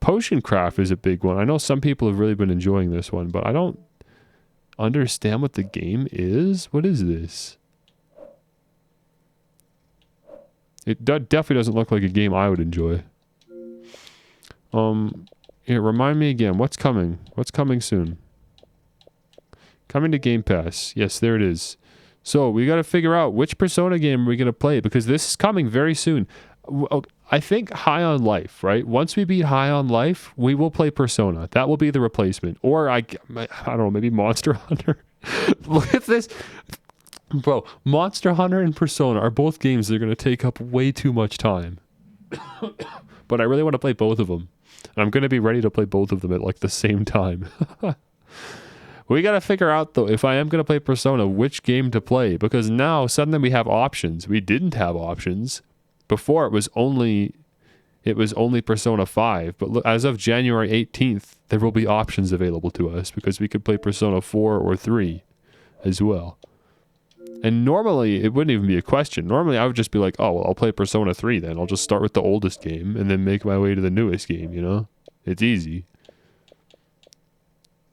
Potion Craft is a big one. I know some people have really been enjoying this one, but I don't understand what the game is. What is this? It definitely doesn't look like a game I would enjoy. Here, remind me again. What's coming? What's coming soon? Coming to Game Pass. Yes, there it is. So, we got to figure out which Persona game are we going to play, because this is coming very soon. I think High on Life, right? Once we beat High on Life, we will play Persona. That will be the replacement. Or, I don't know, maybe Monster Hunter. Look at this. Bro, Monster Hunter and Persona are both games that are going to take up way too much time. But I really want to play both of them. And I'm going to be ready to play both of them at the same time. We got to figure out, though, if I am going to play Persona, which game to play. Because now, suddenly we have options. We didn't have options. Before, it was only Persona 5. But as of January 18th, there will be options available to us. Because we could play Persona 4 or 3 as well. And normally, it wouldn't even be a question. Normally, I would just be like, oh, well, I'll play Persona 3 then. I'll just start with the oldest game and then make my way to the newest game, you know? It's easy.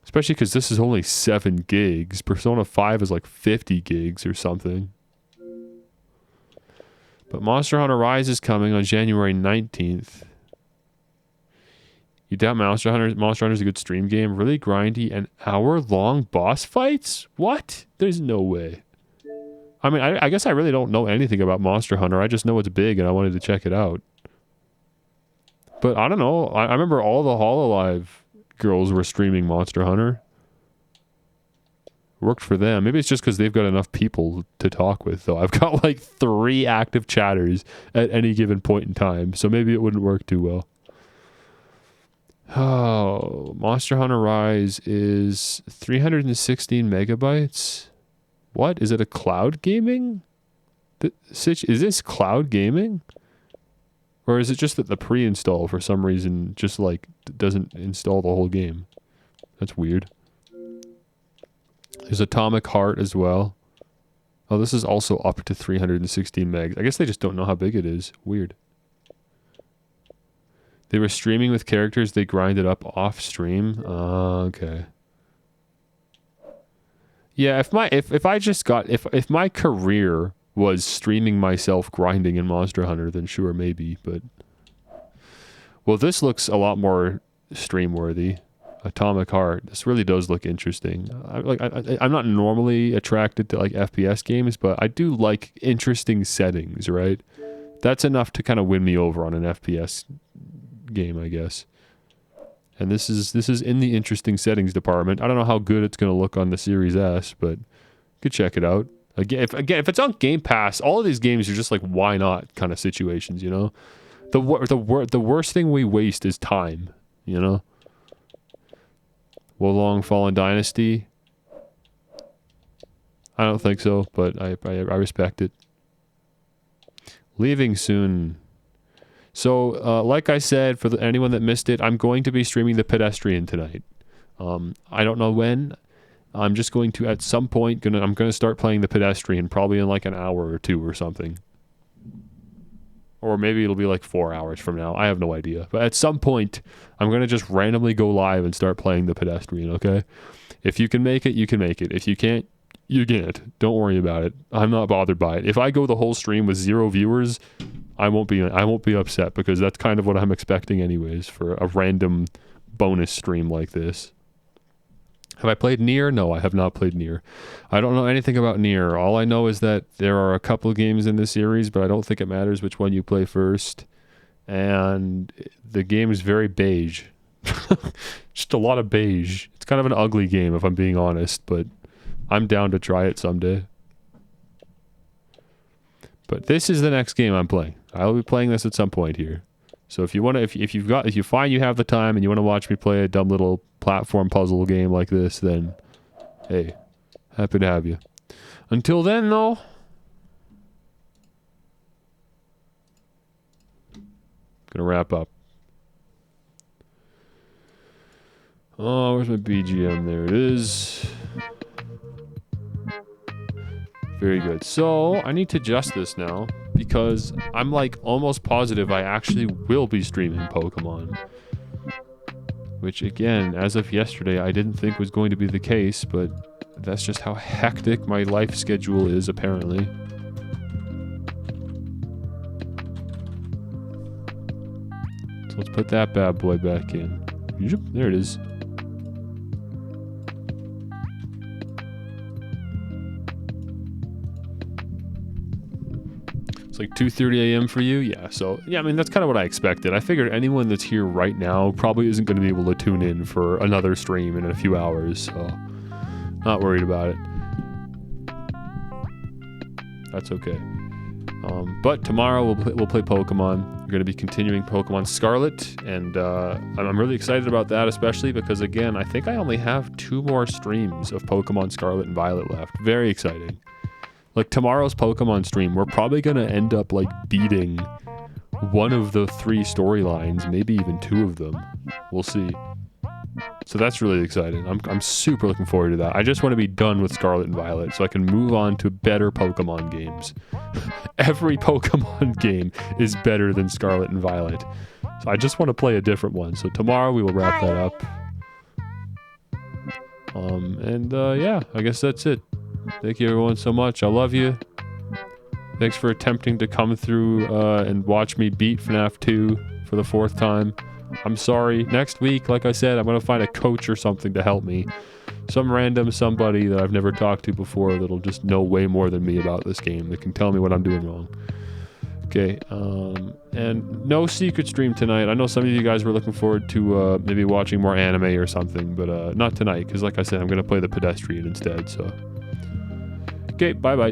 Especially because this is only 7 gigs. Persona 5 is 50 gigs or something. But Monster Hunter Rise is coming on January 19th. You doubt Monster Hunter? Monster Hunter is a good stream game. Really grindy and hour-long boss fights? What? There's no way. I mean, I guess I really don't know anything about Monster Hunter. I just know it's big and I wanted to check it out. But I don't know. I remember all the Hololive girls were streaming Monster Hunter. Worked for them. Maybe it's just because they've got enough people to talk with, though. I've got 3 active chatters at any given point in time, so maybe it wouldn't work too well. Oh, Monster Hunter Rise is 316 megabytes. What? Is it a cloud gaming? Is this cloud gaming? Or is it just that the pre-install, for some reason, just doesn't install the whole game? That's weird. There's Atomic Heart as well. Oh, this is also up to 316 megs. I guess they just don't know how big it is. Weird. They were streaming with characters they grinded up off stream. Okay. Yeah, if my career was streaming myself grinding in Monster Hunter, then sure, maybe, but... Well, this looks a lot more stream-worthy. Atomic Heart. This really does look interesting. I'm not normally attracted to like FPS games, but I do like interesting settings, right? That's enough to kind of win me over on an FPS game, I guess. And this is in the interesting settings department. I don't know how good it's going to look on the Series S, but you could check it out. Again, if it's on Game Pass, all of these games are just like why not kind of situations, you know? The worst thing we waste is time, you know? Wolong Fallen Dynasty? I don't think so, but I respect it. Leaving soon. So, like I said, for anyone that missed it, I'm going to be streaming The Pedestrian tonight. I don't know when. I'm just going to, at some point, I'm gonna start playing The Pedestrian, probably in like an hour or two or something. Or maybe it'll be like 4 hours from now. I have no idea. But at some point, I'm going to just randomly go live and start playing The Pedestrian, okay? If you can make it, you can make it. If you can't, you can't. Don't worry about it. I'm not bothered by it. If I go the whole stream with 0 viewers, I won't be upset, because that's kind of what I'm expecting anyways for a random bonus stream like this. Have I played Nier? No, I have not played Nier. I don't know anything about Nier. All I know is that there are a couple of games in this series, but I don't think it matters which one you play first. And the game is very beige. Just a lot of beige. It's kind of an ugly game, if I'm being honest, but I'm down to try it someday. But this is the next game I'm playing. I'll be playing this at some point here. So if you want to, if you find you have the time and you want to watch me play a dumb little platform puzzle game like this, then hey, happy to have you. Until then, though, gonna wrap up. Oh, where's my BGM? There it is. Very good. So I need to adjust this now, because I'm like almost positive I actually will be streaming Pokemon. Which again, as of yesterday, I didn't think was going to be the case, but that's just how hectic my life schedule is apparently. So let's put that bad boy back in. There it is. It's like 2:30 a.m. for you? Yeah, so, yeah, I mean, that's kind of what I expected. I figured anyone that's here right now probably isn't going to be able to tune in for another stream in a few hours, so not worried about it. That's okay. But tomorrow we'll play Pokemon. We're going to be continuing Pokemon Scarlet, and I'm really excited about that, especially because, again, I think I only have 2 more streams of Pokemon Scarlet and Violet left. Very exciting. Like, tomorrow's Pokemon stream, we're probably going to end up, like, beating one of the 3 storylines, maybe even 2 of them. We'll see. So that's really exciting. I'm super looking forward to that. I just want to be done with Scarlet and Violet so I can move on to better Pokemon games. Every Pokemon game is better than Scarlet and Violet. So I just want to play a different one. So tomorrow we will wrap that up. Yeah, I guess that's it. Thank you everyone so much. I love you. Thanks for attempting to come through and watch me beat FNAF 2 for the 4th time. I'm sorry. Next week, like I said, I'm going to find a coach or something to help me. Some random somebody that I've never talked to before that'll just know way more than me about this game. That can tell me what I'm doing wrong. Okay, and no secret stream tonight. I know some of you guys were looking forward to maybe watching more anime or something, but not tonight, because like I said, I'm going to play The Pedestrian instead, so... Okay, bye-bye.